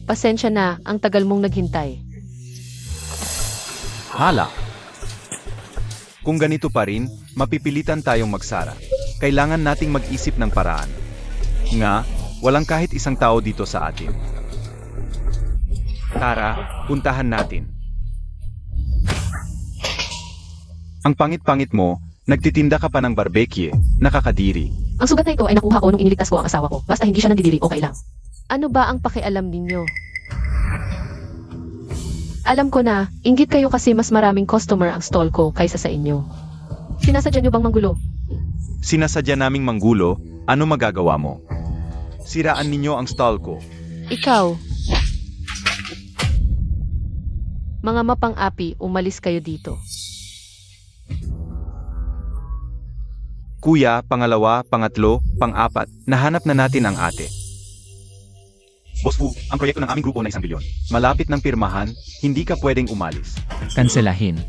Pasensya na, ang tagal mong naghintay. Hala! Kung ganito pa rin, mapipilitan tayong magsara. Kailangan nating mag-isip ng paraan. Nga, walang kahit isang tao dito sa atin. Tara, puntahan natin. Ang pangit-pangit mo, nagtitinda ka pa ng barbecue, nakakadiri. Ang sugat na ito ay nakuha ko nung iniligtas ko ang asawa ko. Basta hindi siya nandidiri, okay lang. Ano ba ang pakialam ninyo? Alam ko na, inggit kayo kasi mas maraming customer ang stall ko kaysa sa inyo. Sinasadya niyo bang manggulo? Sinasadya naming manggulo, ano magagawa mo? Siraan ninyo ang stall ko. Ikaw. Mga mapang-api, umalis kayo dito. Kuya, pangalawa, pangatlo, pang-apat, nahanap na natin ang ate. Boss Fu, ang proyekto ng aming grupo na 1 bilyon. Malapit ng pirmahan, hindi ka pwedeng umalis. Kanselahin.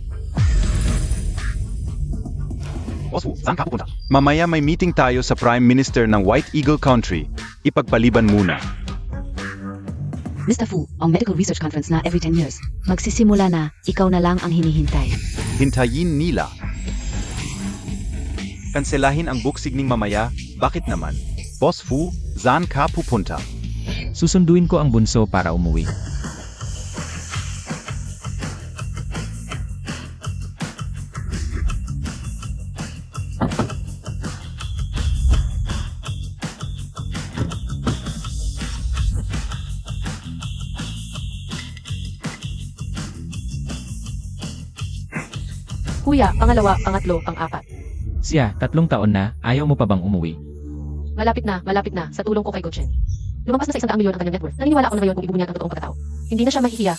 Boss Fu, saan ka pupunta? Mamaya may meeting tayo sa Prime Minister ng White Eagle Country. Ipagpaliban muna. Mr. Fu, ang medical research conference na every 10 years. Magsisimula na, ikaw na lang ang hinihintay. Hintayin nila. Kanselahin ang book signing mamaya, bakit naman? Boss Fu, saan ka pupunta? Susunduin ko ang bunso para umuwi. Kuya, pangalawa, pangatlo, pang-apat. Siya, 3 taon na, ayaw mo pa bang umuwi? Malapit na, sa tulong ko kay Gotchen. Lumampas na sa 100 milyon ang kanyang net worth. Naniniwala ako na ngayon kung ibubunyag ang totoong pagkatao. Hindi na siya mahihiya.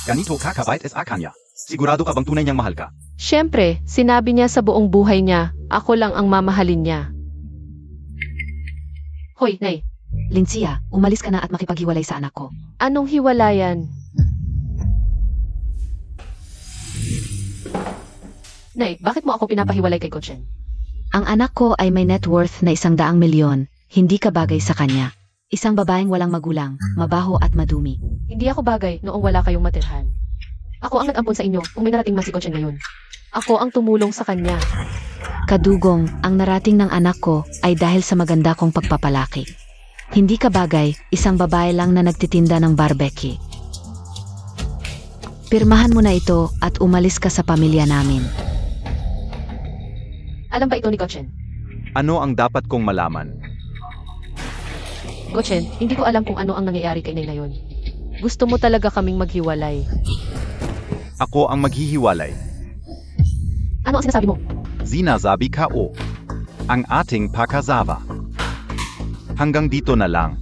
Ganito kakabait es akanya. Sigurado ka bang tunay niyang mahal ka? Siyempre, sinabi niya sa buong buhay niya, ako lang ang mamahalin niya. Hoy, Nay. Linsia, umalis ka na at makipaghiwalay sa anak ko. Anong hiwalayan? Nay, bakit mo ako pinapahiwalay kay Gotchen? Ang anak ko ay may net worth na 100 milyon, hindi ka bagay sa kanya. Isang babaeng walang magulang, mabaho at madumi. Hindi ako bagay noong wala kayong matirhan. Ako ang nag-ampon sa inyo kung may narating man si Gotchen ngayon. Ako ang tumulong sa kanya. Kadugong, ang narating ng anak ko ay dahil sa maganda kong pagpapalaki. Hindi ka bagay, isang babae lang na nagtitinda ng barbecue. Pirmahan mo na ito at umalis ka sa pamilya namin. Alam ba ito ni Gotchen? Ano ang dapat kong malaman? Gotchen, hindi ko alam kung ano ang nangyayari kay Nay ngayon. Gusto mo talaga kaming maghiwalay. Ako ang maghihiwalay. Ano ang sinasabi mo? Zinasabi ka o. Ang ating pakasawa. Hanggang dito na lang.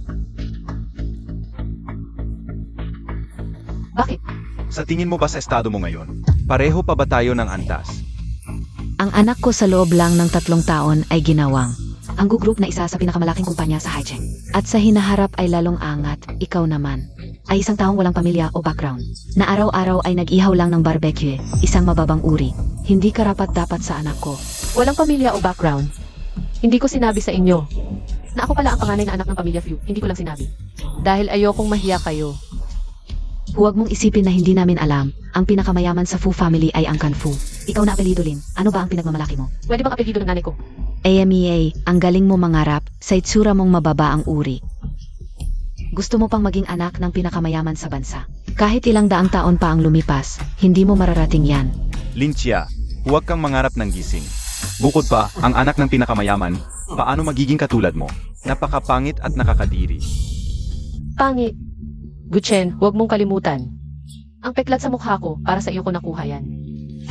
Bakit? Sa tingin mo ba sa estado mo ngayon? Pareho pa ba tayo ng antas? Ang anak ko sa loob lang ng 3 taon ay ginawang. Ang group na isa sa pinakamalaking kumpanya sa high-tech. At sa hinaharap ay lalong angat, ikaw naman. Ay isang taong walang pamilya o background. Na araw-araw ay nag-ihaw lang ng barbecue, isang mababang uri. Hindi karapat-dapat sa anak ko. Walang pamilya o background. Hindi ko sinabi sa inyo na ako pala ang panganay na anak ng pamilya Fu. Hindi ko lang sinabi. Dahil ayokong mahiya kayo. Huwag mong isipin na hindi namin alam, ang pinakamayaman sa Fu family ay ang Kanfu. Ikaw na apelido, Lin. Ano ba ang pinagmamalaki mo? Pwede bang apelido ng nanay ko? AMEA, ang galing mo mangarap, sa itsura mong mababa ang uri. Gusto mo pang maging anak ng pinakamayaman sa bansa. Kahit ilang daang taon pa ang lumipas, hindi mo mararating yan. Lintia, huwag kang mangarap ng gising. Bukod pa, ang anak ng pinakamayaman, paano magiging katulad mo? Napakapangit at nakakadiri. Pangit. Gotchen, huwag mong kalimutan. Ang peklat sa mukha ko, para sa iyo ko nakuha yan.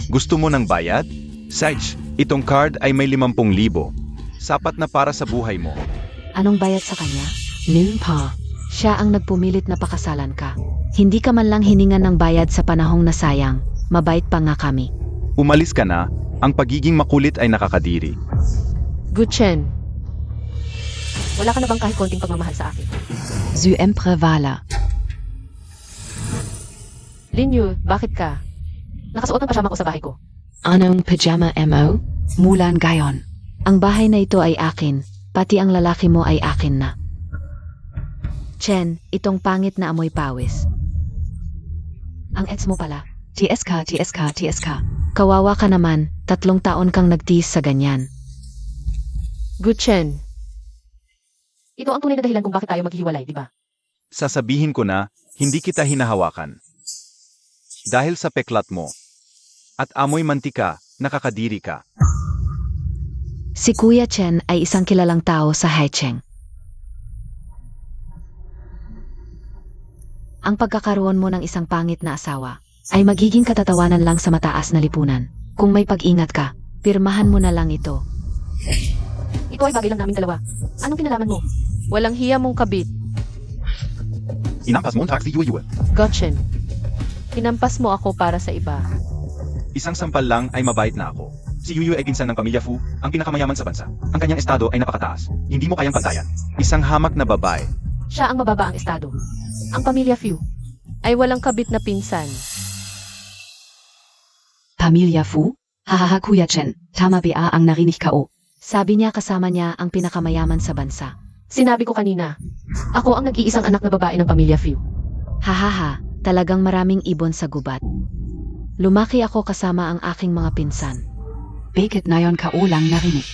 Gusto mo ng bayad? Sage, itong card ay may 50,000. Sapat na para sa buhay mo. Anong bayad sa kanya? Noon pa. Siya ang nagpumilit na pakasalan ka. Hindi ka man lang hiningan ng bayad sa panahong nasayang. Mabait pa nga kami. Umalis ka na, ang pagiging makulit ay nakakadiri. Gutchen, Wala ka na bang kahit konting pagmamahal sa akin? Zu Emprevala. Linyu, bakit ka? Nakasuot ng pasyama ko sa bahay ko. Anong pajama mo? Mulan gayon. Ang bahay na ito ay akin, pati ang lalaki mo ay akin na. Chen, itong pangit na amoy pawis. Ang ex mo pala. TSK. Kawawa ka naman, 3 taon kang nagtiis sa ganyan. Guchen, Ito ang tunay na dahilan kung bakit tayo maghiwalay, di ba? Sasabihin ko na, hindi kita hinahawakan. Dahil sa peklat mo. At amoy mantika, nakakadiri ka. Si Kuya Chen ay isang kilalang tao sa Haicheng. Ang pagkakaroon mo ng isang pangit na asawa ay magiging katatawanan lang sa mataas na lipunan. Kung may pag-ingat ka, pirmahan mo na lang ito. Ito ay bagay lang naming dalawa. Anong kinalaman mo? walang hiya mong kabit. Inampas mo ang taxi Yue. Guchen, hinampas mo ako para sa iba. Isang sampal lang ay mabait na ako. Si Yuyu ay ginsan ng pamilya Fu, ang pinakamayaman sa bansa. Ang kanyang estado ay napakataas. Hindi mo kayang pantayan. Isang hamak na babae. Siya ang mababa ang estado. Ang pamilya Few. Ay walang kabit na pinsan. Pamilya Fu? Hahaha Kuya Chen, tama ba ang narinig ka o? Sabi niya kasama niya ang pinakamayaman sa bansa. Sinabi ko kanina, ako ang nag-iisang anak na babae ng pamilya Few. Hahaha, talagang maraming ibon sa gubat. Lumaki ako kasama ang aking mga pinsan. Bakit ngayon ka o lang narinig?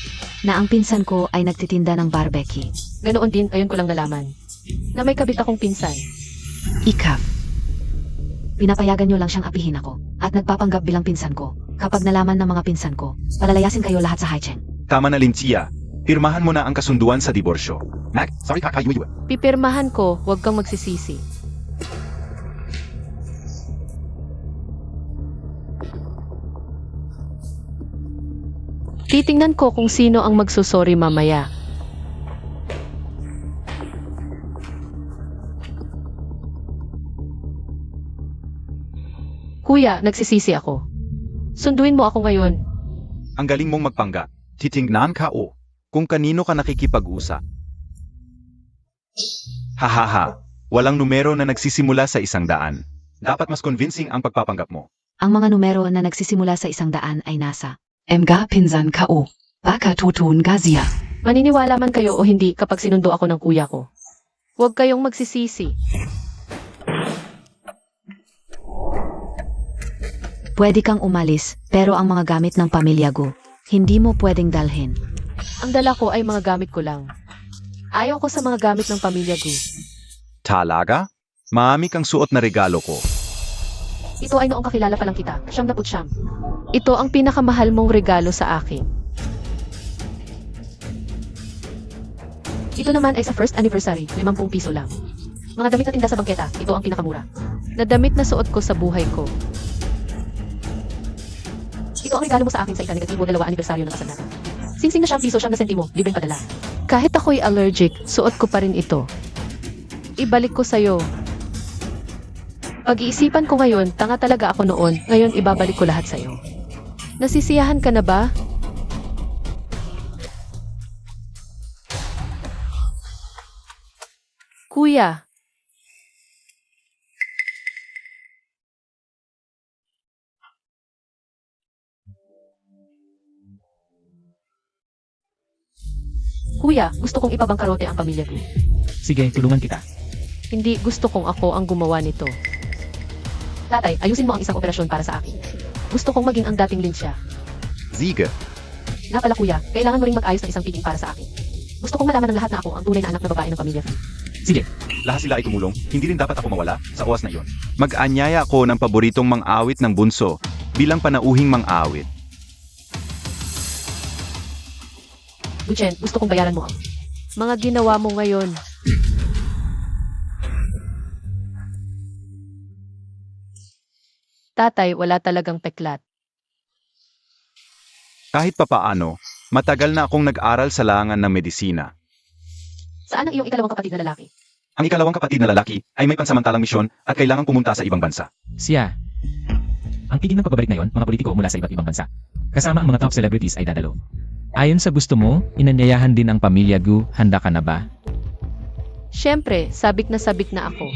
Na ang pinsan ko ay nagtitinda ng barbecue. Ganoon din, ngayon ko lang nalaman. Na may kabit akong pinsan. Ikaw. Pinapayagan niyo lang siyang apihin ako at nagpapanggap bilang pinsan ko. Kapag nalaman ng mga pinsan ko, palalayasin kayo lahat sa Haicheng. Tama na Lintia. Pirmahan mo na ang kasunduan sa diborsyo. Mac, sorry kaka Yuyu. Pipirmahan ko, huwag kang magsisisi. Titingnan ko kung sino ang magsusorry mamaya. Kuya, nagsisisi ako. Sunduin mo ako ngayon. Ang galing mong magpangga. Titingnan ka o. Kung kanino ka nakikipag-usap. Hahaha. Walang numero na nagsisimula sa 100. Dapat mas convincing ang pagpapanggap mo. Ang mga numero na nagsisimula sa 100 ay nasa. Mga pinsan ka o. Baka tutun gazia. Maniniwala man kayo o hindi kapag sinundo ako ng kuya ko. Huwag kayong magsisisi. Pwede kang umalis, pero ang mga gamit ng pamilya Gu, hindi mo pwedeng dalhin. Ang dala ko ay mga gamit ko lang. Ayaw ko sa mga gamit ng pamilya Gu. Talaga? Maami kang suot na regalo ko. Ito ay noong kakilala pa lang kita, 79. Ito ang pinakamahal mong regalo sa akin. Ito naman ay sa first anniversary, 50 piso lang. Mga damit na tinda sa bangketa, ito ang pinakamura. Na damit na suot ko sa buhay ko. Ito ang regalo mo sa akin sa ika-2 anibersaryo ng kasal natin. Singsing na 1 piso, 9 sentimo, libreng padala. Kahit ako'y allergic, suot ko pa rin ito. Ibalik ko sa'yo. Pag-iisipan ko ngayon, tanga talaga ako noon, ngayon ibabalik ko lahat sa'yo. Nasisiyahan ka na ba? Kuya, Kuya, gusto kong ipabangkarote ang pamilya ko. Sige, tulungan kita. hindi gusto kong ako ang gumawa nito. Tatay, ayusin mo ang isang operasyon para sa akin. Gusto kong maging ang dating Linsya. Ziga. Nga pala kuya, kailangan mo ring mag-ayos ng isang piging para sa akin. Gusto kong malaman ng lahat na ako ang tunay na anak na babae ng pamilya ko. Sige, Lahat sila ay tumulong, hindi rin dapat ako mawala sa oras na iyon. Mag-anyaya ako ng paboritong mang-awit ng bunso bilang panauhing mang-awit. Guchen, gusto kong bayaran mo ang Mga ginawa mo ngayon. Tatay, wala talagang peklat. Kahit papaano, matagal na akong nag-aral sa langan ng medisina. Saan ang iyong ikalawang kapatid na lalaki? Ang ikalawang kapatid na lalaki ay may pansamantalang misyon at kailangang pumunta sa ibang bansa. siya. Ang piging ng pagbabalik ngayon, mga politiko mula sa iba't ibang bansa. Kasama ang mga top celebrities ay dadalo. Ayon sa gusto mo, inanyayahan din ang pamilya Gu, handa ka na ba? Siyempre, sabik na ako.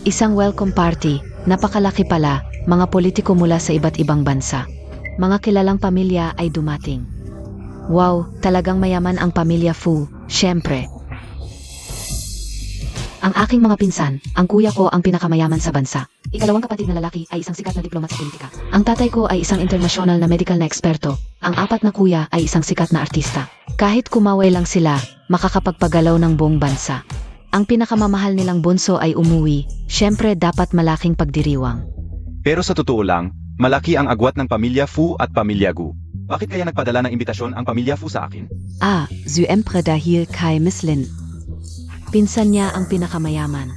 Isang welcome party, napakalaki pala, mga politiko mula sa iba't ibang bansa. mga kilalang pamilya ay dumating. Wow, talagang mayaman ang pamilya Fu, syempre. Ang aking mga pinsan, ang kuya ko ang pinakamayaman sa bansa. Ikalawang kapatid na lalaki ay isang sikat na diplomat sa politika. Ang tatay ko ay isang international na medical na eksperto. Ang apat na kuya ay isang sikat na artista. Kahit kumaway lang sila, makakapagpagalaw ng buong bansa. Ang pinakamamahal nilang bunso ay umuwi, syempre dapat malaking pagdiriwang. Pero sa totoo lang, malaki ang agwat ng pamilya Fu at pamilya Gu. Bakit kaya nagpadala ng imbitasyon ang pamilya Fu sa akin? Ah, Su Emperor dahil kay Miss Lin. Pinsan niya ang pinakamayaman.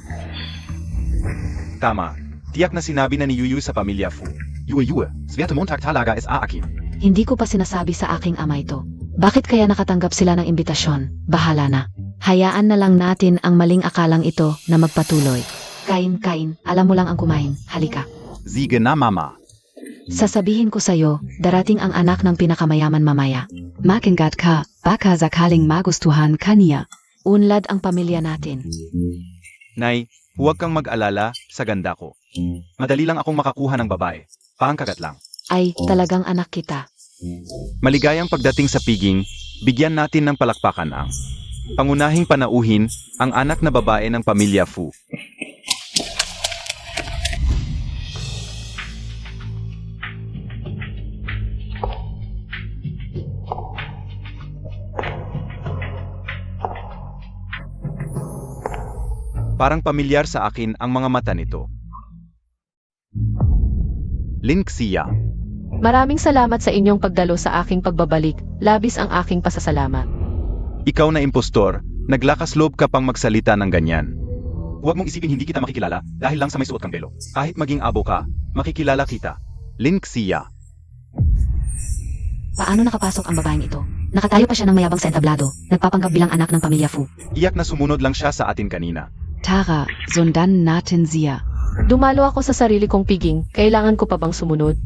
Tama. Tiyak na sinabi na ni Yuyu sa pamilya Fu. Yuyu, Sveta Montag talaga is aakin. Hindi ko pa sinasabi sa aking ama ito. Bakit kaya nakatanggap sila ng imbitasyon? Bahala na. Hayaan na lang natin ang maling akalang ito na magpatuloy. Kain, alam mo lang ang kumain. Halika. Sige na mama. Sasabihin ko sa'yo, darating ang anak ng pinakamayaman mamaya. Makingat ka, baka sakaling magustuhan ka niya. Unlad ang pamilya natin. Nay, huwag kang mag-alala sa ganda ko. Madali lang akong makakuha ng babae. Pangkagat lang. Ay, talagang anak kita. Maligayang pagdating sa piging, bigyan natin ng palakpakan ang pangunahing panauhin ang anak na babae ng pamilya Fu. Parang pamilyar sa akin ang mga mata nito. Lin Xia. Maraming salamat sa inyong pagdalo sa aking pagbabalik, labis ang aking pasasalamat. Ikaw na impostor, naglakas loob ka pang magsalita ng ganyan. Huwag mong isipin hindi kita makikilala dahil lang sa may suot kang belo. Kahit maging abo ka, makikilala kita. Lin Xia. Paano nakapasok ang babaeng ito? Nakatayo pa siya ng mayabang sa entablado, nagpapanggap bilang anak ng pamilya Fu. Iyak na sumunod lang siya sa atin kanina. Tara, sundan natin siya. Dumalo ako sa sarili kong piging, kailangan ko pa bang sumunod?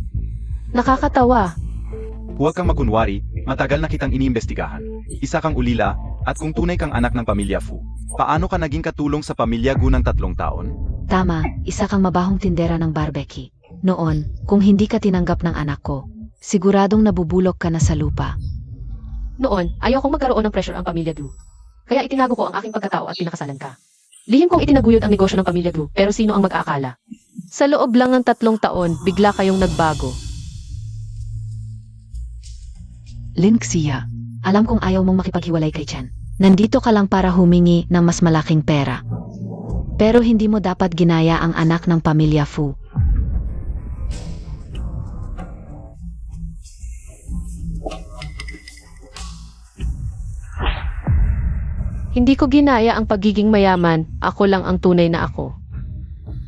Nakakatawa. Huwag kang makunwari, matagal na kitang iniimbestigahan. Isa kang ulila, at kung tunay kang anak ng pamilya Fu, paano ka naging katulong sa pamilya Gu ng 3 taon? Tama, isa kang mabahong tindera ng barbecue. Noon, kung hindi ka tinanggap ng anak ko, siguradong nabubulok ka na sa lupa. Noon, ayokong magkaroon ng pressure ang pamilya Gu. Kaya itinago ko ang aking pagkatao at pinakasalan ka. Lihim kong itinaguyod ang negosyo ng pamilya Gu, pero sino ang mag-aakala? Sa loob lang ng 3 taon, bigla kayong nagbago. Lin Xia. Alam kong ayaw mong makipaghiwalay kay Chen. Nandito ka lang para humingi ng mas malaking pera. Pero hindi mo dapat ginaya ang anak ng pamilya Fu. Hindi ko ginaya ang pagiging mayaman, ako lang ang tunay na ako.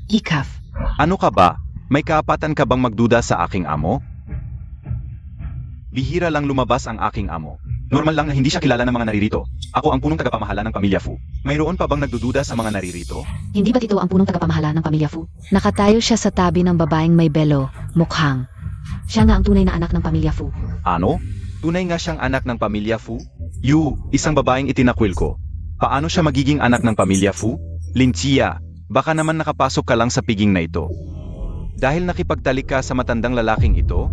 Ikaf. Ano ka ba? May kaapatan ka bang magduda sa aking amo? Bihira lang lumabas ang aking amo. Normal lang na hindi siya kilala ng mga naririto. Ako ang punong tagapamahala ng pamilya Fu. Mayroon pa bang nagdududa sa mga naririto? Hindi ba ito ang punong tagapamahala ng pamilya Fu? Nakatayo siya sa tabi ng babaeng may belo, mukhang. Siya nga ang tunay na anak ng pamilya Fu. Ano? Tunay nga siyang anak ng pamilya Fu? Isang babaeng itinakwil ko. Paano siya magiging anak ng pamilya Fu? Lin Xia, baka naman nakapasok ka lang sa piging na ito. Dahil nakipagtalik ka sa matandang lalaking ito?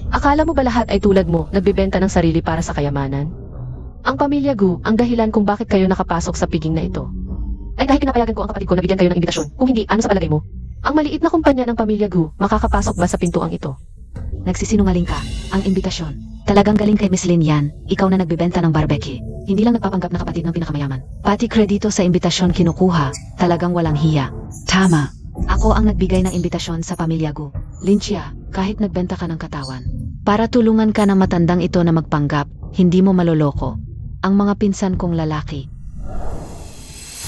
Akala mo ba lahat ay tulad mo, nagbibenta ng sarili para sa kayamanan? Ang pamilya Gu, ang dahilan kung bakit kayo nakapasok sa piging na ito. Ay dahil pinapayagan ko ang kapatid ko na bigyan kayo ng imbitasyon. Kung hindi, ano sa palagay mo? Ang maliit na kumpanya ng pamilya Gu, makakapasok ba sa pintuang ito? Nagsisinungaling ka. Ang imbitasyon. Talagang galing kay Miss Lin yan. Ikaw na nagbebenta ng barbecue. Hindi lang nagpapanggap na kapatid ng pinakamayaman. Pati kredito sa imbitasyon kinukuha. Talagang walang hiya. Tama. Ako ang nagbigay ng imbitasyon sa pamilya Gu. Lin Xia, kahit nagbenta ka ng katawan. Para tulungan ka ng matandang ito na magpanggap, hindi mo maloloko. Ang mga pinsan kong lalaki.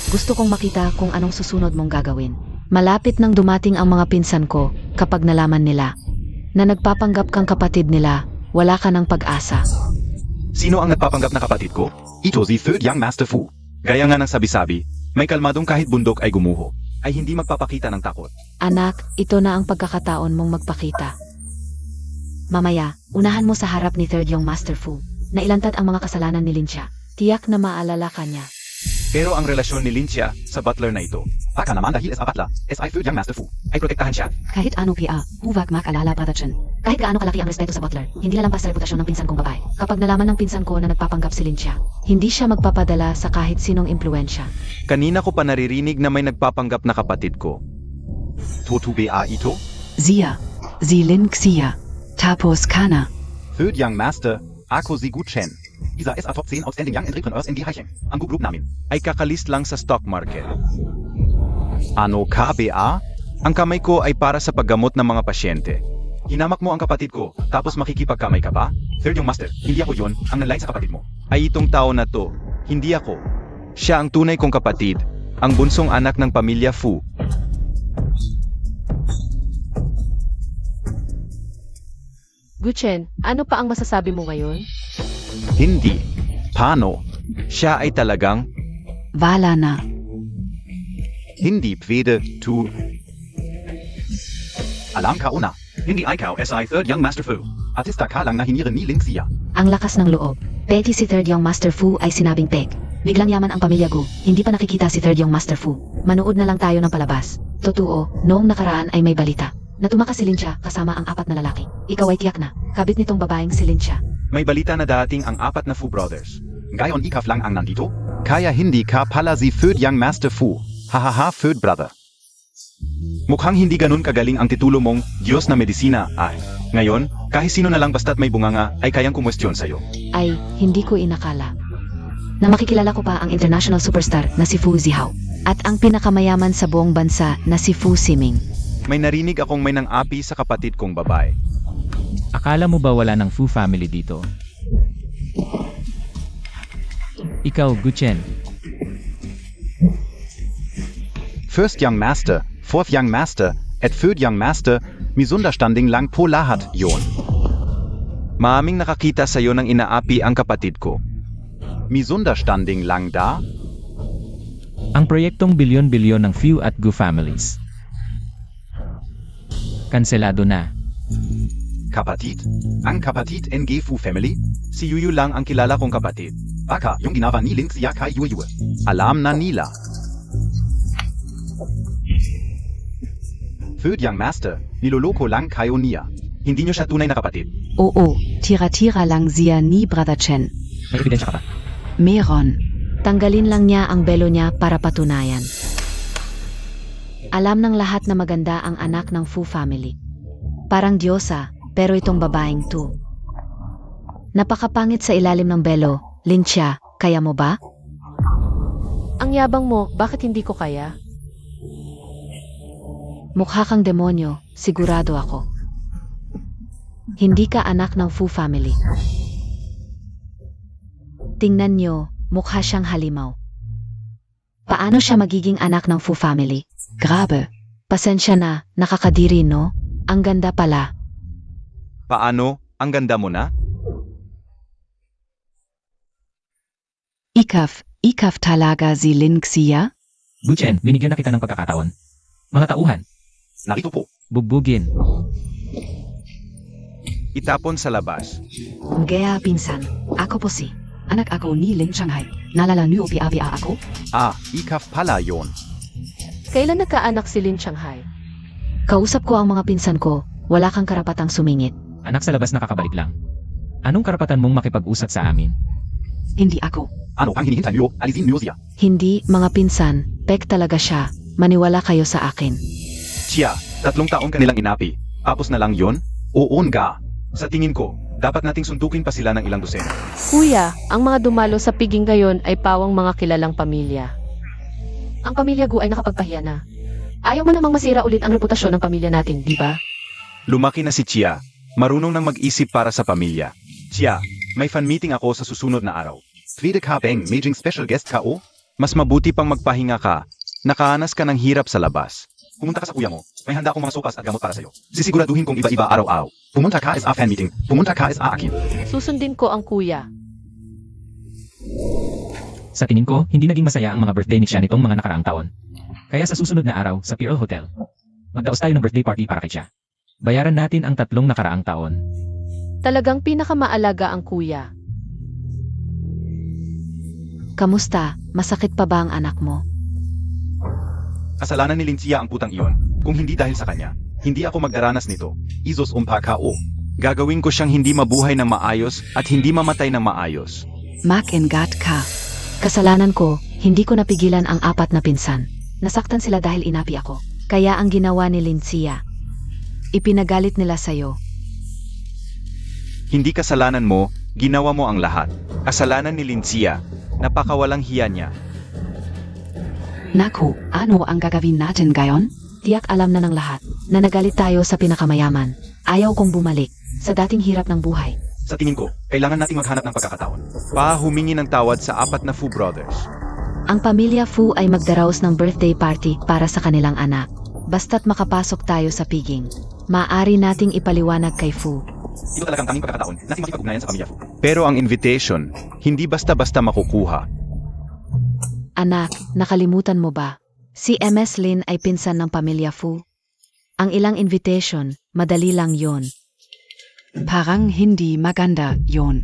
Gusto kong makita kung anong susunod mong gagawin. Malapit nang dumating ang mga pinsan ko kapag nalaman nila na nagpapanggap kang kapatid nila, wala ka ng pag-asa. Sino ang nagpapanggap na kapatid ko? Ito si Third Young Master Fu. Gaya nga ng sabi-sabi, may kalmadong kahit bundok ay gumuho, ay hindi magpapakita ng takot. Anak, ito na ang pagkakataon mong magpakita. Mamaya, unahan mo sa harap ni Third Young Master Fu, na ilantad ang mga kasalanan ni Lin Xia. Tiyak na maalala ka niya. Pero ang relasyon ni Lintia sa butler na ito, Baka naman dahil sa patla, ay third young master Fu, ay protektahan siya. Kahit ano PA, huwag mag-alala Brother Chen. Kahit gaano kalaki ang respeto sa butler, hindi lalampas sa reputasyon ng pinsan kong babae. Kapag nalaman ng pinsan ko na nagpapanggap si Lincia, hindi siya magpapadala sa kahit sinong impluensya. kanina ko pa naririnig na may nagpapanggap na kapatid ko. Totu ba ito? Sia, Zilin Xia, Tapos Kana. Third young master, ako si Gu Chen. Isa is a top 10 outstanding young entrepreneurs in die Haicheng. Ang group namin. Ay kakalist lang sa stock market. Ano ka ba? Ang kamay ko ay para sa paggamot ng mga pasyente. Hinamak mo ang kapatid ko, tapos makikipagkamay ka pa? Third young master, hindi ako yon ang nanlay sa kapatid mo. Ay itong tao na to, hindi ako. Siya ang tunay kong kapatid, ang bunsong anak ng pamilya Fu. Guchen, ano pa ang masasabi mo ngayon? Hindi. Paano? Siya ay talagang Wala na. Hindi pwede to... Alam ka una, hindi ikaw SI third young master Fu. Artista ka lang na hinirin ni Lin Xia. Ang lakas ng loob. Petty si Third Young Master Fu ay sinabing peg. Biglang yaman ang pamilya Gu, hindi pa nakikita si Third Young Master Fu. Manood na lang tayo ng palabas. Totoo, noong nakaraan ay may balita. Natumakas si Lincia kasama ang 4 na lalaki. Ikaw ay tiyak na, kabit nitong babaeng si Lincia. may balita na dating ang 4 na Fu brothers. Ngayon ikaf lang ang nandito? Kaya hindi ka pala si third young master Fu. Hahaha third brother. Mukhang hindi ganun kagaling ang titulo mong Diyos na Medisina ay. Ngayon, kahit sino na lang basta't may bunganga ay kayang kumwestiyon sa'yo. Ay, hindi ko inakala. Na makikilala ko pa ang international superstar na si Fu Zihao. At ang pinakamayaman sa buong bansa na si Fu Siming. May narinig akong may nang-api sa kapatid kong babae. Akala mo ba wala ng Fu family dito? Ikaw, Guchen. First young master, fourth young master, at third young master, misunderstanding lang po lahat yon. Maaming nakakita sa'yo ng inaapi ang kapatid ko. Misunderstanding lang da? Ang proyektong bilyon-bilyon ng Fu at Gu families. Kanselado na. Kapatid? Ang kapatid NG Fu family? Si Yuyu lang ang kilala kong kapatid. Baka yung ginawa ni Lin Xia kay Yuyu. Alam na nila. Third young master, niloloko lang kayo niya. Hindi niyo siya tunay na kapatid. Oo, tira-tira lang siya ni Brother Chen. May ebidensya ka ba? Meron. Tanggalin lang niya ang belo niya para patunayan. Alam ng lahat na maganda ang anak ng Fu family. Parang diyosa, pero itong babaeng to. Napakapangit sa ilalim ng belo, Lincia, kaya mo ba? Ang yabang mo, bakit hindi ko kaya? Mukha kang demonyo, sigurado ako. Hindi ka anak ng Fu family. Tingnan niyo, mukha siyang halimaw. Paano siya magiging anak ng Fu family? Grabe. Pasensya na, nakakadiri no? Ang ganda pala. Paano? Ang ganda mo na? Ikaf talaga si Lin Xia? Guchen, binigyan na kita ng pagkakataon. Mga tauhan, Narito po. bugbugin. Itapon sa labas. Gaya pinsan, ako po si. Anak ako ni Lin Shanghai. Nalala niyo pia ako? Ikaf pala yon. Kailan nagkaanak si Lin Shanghai? Kausap ko ang mga pinsan ko, wala kang karapatang sumingit. Anak sa labas nakakabalik lang. Anong karapatan mong makipag-usap sa amin? Hindi ako. Ano ang hinihintay niyo? Alisin niyo siya. Hindi, mga pinsan, pek talaga siya. Maniwala kayo sa akin. Siya, 3 taon kanilang inapi. Tapos na lang yon? Oo nga. Sa tingin ko, dapat nating suntukin pa sila ng ilang dosena. Kuya, ang mga dumalo sa piging ngayon ay pawang mga kilalang pamilya. Ang pamilya Gu ay nakapagpahiya na. Ayaw mo namang masira ulit ang reputasyon ng pamilya natin, di ba? Lumaki na si Chia. Marunong nang mag-isip para sa pamilya. Chia, may fan meeting ako sa susunod na araw. Pwede ka bang maging special guest ka o? Mas mabuti pang magpahinga ka. Nakaanas ka ng hirap sa labas. Pumunta ka sa kuya mo. May handa akong mga sopas at gamot para sa'yo. Sisiguraduhin kong iba-iba araw-araw. Pumunta ka sa fan meeting. Pumunta ka sa akin. Susundin ko ang kuya. Sa tingin ko, hindi naging masaya ang mga birthday ni Xian nitong mga nakaraang taon. Kaya sa susunod na araw sa Pearl Hotel, magdaos tayo ng birthday party para kay Xia. Bayaran natin ang 3 nakaraang taon. Talagang pinakamaalaga ang kuya. Kamusta? Masakit pa ba ang anak mo? Kasalanan ni Lindsay ang putang iyon. Kung hindi dahil sa kanya, hindi ako magdaranas nito. Izos umpakao. Gagawin ko siyang hindi mabuhay ng maayos at hindi mamatay ng maayos. Mak ingat ka. Kasalanan ko, hindi ko napigilan ang 4 na pinsan. Nasaktan sila dahil inapi ako. Kaya ang ginawa ni Lincia, ipinagalit nila sa'yo. Hindi kasalanan mo, ginawa mo ang lahat. Kasalanan ni Lindsay. Napakawalang hiya niya. Naku, ano ang gagawin natin ngayon? Tiyak alam na ng lahat na nagalit tayo sa pinakamayaman. Ayaw kong bumalik sa dating hirap ng buhay. Sa tingin ko, kailangan nating maghanap ng pagkakataon. Humingi ng tawad sa 4 na Fu brothers. Ang pamilya Fu ay magdaraos ng birthday party para sa kanilang anak. Basta't makapasok tayo sa piging, maaari nating ipaliwanag kay Fu. Ito talagang tanging pagkakataon nating makipag-ugnayan sa pamilya Fu. Pero ang invitation, hindi basta-basta makukuha. Anak, nakalimutan mo ba? Si MS Lin ay pinsan ng pamilya Fu. Ang ilang invitation, madali lang yon. Parang hindi maganda yon.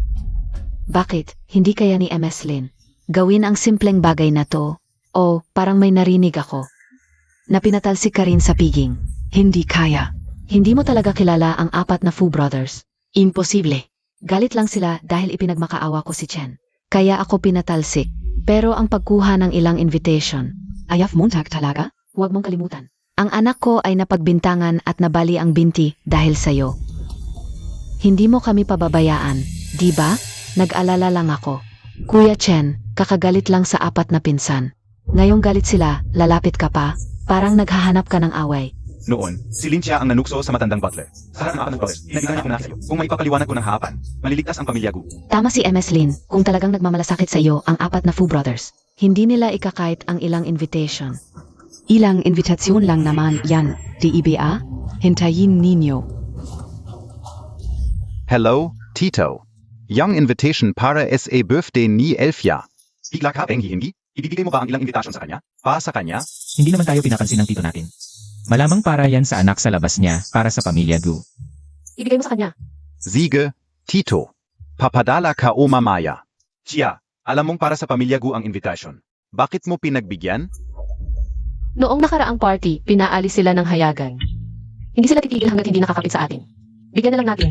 Bakit? Hindi kaya ni MS Lin gawin ang simpleng bagay na to? O parang may narinig ako na pinatalsik ka rin sa piging. Hindi kaya. Hindi mo talaga kilala ang 4 na Fu brothers. Imposible. Galit lang sila dahil ipinagmakaawa ko si Chen. Kaya ako pinatalsik. Pero ang pagkuha ng ilang invitation, Ayaf Montag talaga? huwag mong kalimutan. Ang anak ko ay napagbintangan at nabali ang binti dahil sa'yo. Hindi mo kami pababayaan, di ba? Nag-alala lang ako. Kuya Chen, kakagalit lang sa 4 na pinsan. Ngayong galit sila, lalapit ka pa, parang naghahanap ka ng away. Noon, si Lindsay ang nanukso sa matandang butler. Sa harap ng 4 na brothers, pinagiging niya ko na sa'yo. Kung maipapaliwanag ko ng hahapan, maliligtas ang pamilya Gu. Tama si MS Lin, kung talagang nagmamalasakit sa iyo ang 4 na Fu brothers. Hindi nila ikakait ang ilang invitation. Ilang invitasyon lang naman yan, DIBA? Hintayin ninyo. Hello, Tito. Young invitation para sa birthday ni Elfia. Higla ka, Peng hindi? Ibibigay mo ba ang ilang invitation sa kanya? Pa sa kanya? Hindi naman tayo pinapansin ng tito natin. Malamang para yan sa anak sa labas niya para sa pamilya Gu. Ibigay mo sa kanya. Siege, Tito. Papadala ka o mamaya. Chia, alam mong para sa pamilya Gu ang invitation. Bakit mo pinagbigyan? Noong nakaraang party, pinaalis sila ng hayagan. Hindi sila titigil hanggat hindi nakakapit sa atin. Bigyan na lang natin.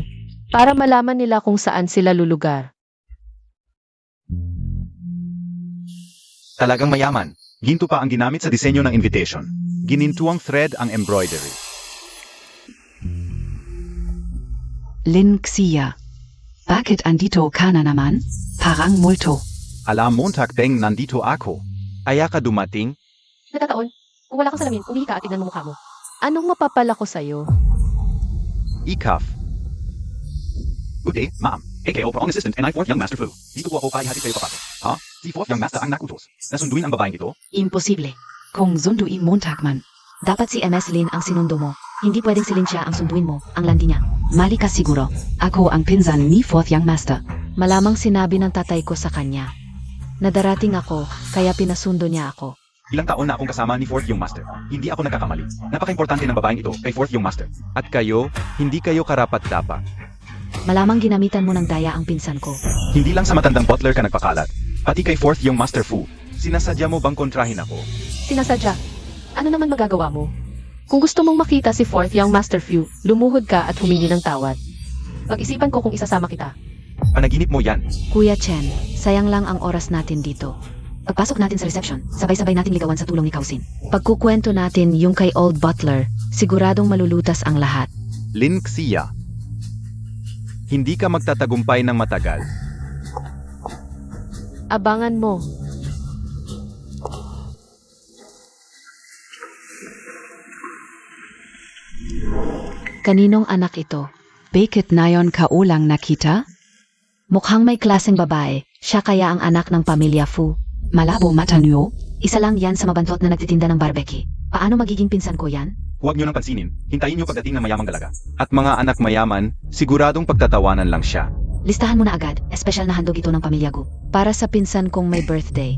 Para malaman nila kung saan sila lulugar. Talagang mayaman. Ginto pa ang ginamit sa disenyo ng invitation. Ginintuang thread ang embroidery. Lin Xia. Bakit andito ka na naman? Parang multo. Alam Montag Beng nandito ako. Aya ka dumating? Natataon. Kung wala kang salamin, umihi ka at tignan mo mukha mo. Anong mapapala ko sa'yo? Ikaf. Good day, ma'am. AKO for assistant and I 4th young master Fu. Dito po ako kahit kayo papasok. Ha? Si 4th young master ang nakutos. Nasunduin ang babaeng ito? Imposible. Kung sunduin Montag man. Dapat si MS Lin ang sinundo mo. Hindi pwedeng si Lin siya ang sunduin mo, ang landi niya. Mali ka siguro. Ako ang pinsan ni 4th young master. Malamang sinabi ng tatay ko sa kanya. Nadarating ako, kaya pinasundo niya ako. Ilang taon na akong kasama ni 4th young master. Hindi ako nagkakamali. Napaka-importante ng babaeng ito kay 4th young master. At kayo, hindi kayo karapat-dapat. Malamang ginamitan mo ng daya ang pinsan ko. Hindi lang sa matandang butler ka nagpakalat. Pati kay 4th young master Fu. Sinasadya mo bang kontrahin ako? Sinasadya. Ano naman magagawa mo? Kung gusto mong makita si 4th young master Fu, lumuhod ka at humingi ng tawad. Pag-isipan ko kung isasama kita. Panaginip mo yan. Kuya Chen, sayang lang ang oras natin dito. Pagpasok natin sa reception, sabay-sabay natin ligawan sa tulong ni Kausin. Pagkukwento natin yung kay Old Butler, siguradong malulutas ang lahat. Lin Xia. Hindi ka magtatagumpay ng matagal. Abangan mo. Kaninong anak ito? Bakit nayon ka ulang nakita? Mukhang may klaseng babae, siya kaya ang anak ng pamilya Fu. Malabo mata niyo? Isa lang yan sa mabantot na nagtitinda ng barbecue. Paano magiging pinsan ko yan? Huwag nyo nang pansinin. Hintayin nyo pagdating ng mayamang dalaga. At mga anak mayaman, siguradong pagtatawanan lang siya. Listahan mo na agad, espesyal na handog ito ng pamilya Gu. Para sa pinsan kong may birthday.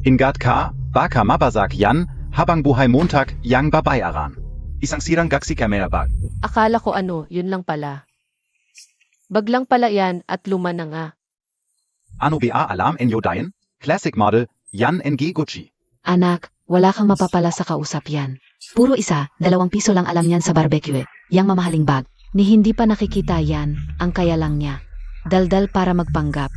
Ingat ka, baka mabazak yan, habang buhay Montag yang babayaran. Isang sirang gaksi camera bag. Akala ko ano, yun lang pala. Baglang pala yan at luma na nga. Ano ba alam enyo dayan? Classic Model, Yan NG Gucci. Anak, wala kang mapapala sa kausap yan. Puro isa, 2 piso lang alam yan sa barbecue. Yang mamahaling bag. Ni hindi pa nakikita yan, ang kaya lang niya. Daldal para magpanggap.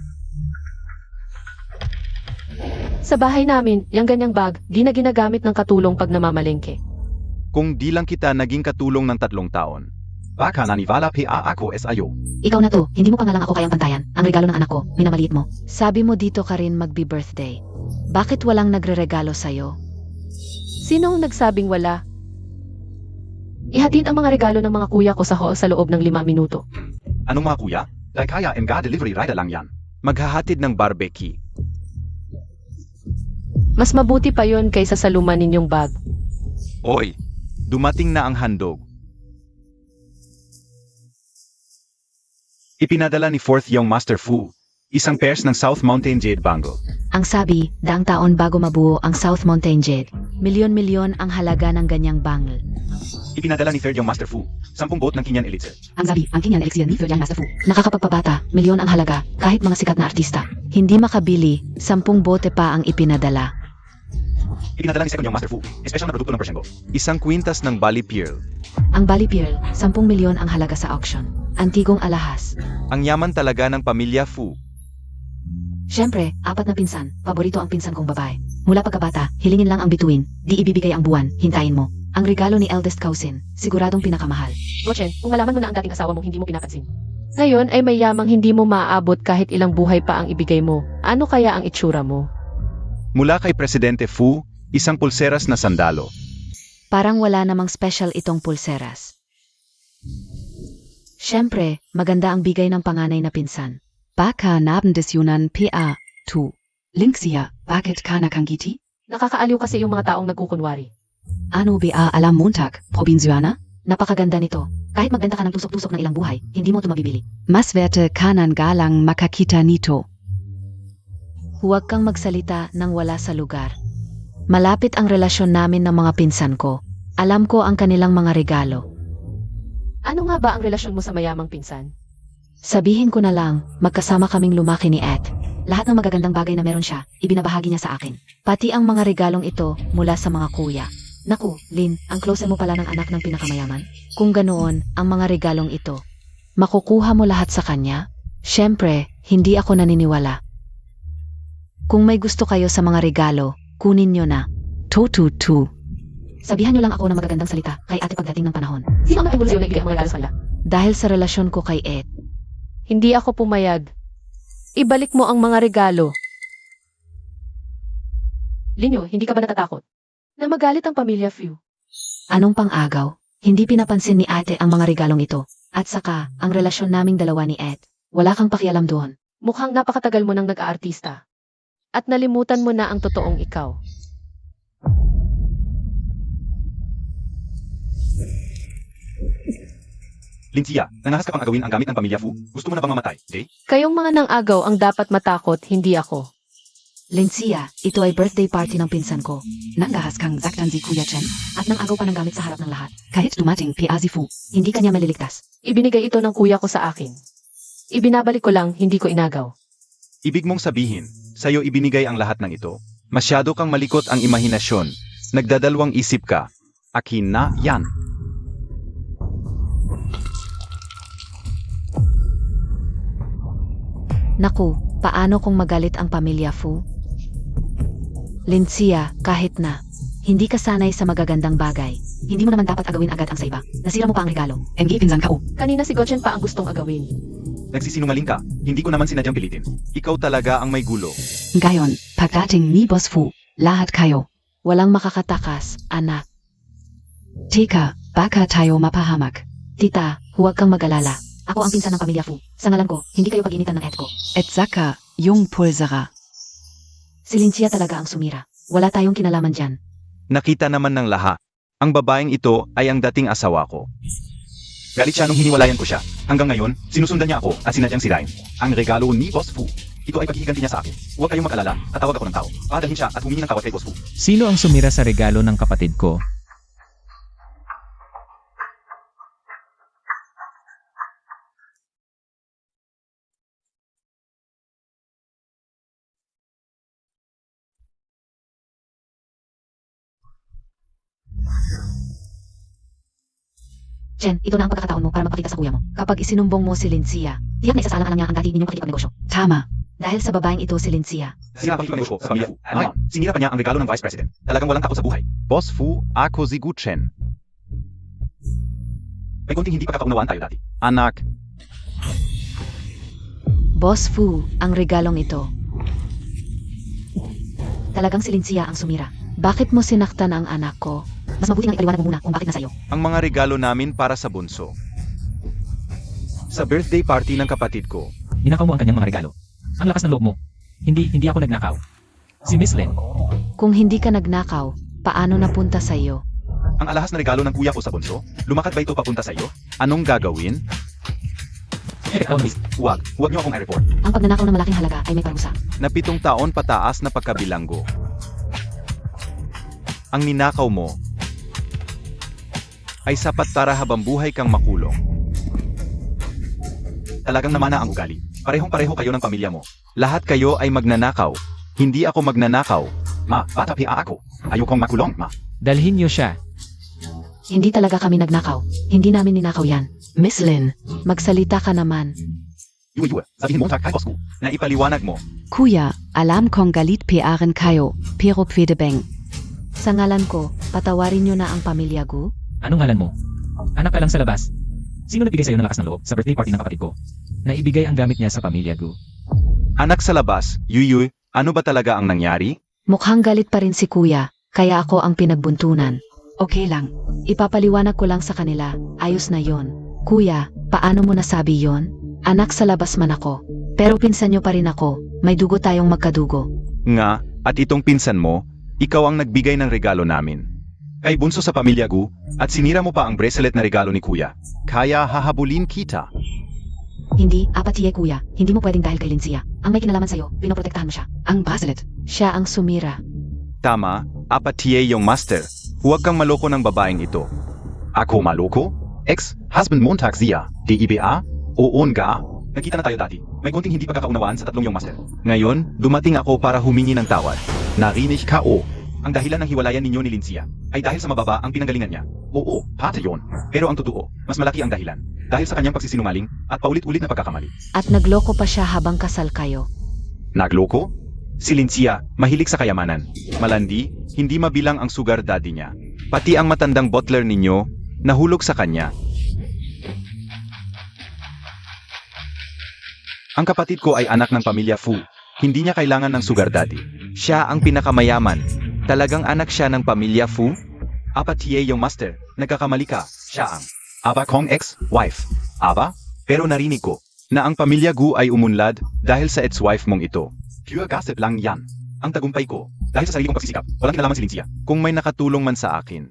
Sa bahay namin, yung ganyang bag, di na ginagamit ng katulong pag namamalengke. Kung di lang kita naging katulong ng 3 taon. Baka naniwala pa ako SIO. Ikaw na to, hindi mo pa nga lang ako kayang pantayan. Ang regalo ng anak ko, minamaliit mo. Sabi mo dito ka rin magbi-birthday. Bakit walang nagreregalo sa'yo? Sinong nagsabing wala? Ihatid ang mga regalo ng mga kuya ko sa hall sa loob ng 5 minuto. Anong mga kuya? Like kaya MG delivery rider lang yan. Maghahatid ng barbecue. Mas mabuti pa yon kaysa sa luma ninyong bag. Oy, dumating na ang handog. Ipinadala ni Fourth Young Master Fu, isang pairs ng South Mountain Jade Bangle. Ang sabi, 2 taon bago mabuo ang South Mountain Jade. Milyon-milyon ang halaga ng ganyang bangle. Ipinadala ni Third Young Master Fu, 10 boat ng Kinyan Elixir. Ang sabi, ang Kinyan Elixir ni Third Young Master Fu. Nakakapagpabata, milyon ang halaga, kahit mga sikat na artista. Hindi makabili, 10 bote pa ang ipinadala. Ipinadala ni Second Young Master Fu, espesyal na produkto ng Persian Gold. Isang kwintas ng Bali Pearl. Ang Bali Pearl, 10 milyon ang halaga sa auction. Antigong alahas. Ang yaman talaga ng pamilya Fu. Siyempre, 4 na pinsan, paborito ang pinsan kong babae. Mula pagkabata, hilingin lang ang bituin, di ibibigay ang buwan, hintayin mo. Ang regalo ni eldest cousin, siguradong pinakamahal. Gotchen, kung malaman mo na ang dating asawa mo hindi mo pinapansin. Ngayon ay may yamang hindi mo maaabot kahit ilang buhay pa ang ibigay mo. Ano kaya ang itsura mo? Mula kay Presidente Fu, isang pulseras na sandalo. Parang wala namang special itong pulseras. Siyempre, maganda ang bigay ng panganay na pinsan. Baka naben des Yunan PA, tu. Linksia, bakit ka nakangiti? Nakakaaliw kasi yung mga taong nagkukunwari. Ano ba alam Montag, probinsyana? Napakaganda nito. Kahit magbenta ka ng tusok-tusok ng ilang buhay, hindi mo ito mabibili. Mas werte kanan galang makakita nito. Huwag kang magsalita nang wala sa lugar. Malapit ang relasyon namin ng mga pinsan ko. Alam ko ang kanilang mga regalo. Ano nga ba ang relasyon mo sa mayamang pinsan? Sabihin ko na lang, magkasama kaming lumaki ni Ed. Lahat ng magagandang bagay na meron siya, ibinabahagi niya sa akin. Pati ang mga regalong ito mula sa mga kuya. Naku, Lynn, ang closer mo pala ng anak ng pinakamayaman. Kung ganoon ang mga regalong ito, makukuha mo lahat sa kanya? Siyempre, hindi ako naniniwala. Kung may gusto kayo sa mga regalo, kunin nyo na. Tu. Sabihan niyo lang ako ng magagandang salita kay ate pagdating ng panahon. Sino ang nakibulo sa'yo na ibigay ang mga regalo sa kanila? Dahil sa relasyon ko kay Ed, Hindi ako pumayag. Ibalik mo ang mga regalo. Linyo, hindi ka ba natatakot? Na magalit ang pamilya Fu. Anong pang-agaw? Hindi pinapansin ni ate ang mga regalong ito. At saka, ang relasyon naming dalawa ni Ed. Wala kang pakialam doon. Mukhang napakatagal mo nang nag-aartista. At nalimutan mo na ang totoong ikaw. Lindsay, nangahas ka pang agawin ang gamit ng pamilya Fu. Gusto mo na bang mamatay, Jay? Kayong mga nang-agaw ang dapat matakot, hindi ako. Lindsay, ito ay birthday party ng pinsan ko. Nanggahas kang zaktan si Kuya Chen at nang agaw pa ng gamit sa harap ng lahat. Kahit dumating Pia si Fu, hindi kanya maliligtas. Ibinigay ito ng kuya ko sa akin. Ibinabalik ko lang, hindi ko inagaw. Ibig mong sabihin, sa'yo ibinigay ang lahat ng ito. Masyado kang malikot ang imahinasyon. Nagdadalawang isip ka. Akin na yan. naku, paano kung magalit ang pamilya Fu? Lindsay, kahit na, hindi ka sanay sa magagandang bagay. Hindi mo naman dapat agawin agad ang sa iba. Nasira mo pa ang regalo. MG pinsan ka Kanina si Gotchen pa ang gustong agawin. Nagsisinungaling ka. Hindi ko naman sinadyang pilitin. Ikaw talaga ang may gulo. Ngayon, pagdating ni Boss Fu, lahat kayo. Walang makakatakas, anak. Teka, baka tayo mapahamak. Tita, huwag kang mag-alala. Ako ang pinsan ng pamilya Fu. Sa ngalan ko, hindi kayo pag-initan ng Ed ko. Et saka, yung pulsara. Si Lindsay talaga ang sumira. Wala tayong kinalaman dyan. Nakita naman ng lahat. Ang babaeng ito ay ang dating asawa ko. Galit siya nung hiniwalayan ko siya. Hanggang ngayon, sinusundan niya ako at sinadyang sirain. Ang regalo ni Boss Fu. Ito ay paghihiganti niya sa akin. Huwag kayong mag-alala, tatawag ako ng tao. Padalhin siya at humingi ng tawad kay Boss Fu. Sino ang sumira sa regalo ng kapatid ko? Chen, ito na ang pagkakataon mo para magpakita sa kuya mo. Kapag isinumbong mo si Lincia, tiyak na isasalang niya ang dati ninyong pakikipagnegosyo. Tama. Dahil sa babaeng ito si Lincia. Sinira pa ko sa pamilya Fu. Ano yan? Sinira pa niya ang regalo ng Vice President. Talagang walang takot sa buhay. Boss Fu, ako si Gu Chen. May konting hindi pagkakaunawaan tayo dati. Anak, Boss Fu, ang regalong ito. Talagang si Lincia ang sumira. Bakit mo sinaktan ang anak ko? Mas mabuti nga ipaliwanag mo muna kung bakit nasa iyo. ang mga regalo namin para sa bunso. Sa birthday party ng kapatid ko, Ninakaw mo ang kanyang mga regalo. Ang lakas ng loob mo. Hindi ako nagnakaw. Si Miss Len. Kung hindi ka nagnakaw, paano napunta sa iyo? Ang alahas na regalo ng kuya ko sa bunso, lumakad ba ito papunta sa iyo? anong gagawin? Miss. Huwag niyo akong i-report. Ang pagnanakaw ng malaking halaga ay may parusa. Na 7 taon pataas na pagkabilanggo. Ang ninakaw mo ay sapat para habang buhay kang makulong. Talagang namana ang ugali. Parehong-pareho kayo ng pamilya mo. Lahat kayo ay magnanakaw. Hindi ako magnanakaw. Ma, bata pa ako. Ayokong makulong, ma. Dalhin niyo siya. Hindi talaga kami nagnakaw. Hindi namin ninakaw yan. Miss Lin, magsalita ka naman. Yue, sabihin mo kay boss ko na ipaliwanag mo. Kuya, alam kong galit pearen kayo, pero pwede bang. Sa ngalan ko, patawarin niyo na ang pamilya Gu. Anong ngalan mo? Anak ka lang sa labas. Sino nagbigay sa'yo ng lakas ng loob sa birthday party ng kapatid ko? Naibigay ang gamit niya sa pamilya Gu. Anak sa labas, Yuyu, ano ba talaga ang nangyari? Mukhang galit pa rin si kuya, kaya ako ang pinagbuntunan. Okay lang. Ipapaliwanag ko lang sa kanila, ayos na yon. Kuya, paano mo nasabi yon? Anak sa labas man ako. Pero pinsan niyo pa rin ako, may dugo tayong magkadugo. Nga, at itong pinsan mo, ikaw ang nagbigay ng regalo namin. Kay bunso sa pamilya ko, at sinira mo pa ang bracelet na regalo ni kuya. Kaya hahabulin kita. Hindi, apatiye kuya. Hindi mo pwedeng dahil kay Lincia. Ang may kinalaman sa'yo, pinoprotektahan mo siya. Ang bracelet. Siya ang sumira. Tama, apatiye yung master. Huwag kang maloko ng babaeng ito. Ako maloko? Ex-husband Montag siya. DIBA? Oo nga. Nagkita na tayo dati. May konting hindi pagkakaunawaan sa tatlong yung master. Ngayon, dumating ako para humingi ng tawad. Narinig ka o. Ang dahilan ng hiwalayan ninyo ni Lincia ay dahil sa mababa ang pinanggalingan niya. Oo, pata yun. Pero ang totoo, mas malaki ang dahilan. Dahil sa kanyang pagsisinungaling at paulit-ulit na pagkakamali. At nagloko pa siya habang kasal kayo. Nagloko? Si Lincia, mahilig sa kayamanan. Malandi, hindi mabilang ang sugar daddy niya. Pati ang matandang butler ninyo, nahulog sa kanya. Ang kapatid ko ay anak ng pamilya Fu. Hindi niya kailangan ng sugar daddy. Siya ang pinakamayaman. Talagang anak siya ng pamilya Fu? Apatiye yung master, nagkakamali ka. Siya ang aba kong ex-wife. Aba? Pero narinig ko Na ang pamilya Gu ay umunlad dahil sa ex-wife mong ito. pure gossip lang yan. Ang tagumpay ko, dahil sa sarili kong pagsisikap, walang kinalaman si Lincia. Kung may nakatulong man sa akin.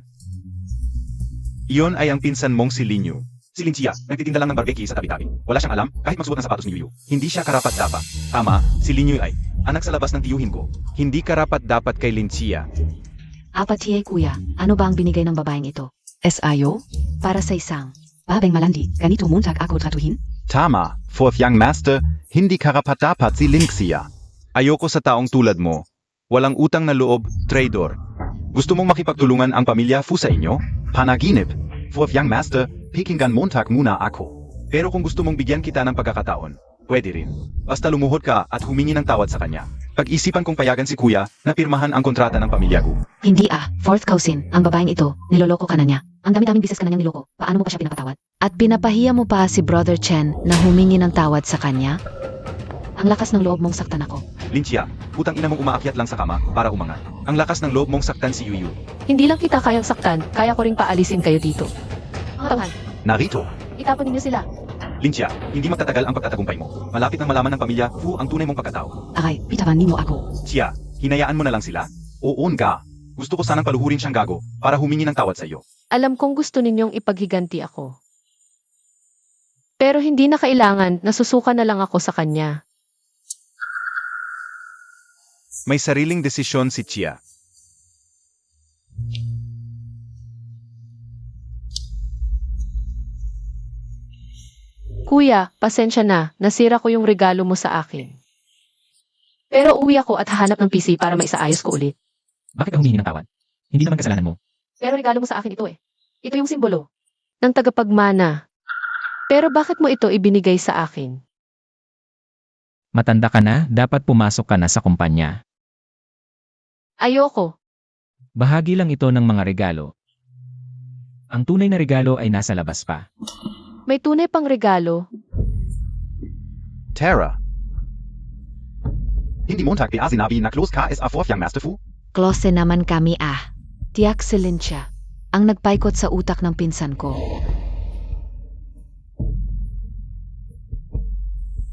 Iyon ay ang pinsan mong si Linyu. Si Lincia, nagtitinda lang ng barbecue sa tabi-tabi. Wala siyang alam, kahit magsuot ng sapatos ni Yuyu. Hindi siya karapat-dapat. Tama, si Linyu ay anak sa labas ng tiyuhin ko. Hindi karapat-dapat kay Lincia. Apatiye kuya, ano ba ang binigay ng babaeng ito? SIO? Para sa isang. Babeng malandi, ganito Montag ako tratuhin? Tama, fourth young master, hindi karapat-dapat si Lincia. Ayoko sa taong tulad mo. Walang utang na loob, traitor. Gusto mong makipagtulungan ang pamilya Fu sa inyo? Panaginip. Fourth young master, Pekingan Montag muna ako. Pero kung gusto mong bigyan kita ng pagkakataon, pwede rin. Basta lumuhod ka at humingi ng tawad sa kanya. Pag-isipan kong payagan si kuya na pirmahan ang kontrata ng pamilya ko. Hindi fourth cousin, ang babaeng ito, niloloko ka na niya. Ang dami-daming business ka na niyang niloko, paano mo pa siya pinapatawad? At pinapahiya mo pa si Brother Chen na humingi ng tawad sa kanya? Ang lakas ng loob mong saktan ako. Lincia, putang ina mong umaakyat lang sa kama para umangat. Ang lakas ng loob mong saktan si Yuyu. Hindi lang kita kayang saktan, kaya ko ring paalisin kayo dito. Mga tauhan, Narito. itapon ninyo sila. Lincia, hindi magtatagal ang pagtatagumpay mo. Malapit nang malaman ng pamilya Fu ang tunay mong pagkatao. Aray, pitawan ninyo ako. Siya, hinayaan mo na lang sila? Oo nga. Gusto ko sanang paluhurin siyang gago para humingi ng tawad sa iyo. Alam kong gusto ninyong ipaghiganti ako. Pero hindi na kailangan, nasusuka na lang ako sa kanya. May sariling desisyon si Chia. Kuya, pasensya na, nasira ko yung regalo mo sa akin. Pero uwi ako at hahanap ng PC para maisaayos ko ulit. Bakit ka humingi ng tawad? Hindi naman kasalanan mo. Pero regalo mo sa akin ito eh. Ito yung simbolo. ng tagapagmana. Pero bakit mo ito ibinigay sa akin? Matanda ka na, dapat pumasok ka na sa kumpanya. Ayoko. Bahagi lang ito ng mga regalo. Ang tunay na regalo ay nasa labas pa. May tunay pang regalo. Tara. Hindi Montag PA sinabi na close ka sa 4th Young Master Fu? Klose naman kami ah. Tiyak si Lincia. Ang nagpaikot sa utak ng pinsan ko.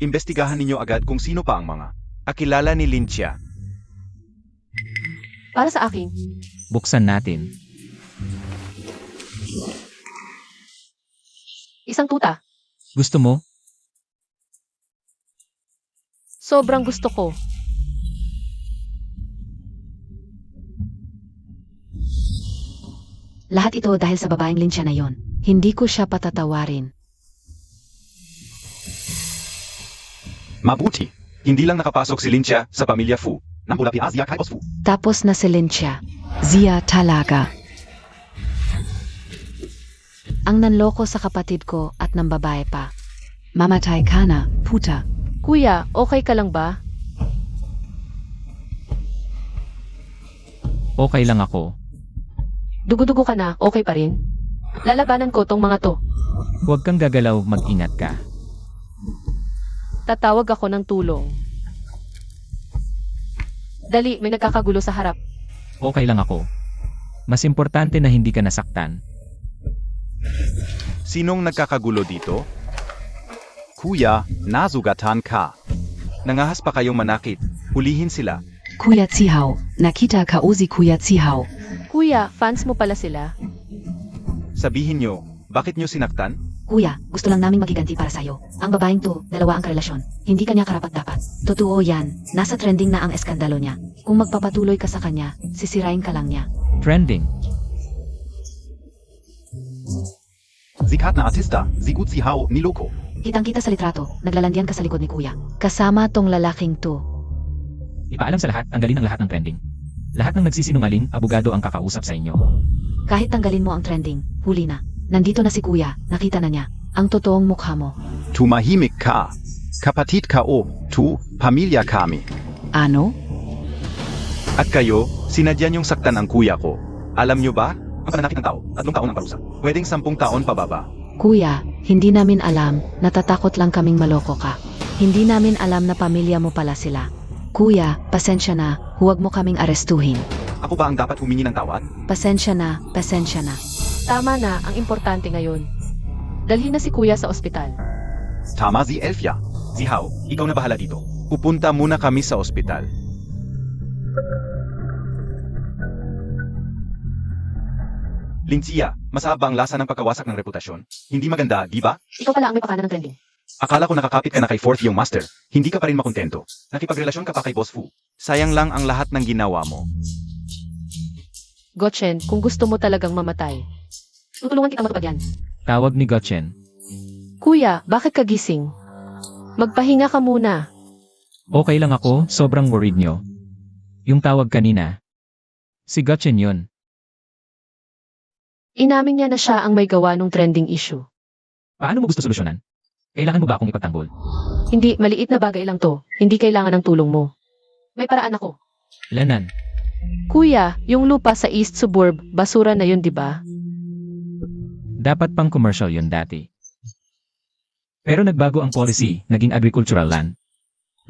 Imbestigahan ninyo agad kung sino pa ang mga kakilala ni Lincia. Para sa akin. Buksan natin. Isang tuta. Gusto mo? Sobrang gusto ko. Lahat ito dahil sa babaeng Lincia na yon. Hindi ko siya patatawarin. Mabuti. Hindi lang nakapasok si Lincia sa pamilya Fu. Nambula PA siya kay Boss Fu. Tapos na si Lincia. Zia talaga. Ang nanloko sa kapatid ko at ng babae pa. Mamatay ka na, puta. Kuya, okay ka lang ba? Okay lang ako. Dugo-dugo ka na, okay pa rin? Lalabanan ko tong mga to. Huwag kang gagalaw, mag-ingat ka. Tatawag ako ng tulong. Dali, may nagkakagulo sa harap. Okay lang ako. Mas importante na hindi ka nasaktan. Sinong nagkakagulo dito? Kuya, nasugatan ka. Nangahas pa kayong manakit. Hulihin sila. Kuya Zihao, nakita ka uzi Kuya Zihao. Kuya, fans mo pala sila? Sabihin nyo, bakit nyo sinaktan? Kuya, gusto lang naming magiganti para sa'yo. Ang babaeng to, dalawa ang karelasyon. Hindi kanya karapat-dapat. Totoo yan, nasa trending na ang eskandalo niya. Kung magpapatuloy ka sa kanya, sisirain ka lang niya. Trending. Sikat na artista, sigut si Hao niloko. Kitang-kita sa litrato, naglalandian ka sa likod ni Kuya. Kasama tong lalaking to. Ipaalam sa lahat, tanggalin ang lahat ng trending. Lahat ng nagsisinungaling, abogado ang kakausap sa inyo. Kahit tanggalin mo ang trending, huli na. Nandito na si Kuya, nakita na niya. Ang totoong mukha mo. Tumahimik ka. Kapatid ka o, tu, pamilya kami. Ano? At kayo, sinadya nyong saktan ang kuya ko. Alam nyo ba? Ang pananakit ng tao, 3 taon ang parusa. Pwedeng 10 taon pababa. Kuya, hindi namin alam, natatakot lang kaming maloko ka. Hindi namin alam na pamilya mo pala sila. Kuya, pasensya na, huwag mo kaming arestuhin. Ako ba ang dapat humingi ng tawad? Pasensya na, pasensya na. Tama na, ang importante ngayon. Dalhin na si Kuya sa ospital. Tama si Elfia. Si Hao, ikaw na bahala dito. Pupunta muna kami sa ospital. Lincia, masaba ang lasa ng pagkawasak ng reputasyon. Hindi maganda, di ba? Ikaw pala ang may pakana ng trending. Akala ko nakakapit ka na kay 4th Young Master. Hindi ka pa rin makontento. Nakipagrelasyon ka pa kay Boss Fu. Sayang lang ang lahat ng ginawa mo. Gotchen, kung gusto mo talagang mamatay. Tutulungan kita matupad yan. Tawag ni Gotchen. Kuya, bakit ka gising? Magpahinga ka muna. Okay lang ako, sobrang worried nyo. Yung tawag kanina. Si Gotchen yun. Inamin niya na siya ang may gawa ng trending issue. Paano mo gusto solusyonan? Kailangan mo ba akong ipagtanggol? Hindi, maliit na bagay lang to. Hindi kailangan ng tulong mo. May paraan ako. Lanan. Kuya, yung lupa sa East Suburb, basura na yun, di ba? Dapat pang commercial yun dati. Pero nagbago ang policy, naging agricultural land.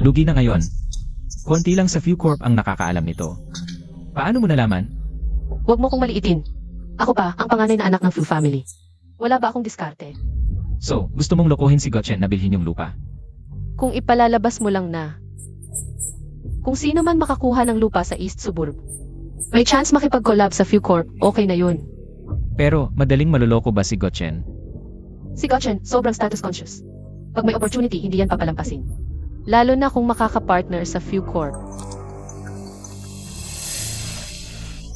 Lugi na ngayon. Konti lang sa Few Corp ang nakakaalam nito. Paano mo nalaman? Huwag mo kong maliitin. Ako pa, ang panganay na anak ng Fu family. Wala ba akong diskarte? So, gusto mong lokohin si Gotchen na bilhin yung lupa? Kung ipalalabas mo lang na. Kung sino man makakuha ng lupa sa East Suburb. May chance makipag-collab sa Few Corp, okay na yun. Pero, madaling maluloko ba si Gotchen? Si Gotchen, sobrang status conscious. Pag may opportunity, hindi yan papalampasin. Lalo na kung makaka-partner sa Few Corp.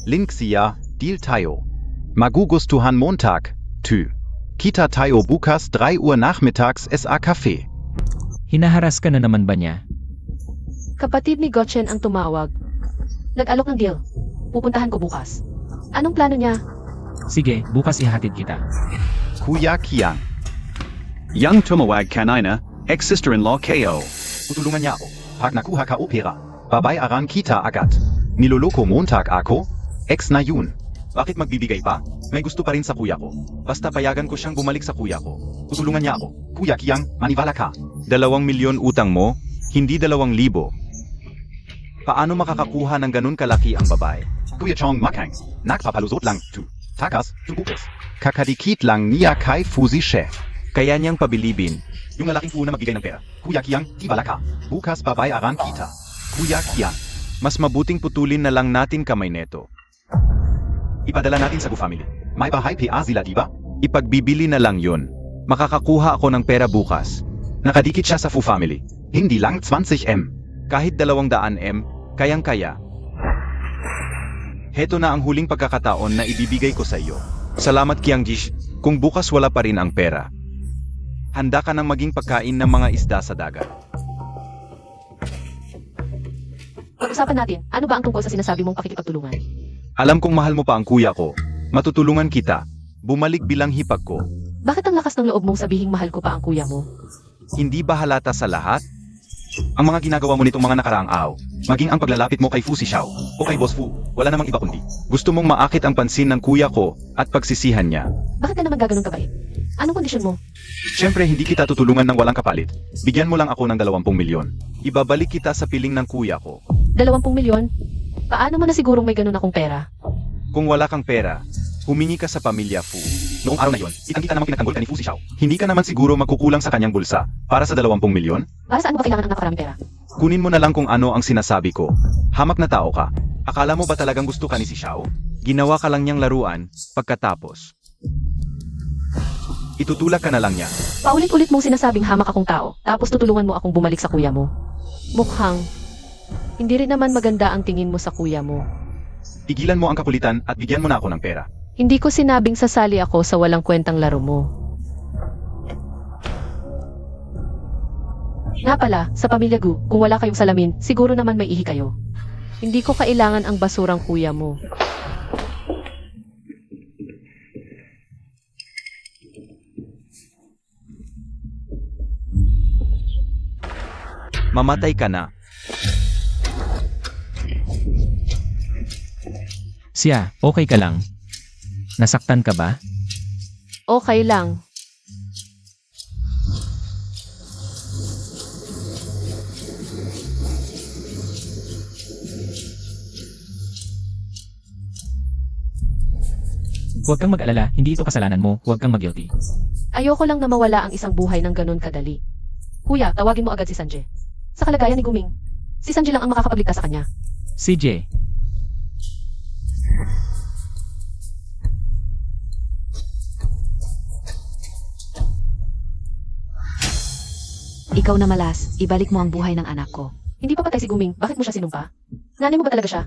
Lincia, deal tayo. Magugustuhan Montag, tu. Kita tayo bukas 3 Uhr nachmittags sa Café. Hinaharas ka na naman ba niya? Kapatid ni Gotchen ang tumawag. Nag-alok ng deal. Pupuntahan ko bukas. Anong plano niya? Sige, bukas ihatid kita. Kuya Kiang. Yang tumawag kanina, ex-sister-in-law KO. Tutulungan niya ako. Pag nakuha ka o pera, babayaran kita agad. Niloloko montag ako? Ex na yun. Bakit magbibigay pa? May gusto pa rin sa kuya ko. Basta payagan ko siyang bumalik sa kuya ko. Tutulungan niya ako. Kuya Kiang, maniwala ka. 2 milyon utang mo, hindi 2,000. Paano makakakuha ng ganun kalaki ang babae? Kuya Chong Makang, nagpapalusot lang. Takas, bukos. Kakadikit lang niya kay Fuzi Chef. Kaya niyang pabilibin. Yung lalaking fu na magbigay ng pera. Kuya Kiang, tiwala ka. Bukas babayaran kita. Kuya Kiang, Mas mabuting putulin na lang natin kamay neto. ipadala natin sa family. May bahay pa sila, diba? Ipagbibili na lang yun. Makakakuha ako ng pera bukas. Nakadikit siya sa Fu family. Hindi lang 20M. Kahit 200M, kayang-kaya. Heto na ang huling pagkakataon na ibibigay ko sa iyo. Salamat Kiangjish, kung bukas wala pa rin ang pera. Handa ka nang maging pagkain ng mga isda sa dagat. Pag-usapan natin, ano ba ang tungkol sa sinasabi mong pakikipagtulungan? Alam kong mahal mo pa ang kuya ko. Matutulungan kita. Bumalik bilang hipag ko. Bakit ang lakas ng loob mong sabihing mahal ko pa ang kuya mo? Hindi ba halata sa lahat? Ang mga ginagawa mo nitong mga nakaraang araw, maging ang paglalapit mo kay Fu si Xiao, o kay Boss Fu, wala namang iba kundi. Gusto mong maakit ang pansin ng kuya ko at pagsisihan niya. Bakit ka naman gaganon kabait? Anong kondisyon mo? Siyempre hindi kita tutulungan ng walang kapalit. Bigyan mo lang ako ng 20 milyon. Ibabalik kita sa piling ng kuya ko. 20 milyon? Paano mo na sigurong may ganon akong pera? Kung wala kang pera, humingi ka sa pamilya Fu. Noong araw na yon, kitang-kita namang pinagtanggol ka ni Fu si Xiao. Hindi ka naman siguro magkukulang sa kanyang bulsa para sa 20 milyon? Para saan mo ba kailangan ang napakaraming pera? Kunin mo na lang kung ano ang sinasabi ko. Hamak na tao ka. Akala mo ba talagang gusto ka ni si Xiao? Ginawa ka lang niyang laruan, pagkatapos. Itutulak ka na lang niya. Paulit-ulit mong sinasabing hamak akong tao, tapos tutulungan mo akong bumalik sa kuya mo. Mukhang, hindi rin naman maganda ang tingin mo sa kuya mo. Tigilan mo ang kakulitan at bigyan mo na ako ng pera. Hindi ko sinabing sasali ako sa walang kwentang laro mo. Nga pala, sa pamilya Gu, kung wala kayong salamin, siguro naman may ihi kayo. Hindi ko kailangan ang basurang kuya mo. Mamatay ka na. Siya, okay ka lang? Nasaktan ka ba? Okay lang. Huwag kang mag-alala, hindi ito kasalanan mo, huwag kang mag-guilty. Ayoko lang na mawala ang isang buhay ng ganun kadali. Kuya, tawagin mo agad si Sanjay. Sa kalagayan ni Guming, si Sanjay lang ang makakapagligtas sa kanya. CJ, Ikaw na malas, ibalik mo ang buhay ng anak ko. Hindi pa patay si Guming, bakit mo siya sinumpa? Nanay mo ba talaga siya?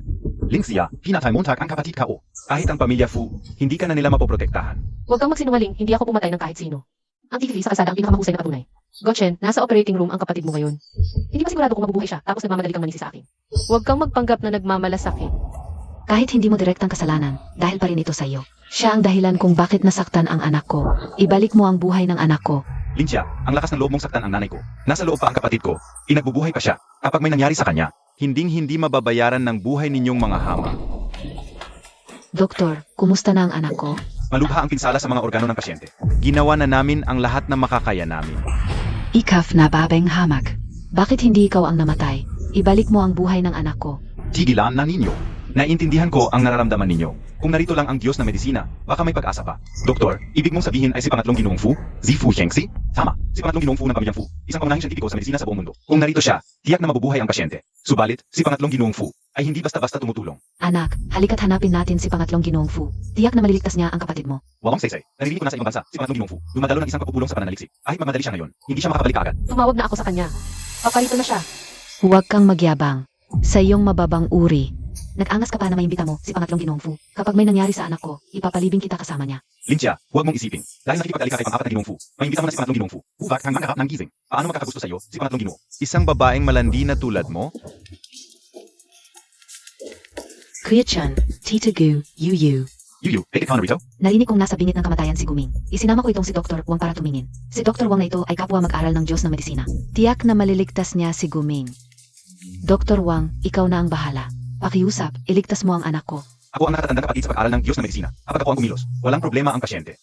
Linksya, pinatay montag ang kapatid ka o. Kahit ang pamilya Fu, hindi ka na nila mapoprotektahan. Huwag kang magsinungaling, hindi ako pumatay ng kahit sino. Ang tikli sa kalsada ang pinakamahusay na patunay. Gotchen, nasa operating room ang kapatid mo ngayon. Hindi pa sigurado kung mabubuhay siya, tapos nagmamadali kang manisi sa akin. Huwag kang magpanggap na nagmamalasakit. Kahit hindi mo direktang kasalanan, dahil pa rin ito sa iyo. Siya ang dahilan kung bakit nasaktan ang anak ko. Ibalik mo ang buhay ng anak ko. Linksya, ang lakas ng loob mong saktan ang nanay ko. Nasa loob pa ang kapatid ko. Inagbubuhay pa siya. Kapag may nangyari sa kanya, Hinding-hindi mababayaran ng buhay ninyong mga hama. Doktor, kumusta na ang anak ko? malubha ang pinsala sa mga organo ng pasyente. Ginawa na namin ang lahat na makakaya namin. Ikaf na babeng hamak. Bakit hindi ikaw ang namatay? Ibalik mo ang buhay ng anak ko. Tigilan na ninyo. Naiintindihan ko ang nararamdaman ninyo. Kung narito lang ang Diyos ng medisina, baka may pag-asa pa. Doktor, ibig mong sabihin ay si pangatlong Ginoong Fu? Zifu Hengxi? Tama, si pangatlong Ginoong Fu ng pamilyang Fu. Isang pangunahing siyentipiko sa medisina sa buong mundo. Kung narito siya, tiyak na mabubuhay ang pasyente. Subalit, si pangatlong Ginoong Fu ay hindi basta-basta tumutulong. Anak, halika't hanapin natin si pangatlong Ginoong Fu. Tiyak na maliligtas niya ang kapatid mo. Wawang saysay, naririnig ko na sa ibang bansa, si pangatlong Ginoong Fu, dumadalo ng isang pagpupulong sa pananaliksik. Kahit magmadali siya ngayon, hindi siya makakabalik agad. Tumawag na ako sa kanya. Paparito na siya. Huwag kang magyabang. Sa iyong mababang uri. Nag-angas ka pa na maimbita mo si pangatlong Ginoong Fu. Kapag may nangyari sa anak ko, ipapalibing kita kasama niya. Lindsay, huwag mong isipin. Dahil nakikipag-alika kay pang-apat na Ginoong Fu, maimbita mo na si pangatlong Ginoong Fu. Hubak kang mangarap ng gising. Paano magkakagusto sa iyo si pangatlong Ginoo? Isang babaeng malandi na tulad mo? Kuya Chan, Tita Gu, Yu. You, take it Rito. Narinig kong nasa bingit ng kamatayan si Guming. Isinama ko itong si Dr. Wang para tumingin. Si Dr. Wang na ito ay kapwa mag-aral ng Diyos ng medisina. Tiyak na maliligtas niya si Guming. Dr. Wang, ikaw na ang bahala. Pakiusap, iligtas mo ang anak ko. Ako ang nakatatandang kapatid sa pag-aaral ng Diyos ng medisina. Kapag ako ang kumilos, walang problema ang pasyente.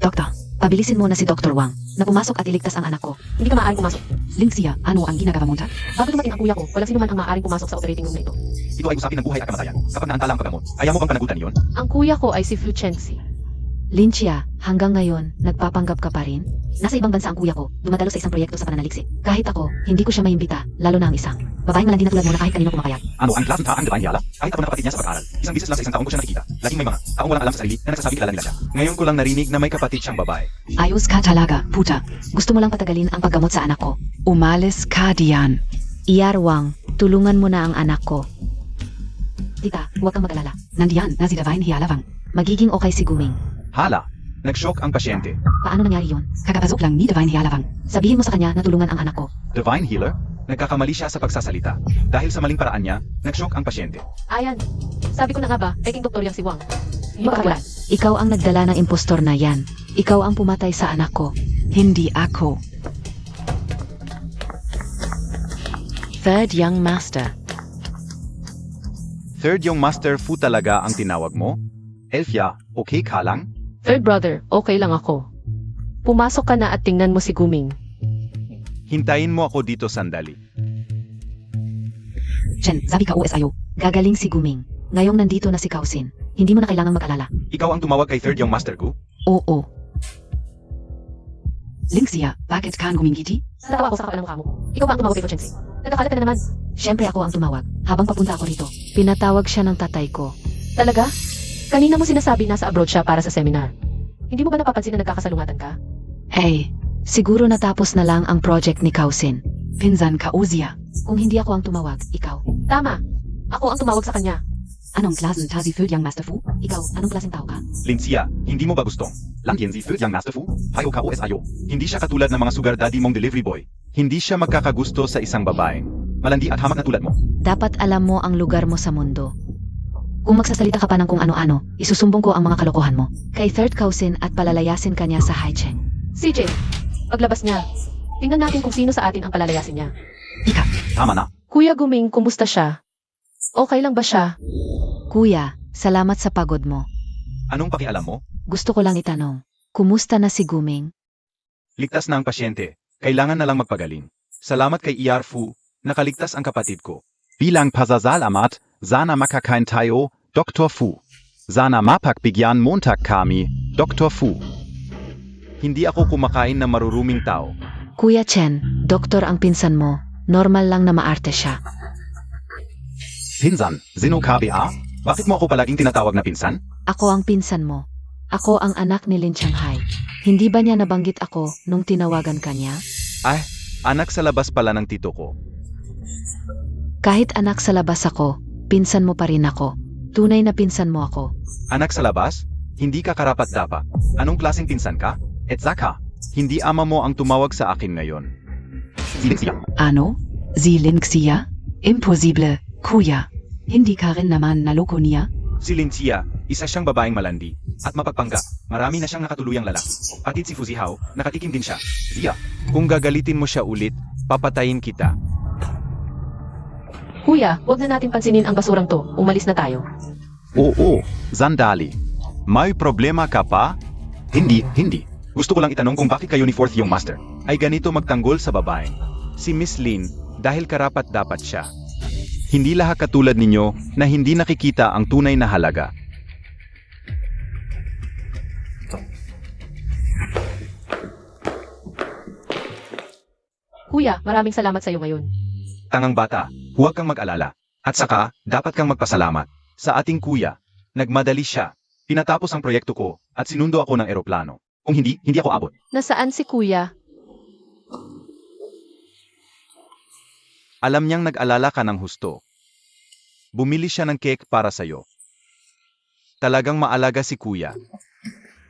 Doktor. Pabilisin mo na si Dr. Wang na pumasok at iligtas ang anak ko. Hindi ka maaaring pumasok. Lingxia, ano ang ginagawa mo dyan? Bago dumating ang kuya ko, walang sino man ang maaaring pumasok sa operating room na ito. Ito ay usapin ng buhay at kamatayan. Kapag naantala ang paggamot, ayaw mo bang panagutan iyon? Ang kuya ko ay si Fu Chenxi. Linchia, hanggang ngayon, nagpapanggap ka pa rin? Nasa ibang bansa ang kuya ko, dumadalo sa isang proyekto sa pananaliksik. Kahit ako, hindi ko siya maimbita, lalo na ang isang. Babaeng malandi na tulad mo na kahit kanino kumakayat. Ano ang klaseng taang divine yala? Kahit ako na kapatid niya sa pag-aaral. Isang bisis lang sa isang taong ko siya nakikita. Laging may mga taong walang alam sa sarili na nagsasabing kilala nila siya. Ngayon ko lang narinig na may kapatid siyang babae. Ayos ka talaga, puta. Gusto mo lang patagalin ang paggamot sa anak ko. Umalis ka diyan. Iyar Wang, tulungan mo na ang anak ko. Tita, huwag kang mag-alala. Nandiyan na si Divine Hialawang. Magiging okay si Guming. Hala, nag-shock ang pasyente. Paano nangyari yun? Kakapasok lang ni Divine Hialawang. Sabihin mo sa kanya na tulungan ang anak ko. Divine healer? Nagkakamali siya sa pagsasalita. Dahil sa maling paraan niya, nag-shock ang pasyente. Ayan. Sabi ko na nga ba, peking doktor yang si Wang. Hindi makawala. Ikaw ang nagdala ng impostor na yan. Ikaw ang pumatay sa anak ko. Hindi ako. Third Young Master. Third yung Master Fu talaga ang tinawag mo? Elfia, okay ka lang? Third brother, okay lang ako. Pumasok ka na at tingnan mo si Guming. Hintayin mo ako dito sandali. Chen, sabi ka USIO. Gagaling si Guming. Ngayong nandito na si Kausin. Hindi mo na kailangang mag-alala. Ikaw ang tumawag kay Third yung Master ko? Oo. Lingxia, bakit ka ang gumingiti? Natawa ako sa kapal ng mukha mo. Ikaw ba ang tumawag kay Fu Chenxi? Nagkakalat ka na naman. Siyempre ako ang tumawag. Habang papunta ako rito. Pinatawag siya ng tatay ko. Talaga? Kanina mo sinasabi nasa abroad siya para sa seminar. Hindi mo ba napapansin na nagkakasalungatan ka? Hey, siguro natapos na lang ang project ni Kausin. Pinsan ka Uzia. Kung hindi ako ang tumawag, ikaw. Tama. Ako ang tumawag sa kanya. Anong klasen ta si Third Young Master Fu? Ikaw, anong klaseng tao ka? Linsia, hindi mo ba gustong? Langyan si Third yung Master Fu? Hayo ka OSIO. Hindi siya katulad ng mga sugar daddy mong delivery boy. Hindi siya magkakagusto sa isang babaeng malandi at hamak na tulad mo. Dapat alam mo ang lugar mo sa mundo. Kung magsasalita ka pa ng kung ano-ano, isusumbong ko ang mga kalokohan mo. Kay Third Kausin at palalayasin ka niya sa Haicheng. CJ, paglabas niya, tingnan natin kung sino sa atin ang palalayasin niya. Ika, Tama na. Kuya Guming, kumusta siya? Okay lang ba siya? Kuya, salamat sa pagod mo. Anong pakialam mo? Gusto ko lang itanong, kumusta na si Guming? Ligtas na ang pasyente. Kailangan na lang magpagaling. Salamat kay ER Fu. Nakaligtas ang kapatid ko. Bilang pasasalamat, sana makakain tayo, Dr. Fu. Sana mapagbigyan Montag kami, Dr. Fu. Hindi ako kumakain na maruruming tao. Kuya Chen, doktor ang pinsan mo. Normal lang na maarte siya. Pinsan, Zino KBA? Bakit mo ako palaging tinatawag na pinsan? Ako ang pinsan mo. Ako ang anak ni Lin Changhai. Hindi ba niya nabanggit ako nung tinawagan ka niya? Ay, anak sa labas pala ng tito ko. Kahit anak sa labas ako, pinsan mo pa rin ako. Tunay na pinsan mo ako. Anak sa labas? Hindi ka karapat-dapat. Anong klaseng pinsan ka? Et saka, hindi ama mo ang tumawag sa akin ngayon. Lingxia. ano? Si Lingxia? Imposible, kuya. Hindi ka rin naman naloko niya? Si Linxia, isa siyang babaeng malandi at mapagpanggap. Marami na siyang nakatuluyang lalaki. Patid si Fuzihao, nakatikim din siya. Zia, kung gagalitin mo siya ulit, papatayin kita. Kuya, huwag na natin pansinin ang basurang to. Umalis na tayo. Oo, Zandali. May problema ka pa? Hindi. Gusto ko lang itanong kung bakit kayo ni Fourth yung Master ay ganito magtanggol sa babaeng. Si Miss Lin, dahil karapat dapat siya. Hindi lahat katulad ninyo na hindi nakikita ang tunay na halaga. Kuya, maraming salamat sa iyo ngayon. Tangang bata, huwag kang mag-alala. At saka, dapat kang magpasalamat. Sa ating kuya, nagmadali siya. Pinatapos ang proyekto ko at sinundo ako ng eroplano. Kung hindi ako abot. Nasaan si kuya? Alam niyang nag-alala ka ng husto. Bumili siya ng cake para sa'yo. Talagang maalaga si kuya.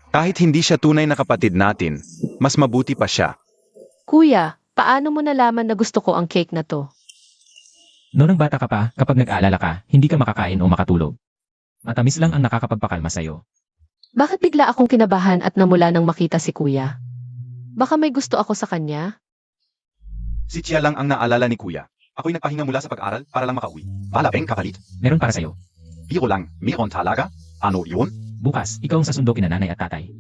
Kahit hindi siya tunay na kapatid natin, mas mabuti pa siya. Kuya, paano mo nalaman na gusto ko ang cake na to? Noong bata ka pa, kapag nag-aalala ka, hindi ka makakain o makatulog. Matamis lang ang nakakapagpakalma sa'yo. Bakit bigla akong kinabahan at namula nang makita si kuya? Baka may gusto ako sa kanya? Si Chia lang ang naalala ni Kuya. Ako'y nagpahinga mula sa pag-aral para lang makauwi. Balabeng kapalit. Meron para sa'yo. Biro lang, meron talaga? Ano yun? Bukas, ikaw ang sasundo kina nanay at tatay.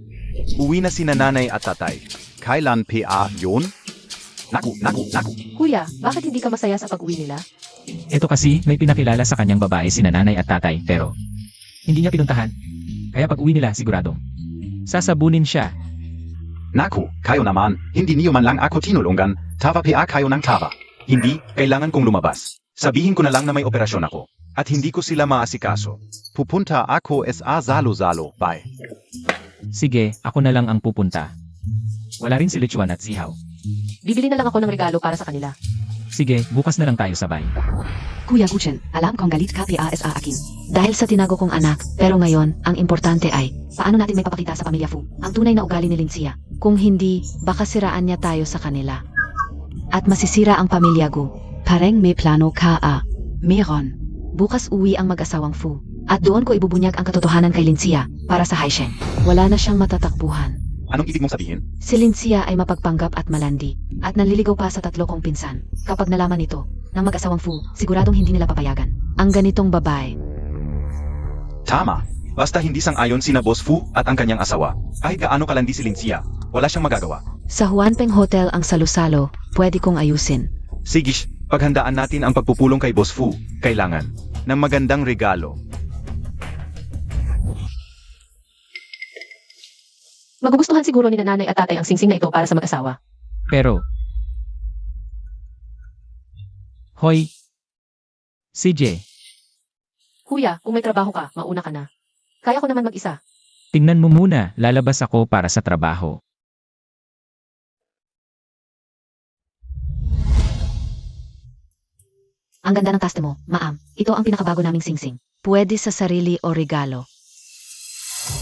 Uwi na si nanay at tatay. Kailan PA yun? Naku. Kuya, bakit hindi ka masaya sa pag-uwi nila? Ito kasi, may pinakilala sa kanyang babae sina nanay at tatay, pero hindi niya pinuntahan. Kaya pag uwi nila, siguradong sasabunin siya. Naku, kayo naman. Hindi niyo man lang ako tinulungan. Tava PA kayo ng tava. Hindi, kailangan kong lumabas. Sabihin ko na lang na may operasyon ako. At hindi ko sila maasikaso. Pupunta ako SA Zalo-Zalo. Bye. Sige, ako na lang ang pupunta. Wala rin si Lichuan at Zihaw. Bibili na lang ako ng regalo para sa kanila. Sige, bukas na lang tayo sabay. Kuya Guchen, alam kong galit ka sa akin. Dahil sa tinago kong anak, pero ngayon, ang importante ay, paano natin may papakita sa pamilya Fu, ang tunay na ugali ni Linsia. Kung hindi, baka siraan niya tayo sa kanila. At masisira ang pamilya Gu. Pareng may plano ka Meron. Bukas uwi ang mag-asawang Fu. At doon ko ibubunyag ang katotohanan kay Linsia para sa Haisheng. Wala na siyang matatakbuhan. Anong ibig mong sabihin? Si Linsia ay mapagpanggap at malandi. At nanliligaw pa sa 3 kong pinsan. Kapag nalaman ito, ng mag-asawang Fu, siguradong hindi nila papayagan. Ang ganitong babae. Tama. Basta hindi sang-ayon sina Boss Fu at ang kanyang asawa. Kahit gaano kalandi si Linsia, wala siyang magagawa. Sa Huanpeng Hotel ang salusalo, pwede kong ayusin. Sigish, paghandaan natin ang pagpupulong kay Boss Fu. Kailangan ng magandang regalo. Magugustuhan siguro ni nanay at tatay ang singsing na ito para sa mag-asawa. Pero, Hoy, CJ, Kuya, kung may trabaho ka, mauna ka na. Kaya ko naman mag-isa. tingnan mo muna, lalabas ako para sa trabaho. Ang ganda ng taste mo, Maam. Ito ang pinakabago naming singsing. Pwede sa sarili o regalo.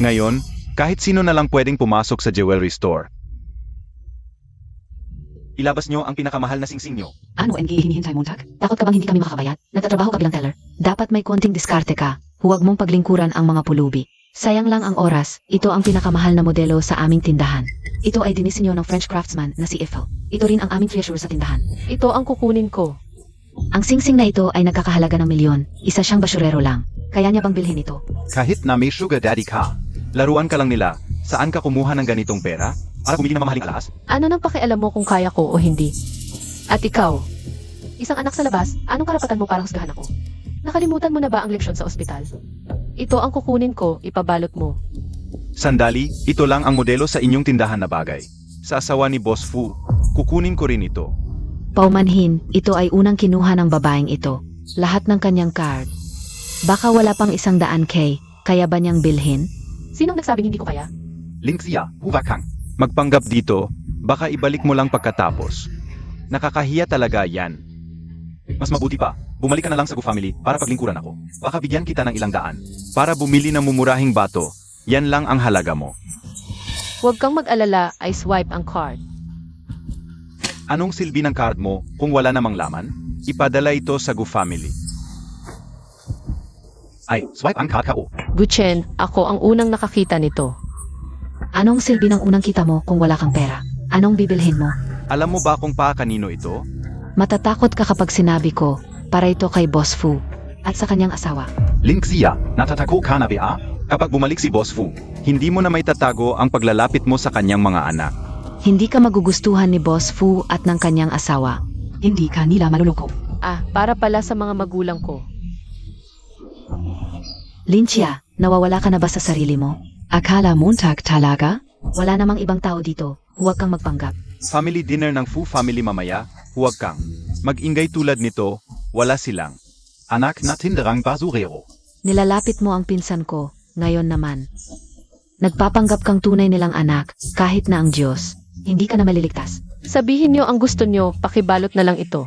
Ngayon, kahit sino na lang pwedeng pumasok sa jewelry store. Ilabas nyo ang pinakamahal na singsing nyo. Ano ang hinihintay mo, Jack? Takot ka bang hindi kami makakabayad? Nagtatrabaho ka bilang teller? Dapat may konting diskarte ka. Huwag mong paglingkuran ang mga pulubi. Sayang lang ang oras. Ito ang pinakamahal na modelo sa aming tindahan. Ito ay dinisenyo ng French craftsman na si Eiffel. Ito rin ang aming treasure sa tindahan. Ito ang kukunin ko. Ang singsing na ito ay nagkakahalaga ng milyon. Isa siyang basurero lang. Kaya niya bang bilhin ito? Kahit na may sugar daddy ka, laruan ka lang nila, saan ka kumuha ng ganitong pera? Para bumili ng mamahaling alahas? Ano nang pakialam mo kung kaya ko o hindi? At ikaw, isang anak sa labas, anong karapatan mo para husgahan ako? Nakalimutan mo na ba ang leksyon sa ospital? Ito ang kukunin ko, ipabalot mo. Sandali, ito lang ang modelo sa inyong tindahan na bagay. Sa asawa ni Boss Fu, kukunin ko rin ito. Paumanhin, ito ay unang kinuha ng babaeng ito. Lahat ng kanyang card. Baka wala pang 100K, kaya ba niyang bilhin? Sinong nagsabing hindi ko kaya? Linksya, huvakang. Magpanggap dito, baka ibalik mo lang pagkatapos. Nakakahiya talaga yan. Mas mabuti pa, bumalik ka na lang sa Gu family para paglingkuran ako. Baka bigyan kita ng ilang daan. Para bumili ng mumurahing bato, yan lang ang halaga mo. Huwag kang mag-alala, I swipe ang card. Anong silbi ng card mo kung wala namang laman? Ipadala ito sa Gu family. Ay, swipe ang card ka o. Guchen, ako ang unang nakakita nito. Anong silbi ng unang kita mo kung wala kang pera? Anong bibilhin mo? Alam mo ba kung pa kanino ito? Matatakot ka kapag sinabi ko, para ito kay Boss Fu. At sa kanyang asawa? Linksya, natatako ka na ba? Kapag bumalik si Boss Fu, hindi mo na may tatago ang paglalapit mo sa kanyang mga anak. Hindi ka magugustuhan ni Boss Fu at ng kanyang asawa. Hindi ka nila maluloko. Ah, para pala sa mga magulang ko. Linsia, nawawala ka na ba sa sarili mo? Akala Montag talaga? Wala namang ibang tao dito. Huwag kang magpanggap. Family dinner ng Fu family mamaya, huwag kang. Mag-ingay tulad nito, wala silang. Anak na tinderang basurero. Nilalapit mo ang pinsan ko, ngayon naman. Nagpapanggap kang tunay nilang anak, kahit na ang Diyos. Hindi ka na maliligtas. Sabihin nyo ang gusto nyo, pakibalot na lang ito.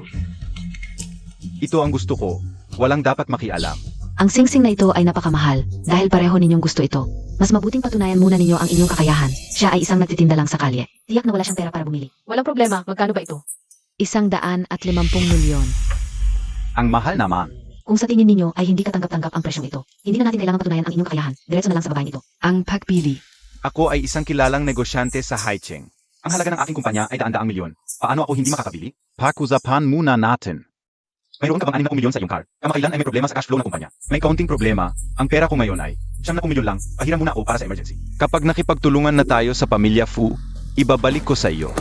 Ito ang gusto ko, walang dapat makialam. Ang singsing na ito ay napakamahal dahil pareho ninyong gusto ito. Mas mabuting patunayan muna ninyo ang inyong kakayahan. Siya ay isang nagtitinda lang sa kalye. Tiyak na wala siyang pera para bumili. Walang problema, magkano ba ito? 150 milyon. Ang mahal naman. Kung sa tingin ninyo ay hindi katanggap-tanggap ang presyong ito, hindi na natin kailangan patunayan ang inyong kakayahan. Diretso na lang sa babaeng ito. Ang pagbili. Ako ay isang kilalang negosyante sa Haicheng. Ang halaga ng aking kumpanya ay daan-daang milyon. Paano ako hindi makakabili? Pakusapan muna natin. Mayroon ka bang 6 milyon sa iyong car? Kamakailan ay may problema sa cash flow ng kumpanya. May kaunting problema. Ang pera ko ngayon ay 7 milyon lang. Pahiram muna ako para sa emergency. Kapag nakipagtulungan na tayo sa pamilya Fu, ibabalik ko sa iyo.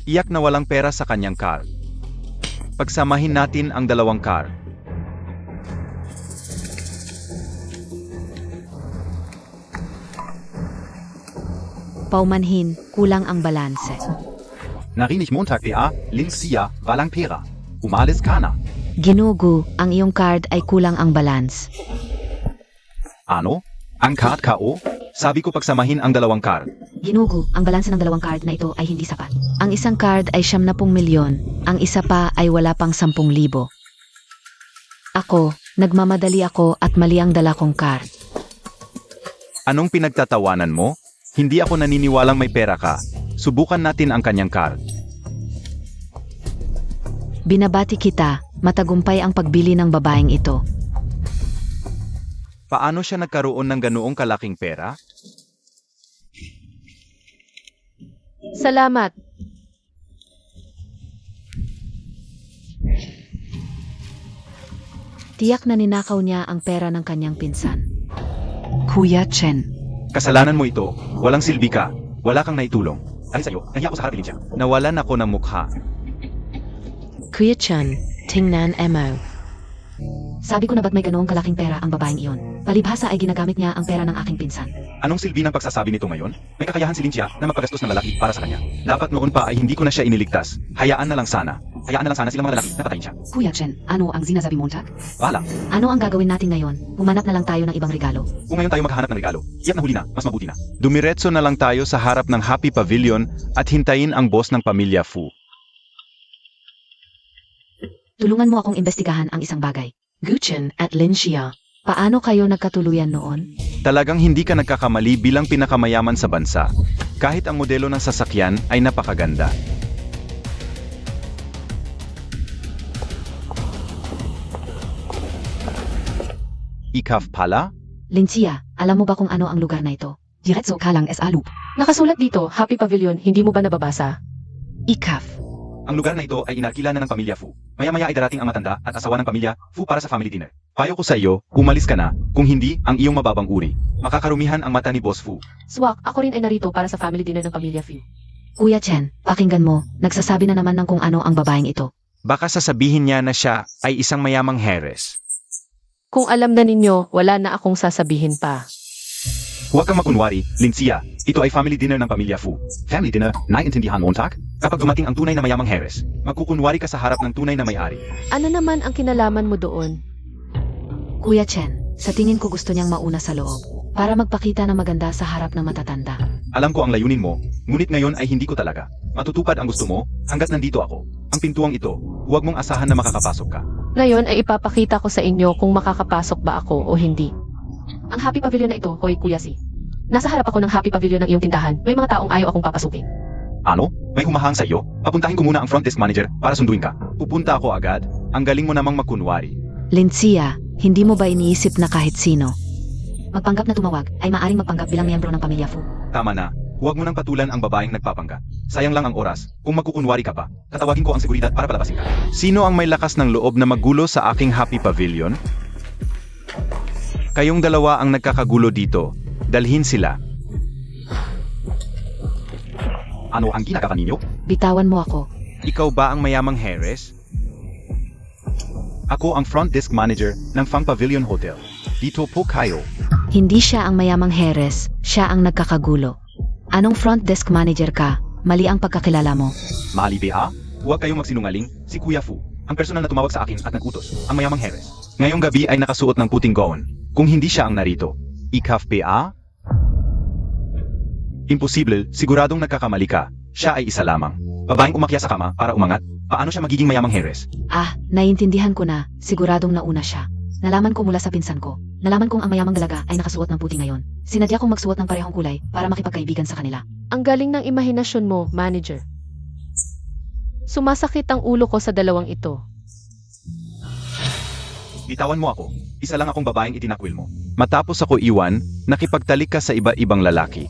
Iyak na walang pera sa kanyang car. Pagsamahin natin ang dalawang car. Paumanhin, kulang ang balanse. Narinig Montag PA, links siya, walang pera. Umalis ka na. Ginugu, ang iyong card ay kulang ang balance. Ano? Ang card KO? Sabi ko pagsamahin ang dalawang car. Ginugu, ang balanse ng dalawang card na ito ay hindi sapat. Ang isang card ay 70 milyon, ang isa pa ay wala pang 10,000. Ako, nagmamadali ako at mali ang dala kong card. Anong pinagtatawanan mo? Hindi ako naniniwalang may pera ka. Subukan natin ang kanyang car. Binabati kita, matagumpay ang pagbili ng babaeng ito. Paano siya nagkaroon ng ganoong kalaking pera? Salamat. Tiyak na ninakaw niya ang pera ng kanyang pinsan. Kuya Chen. Kasalanan mo ito. Walang silbi ka. Wala kang naitulong. Dahil sa'yo, nahiya ako sa harap ni Lindsay. Nawalan ako ng mukha. Kuya Chan, tingnan mo. Sabi ko na ba't may ganoong kalaking pera ang babaeng iyon? Palibhasa ay ginagamit niya ang pera ng aking pinsan. Anong silbi ng pagsasabi nito ngayon? May kakayahan si Lindsay na magpagastos ng lalaki para sa kanya. Dapat noon pa ay hindi ko na siya iniligtas. Hayaan na lang sana. Hayaan na lang sana silang mga lalaki na patayin siya. Kuya Chen, ano ang sinasabi Montag? Bahala. Ano ang gagawin natin ngayon? Humanap na lang tayo ng ibang regalo. Kung ngayon tayo maghahanap ng regalo, iyak na huli na, mas mabuti na. Dumiretso na lang tayo sa harap ng Happy Pavilion at hintayin ang boss ng pamilya Fu. Tulungan mo akong imbestigahan ang isang bagay. Guchen at Linxia. Paano kayo nagkatuluyan noon? Talagang hindi ka nagkakamali bilang pinakamayaman sa bansa. Kahit ang modelo ng sasakyan ay napakaganda. Ikaf pala? Lindsay, alam mo ba kung ano ang lugar na ito? Diretso ka lang sa loop. Nakasulat dito, Happy Pavilion, hindi mo ba nababasa? Ikaf. Ang lugar na ito ay inakila na ng pamilya Fu. Maya-maya ay darating ang matanda at asawa ng pamilya Fu para sa family dinner. Payo ko sa iyo, umalis ka na, kung hindi, ang iyong mababang uri. Makakarumihan ang mata ni Boss Fu. Swak, ako rin ay narito para sa family dinner ng pamilya Fu. Kuya Chen, pakinggan mo, nagsasabi na naman ng kung ano ang babaeng ito. Baka sasabihin niya na siya ay isang mayamang heres. Kung alam na ninyo, wala na akong sasabihin pa. Huwag kang makunwari, Lindsay. Ito ay family dinner ng pamilya Fu. Family dinner, naiintindihan Montag? Kapag dumating ang tunay na mayamang heres, magkukunwari ka sa harap ng tunay na may-ari. Ano naman ang kinalaman mo doon? Kuya Chen, sa tingin ko gusto niyang mauna sa loob para magpakita ng maganda sa harap ng matatanda. Alam ko ang layunin mo, ngunit ngayon ay hindi ko talaga. Matutupad ang gusto mo, hanggat nandito ako. Ang pintuang ito, huwag mong asahan na makakapasok ka. Ngayon ay ipapakita ko sa inyo kung makakapasok ba ako o hindi. Ang Happy Pavilion na ito, hoy Kuya Si. Nasa harap ako ng Happy Pavilion ng iyong tindahan. May mga taong ayaw akong papasukin. Ano? May humahang sa iyo? Papuntahin ko muna ang front desk manager para sunduin ka. Pupunta ako agad. Ang galing mo namang makunwari. Linxia, hindi mo ba iniisip na kahit sino? Magpanggap na tumawag ay maaring magpanggap bilang miyembro ng pamilya Fu. Tama na. Huwag mo nang patulan ang babaeng nagpapanggap. Sayang lang ang oras. Kung magkukunwari ka pa, tatawagin ko ang seguridad para palabasin ka. Sino ang may lakas ng loob na magulo sa aking Happy Pavilion? Kayong dalawa ang nagkakagulo dito. Dalhin sila. Ano ang ginagawa ninyo? Bitawan mo ako. Ikaw ba ang mayamang heres? Ako ang front desk manager ng Fang Pavilion Hotel. Dito po kayo. Hindi siya ang mayamang heres, siya ang nagkakagulo. Anong front desk manager ka? Mali ang pagkakilala mo. Mali ba? Huwag kayong magsinungaling, si Kuya Fu, ang personal na tumawag sa akin at nag-utos, ang mayamang heres. Ngayong gabi ay nakasuot ng puting gown. Kung hindi siya ang narito, ikaf pa? Imposible, siguradong nagkakamali ka. Siya ay isa lamang. Babaeng umakyat sa kama para umangat, paano siya magiging mayamang heres? Ah, naiintindihan ko na. Siguradong nauna siya. Nalaman ko mula sa pinsan ko. Nalaman kong ang mayamang dalaga ay nakasuot ng puti ngayon. Sinadya kong magsuot ng parehong kulay para makipagkaibigan sa kanila. Ang galing ng imahinasyon mo, manager. Sumasakit ang ulo ko sa dalawang ito. Bitawan mo ako. Isa lang akong babaeng itinakwil mo. Matapos ako iwan, nakipagtalik ka sa iba-ibang lalaki.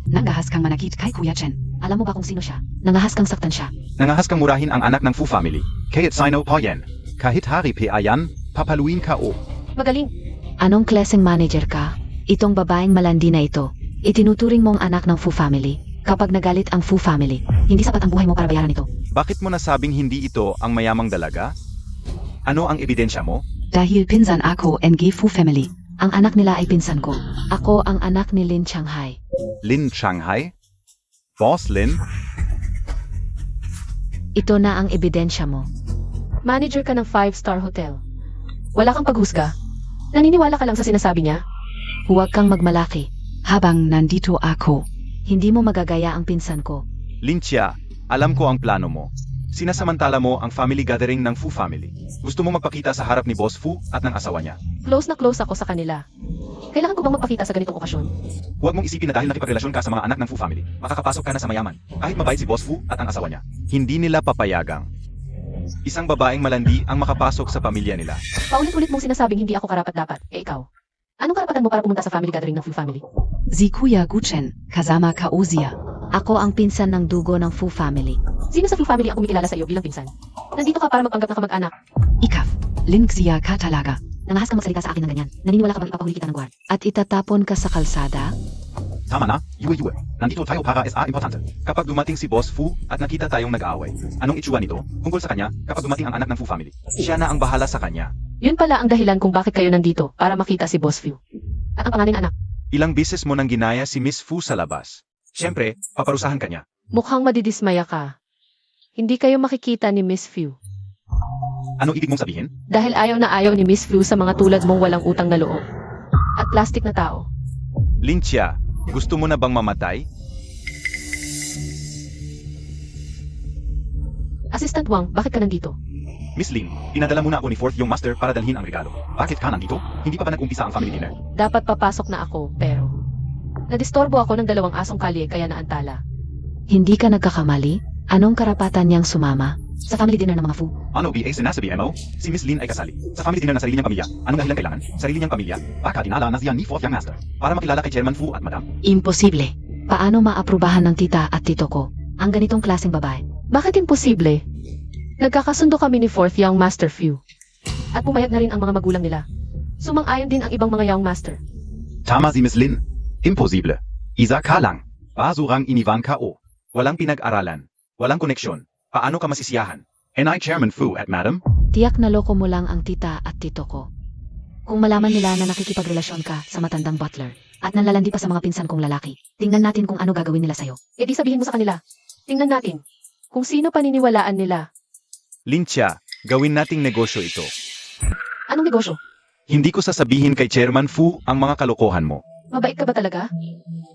Nangahas kang manakit kay Kuya Chen. Alam mo ba kung sino siya? Nangahas kang saktan siya. Nangahas kang murahin ang anak ng Fu family. Kahit sino pa yan. Kahit hari pa ayan, papaluin ka o. Magaling. Anong klaseng manager ka? Itong babaeng malandi na ito, itinuturing mong anak ng Fu family. Kapag nagalit ang Fu family, hindi sapat ang buhay mo para bayaran ito. Bakit mo nasabing hindi ito ang mayamang dalaga? Ano ang ebidensya mo? Dahil pinsan ako NG Fu family. Ang anak nila ay pinsan ko. Ako ang anak ni Lin Shanghai. Lin Shanghai? Boss Lin? Ito na ang ebidensya mo. Manager ka ng 5-star hotel. Wala kang paghusga. Naniniwala ka lang sa sinasabi niya? Huwag kang magmalaki. Habang nandito ako, Hindi mo magagaya ang pinsan ko. Lintia, alam ko ang plano mo. Sinasamantala mo ang family gathering ng Fu family. Gusto mo magpakita sa harap ni Boss Fu at ng asawa niya. Close na close ako sa kanila. Kailangan ko bang magpakita sa ganitong okasyon? Huwag mong isipin na dahil nakipagrelasyon ka sa mga anak ng Fu family, makakapasok ka na sa mayaman. Kahit mabait si Boss Fu at ang asawa niya. Hindi nila papayagang. Isang babaeng malandi ang makapasok sa pamilya nila. Paulit-ulit mong sinasabing hindi ako karapat-dapat. Ikaw. Anong karapatan mo para pumunta sa family gathering ng Fu family? si Kuya Guchen, kasama ka Ozia. Ako ang pinsan ng dugo ng Fu family. Sino sa Fu family ang kumikilala sa iyo bilang pinsan? Nandito ka para magpanggap na kamag-anak. Ikaf, Linxia ka talaga. Nangahas kang magsalita sa akin ng ganyan. Naniniwala ka bang ipapahuli kita ng guard? At itatapon ka sa kalsada? Tama na, yue. Nandito tayo para sa importante. Kapag dumating si Boss Fu at nakita tayong nag-aaway, anong itsura nito? Tungkol sa kanya, kapag dumating ang anak ng Fu family, siya na ang bahala sa kanya. Yun pala ang dahilan kung bakit kayo nandito para makita si Boss Fu. At ang pangalan ng anak. Ilang bisis mo nang ginaya si Miss Fu sa labas. Siyempre, paparusahan ka niya. Mukhang madidismaya ka. Hindi kayo makikita ni Miss Fu. Ano ibig mong sabihin? Dahil ayaw na ayaw ni Miss Fu sa mga tulad mong walang utang na loob. At plastic na tao. Lintia, gusto mo na bang mamatay? Assistant Wang, bakit ka nandito? Miss Lin, pinadala muna ako ni Fourth Young Master para dalhin ang regalo. Bakit ka nandito? Hindi pa ba nag-umpisa ang family dinner? Dapat papasok na ako, pero... Nadistorbo ako ng 2 asong kalye kaya naantala. Hindi ka nagkakamali? Anong karapatan niyang sumama? Sa family dinner ng mga Fu. Ano BA sinasabi mo? Si Miss Lin ay kasali. Sa family dinner ng sarili niyang pamilya. Anong dahilan kailangan? Sarili niyang pamilya? Baka dinala na siya ni Fourth Young Master. Para makilala kay Chairman Fu at Madam. Imposible. Paano maaprubahan ng tita at tito ko? Ang ganitong klaseng babae. Bakit imposible? Nagkakasundo kami ni Fourth Young Master Fu. At pumayag na rin ang mga magulang nila. Sumang-ayon din ang ibang mga Young Master. Tama si Miss Lin. Imposible. Isa ka lang. Basurang iniwan ka o. Walang pinag-aralan. Walang koneksyon. Paano ka masisiyahan? And I Chairman Fu at Madam? Tiyak na loko mo lang ang tita at tito ko. Kung malaman nila na nakikipagrelasyon ka sa matandang butler at nanlalandi pa sa mga pinsan kong lalaki, tingnan natin kung ano gagawin nila sa'yo. E di sabihin mo sa kanila. Tingnan natin. Kung sino paniniwalaan nila. Lintia, gawin nating negosyo ito. Anong negosyo? Hindi ko sasabihin kay Chairman Fu ang mga kalokohan mo. Mabait ka ba talaga?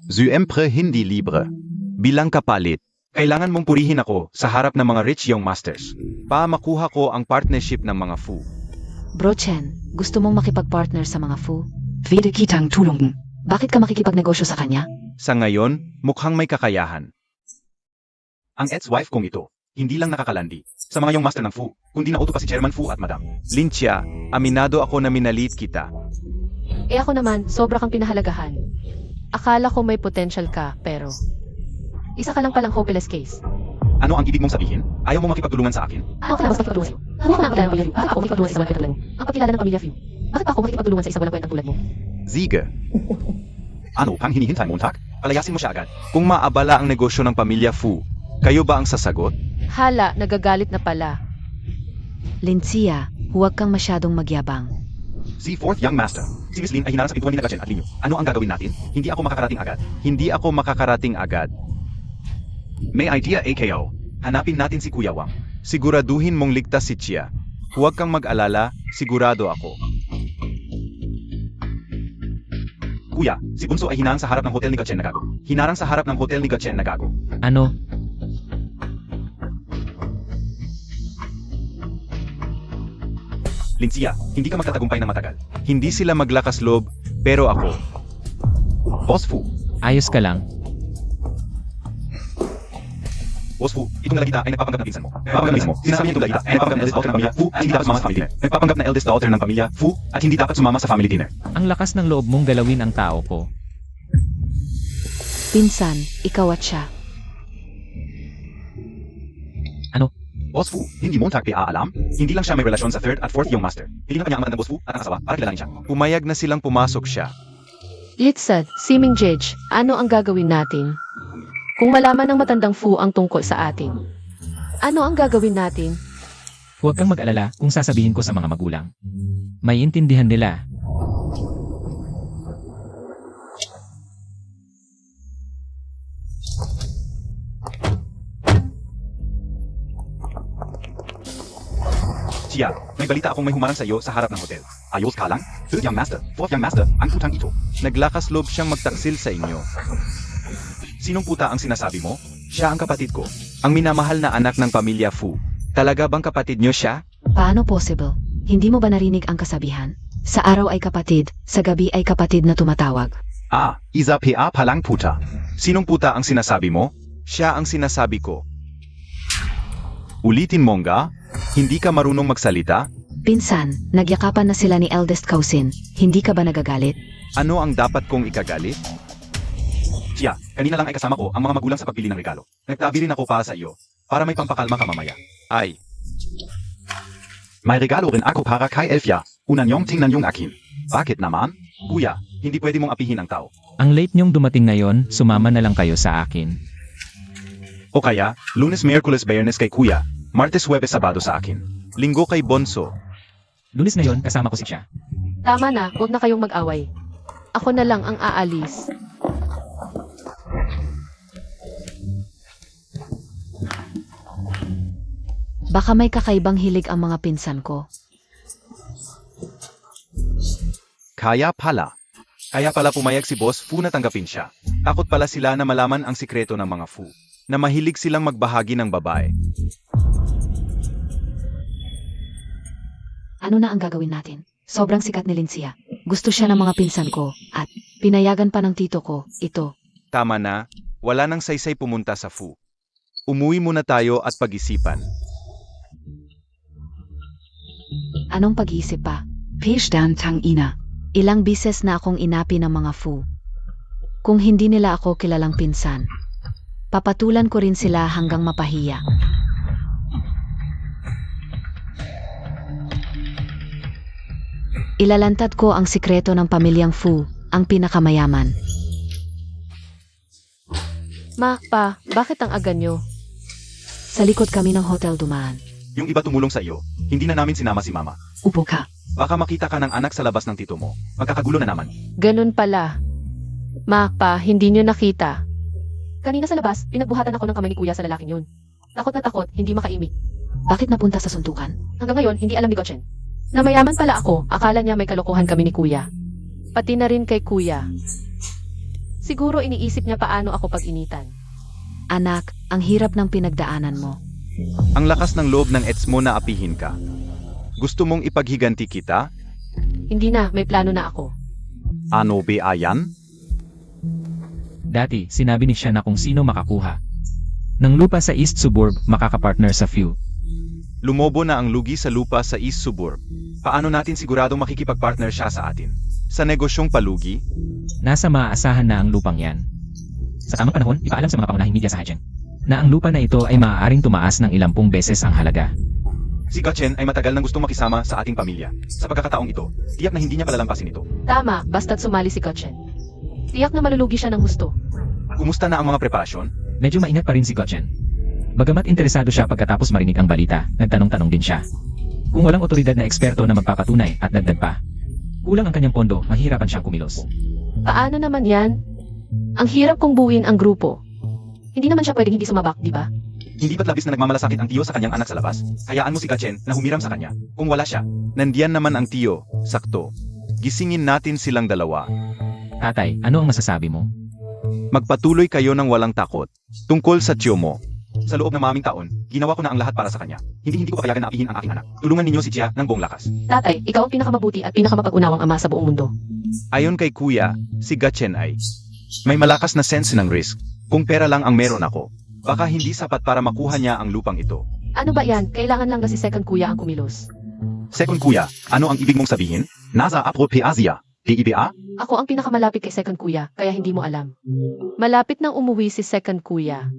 Zuempre hindi libre. Bilang kapalit, kailangan mong purihin ako sa harap ng mga rich young masters. Para makuha ko ang partnership ng mga Fu. Bro Chen, gusto mong makipag-partner sa mga Fu? Pwede kitang tulungan. Bakit ka makikipagnegosyo sa kanya? Sa ngayon, mukhang may kakayahan. Ang ex-wife kong ito, hindi lang nakakalandi sa mga young master ng Fu, kundi nauto pa si Chairman Fu at Madam. Lintia, aminado ako na minalit kita. Eh ako naman, sobra kang pinahalagahan. Akala ko may potential ka, pero... Isa ka lang palang hopeless case. Ano ang ibig mong sabihin? Ayaw mo makipagtulungan sa akin? Ako ka lang makikipagtulungan sa'yo. Ano ka na ang pamilya Fu? Bakit ako makikipagtulungan sa isang walang kwentang tulad mo? Ang pagkilala ng pamilya Fu. Bakit pa ako makikipagtulungan sa isang walang kwentang tulad mo? Ziege, Ano pang hinihintay mo, Tak? Palayasin mo siya agad. kung maabala ang negosyo ng pamilya Fu, kayo ba ang sasagot? Hala, nagagalit na pala. Linsia, huwag kang masyadong magyabang. Si Fourth Young Master, si Miss Lin ay hinarang sa pintuan ni Nagachen at Linyo. Ano ang gagawin natin? Hindi ako makakarating agad. Hindi ako makakarating agad. May idea AKO. Hanapin natin si Kuya Wang. Siguraduhin mong ligtas si Chia. Huwag kang mag-alala, sigurado ako. Kuya, si Bunso ay hinarang sa harap ng hotel ni Gachen Nagago. Hinarang sa harap ng hotel ni Gachen Nagago. Ano? Linsia, hindi ka magtatagumpay na matagal. Hindi sila maglakas loob, pero ako. Boss Fu, Ayos ka lang. Boss Fu, itong lalaki ay nagpapanggap na pinsan mo. Nagpapanggap na pinsan mo. Sinasabi niya itong lalaki ay nagpapanggap na eldest daughter ng pamilya Fu at hindi dapat sumama sa family dinner. Nagpapanggap na eldest daughter ng pamilya Fu at hindi dapat sumama sa family dinner. Ang lakas ng loob mong galawin ang tao ko. Pinsan, ikaw at siya. Boss Fu, hindi mo PA alam? Hindi lang siya may relasyon sa 3rd at 4th Young Master. Hindi lang kanya ang matandang Boss Fu at ang asawa para kilalanin siya. Pumayag na silang pumasok siya. Litsad, Siming Judge, ano ang gagawin natin? Kung malaman ng matandang Fu ang tungkol sa atin, ano ang gagawin natin? Huwag kang mag-alala kung sasabihin ko sa mga magulang. May intindihan nila. Chia, may balita akong may humarang sa iyo sa harap ng hotel. Ayos ka lang? 3rd Young Master, 4th Young Master, ang putang ito. Naglakas loob siyang magtaksil sa inyo. Sinong puta ang sinasabi mo? Siya ang kapatid ko. Ang minamahal na anak ng pamilya Fu. Talaga bang kapatid niyo siya? Paano possible? Hindi mo ba narinig ang kasabihan? Sa araw ay kapatid, sa gabi ay kapatid na tumatawag. Ah, isa PA palang puta. Sinong puta ang sinasabi mo? Siya ang sinasabi ko. Ulitin mo nga? Hindi ka marunong magsalita? Pinsan, nagyakapan na sila ni eldest cousin. Hindi ka ba nagagalit? Ano ang dapat kong ikagalit? Chia, kanina lang ay kasama ko ang mga magulang sa pagpili ng regalo. Nagtabi rin ako para sa iyo, para may pampakalma ka mamaya. Ay, May regalo rin ako para kay Elfia. Unan yung tingnan yung akin. Bakit naman? Kuya, hindi pwede mong apihin ang tao. Ang late niyong dumating ngayon, sumama na lang kayo sa akin. O kaya, Lunes, Miyerkules, Biyernes kay Kuya, Martes, Huwebes, Sabado sa akin. linggo kay Bonso. Lunes na yon, kasama ko si siya. Tama na, huwag na kayong mag-away. Ako na lang ang aalis. Baka may kakaibang hilig ang mga pinsan ko. Kaya pala pumayag si Boss Fu na tanggapin siya. Takot pala sila na malaman ang sikreto ng mga Fu. Na mahilig silang magbahagi ng babae. Ano na ang gagawin natin? Sobrang sikat ni Lincia. Gusto siya ng mga pinsan ko at pinayagan pa ng tito ko, ito. Tama na, wala nang saysay pumunta sa Fu. Umuwi muna tayo at pag-isipan. Anong pag-iisip pa? P-Stern Tang Ina. Ilang bises na akong inapi ng mga Fu. Kung hindi nila ako kilalang pinsan, papatulan ko rin sila hanggang mapahiya. Ilalantad ko ang sikreto ng pamilyang Fu, ang pinakamayaman. Ma, pa, bakit ang aga nyo? Sa likod kami ng hotel dumaan. Yung iba tumulong sa iyo, hindi na namin sinama si Mama. Upo ka. Baka makita ka ng anak sa labas ng tito mo. Magkakagulo na naman. Ganun pala. Ma, pa, hindi nyo nakita. Kanina sa labas, pinagbuhatan ako ng kamay ni kuya sa lalaking yun. Takot na takot, hindi makaimik. Bakit napunta sa suntukan? Hanggang ngayon, hindi alam ni Gotchen. Na mayaman pala ako, akala niya may kalokohan kami ni kuya. Pati na rin kay kuya. Siguro iniisip niya paano ako pag-initan. Anak, ang hirap ng pinagdaanan mo. Ang lakas ng loob ng ets mo na apihin ka. Gusto mong ipaghiganti kita? Hindi na, may plano na ako. Ano ba ayan? Dati, sinabi ni siya na kung sino makakuha ng lupa sa East Suburb, makakapartner sa few. Lumobo na ang lugi sa lupa sa East Suburb. Paano natin siguradong makikipag-partner siya sa atin? Sa negosyong palugi, Nasa maaasahan na ang lupang yan. Sa tamang panahon, ipaalam sa mga pangunahing media sa Haijin na ang lupa na ito ay maaaring tumaas ng ilampung beses ang halaga. Si Gotchen ay matagal nang gustong makisama sa ating pamilya. Sa pagkakataong ito, tiyak na hindi niya palalampasin ito. Tama, basta't sumali si Gotchen. Tiyak na malulugi siya ng husto. Kumusta na ang mga preparasyon? Medyo maingat pa rin si Gotchen. Bagamat interesado siya pagkatapos marinig ang balita, nagtanong-tanong din siya. Kung walang otoridad na eksperto na magpapatunay at dagdag pa, kulang ang kanyang pondo, mahirapan siyang kumilos. Paano naman yan? Ang hirap kong buuin ang grupo. Hindi naman siya pwedeng hindi sumabak, di ba? Hindi ba't labis na nagmamalasakit ang tiyo sa kanyang anak sa labas? Hayaan mo si Gotchen na humiram sa kanya. Kung wala siya, nandiyan naman ang tiyo, sakto. Gisingin natin silang dalawa. Tatay, ano ang masasabi mo? Magpatuloy kayo ng walang takot. Tungkol sa tiyo mo. sa loob ng maming taon, ginawa ko na ang lahat para sa kanya. Hindi ko papayagan na apihin ang aking anak. Tulungan ninyo si Chia ng buong lakas. Tatay, ikaw ang pinakamabuti at pinakamapag-unawang ama sa buong mundo. Ayon kay kuya, si Gotchen ay may malakas na sense ng risk. Kung pera lang ang meron ako, Baka hindi sapat para makuha niya ang lupang ito. Ano ba yan? Kailangan lang na si second kuya ang kumilos. Second kuya, ano ang ibig mong sabihin? Nasa apro pe Asia. DIBA? Ako ang pinakamalapit kay second kuya, kaya hindi mo alam. Malapit nang umuwi si second kuya.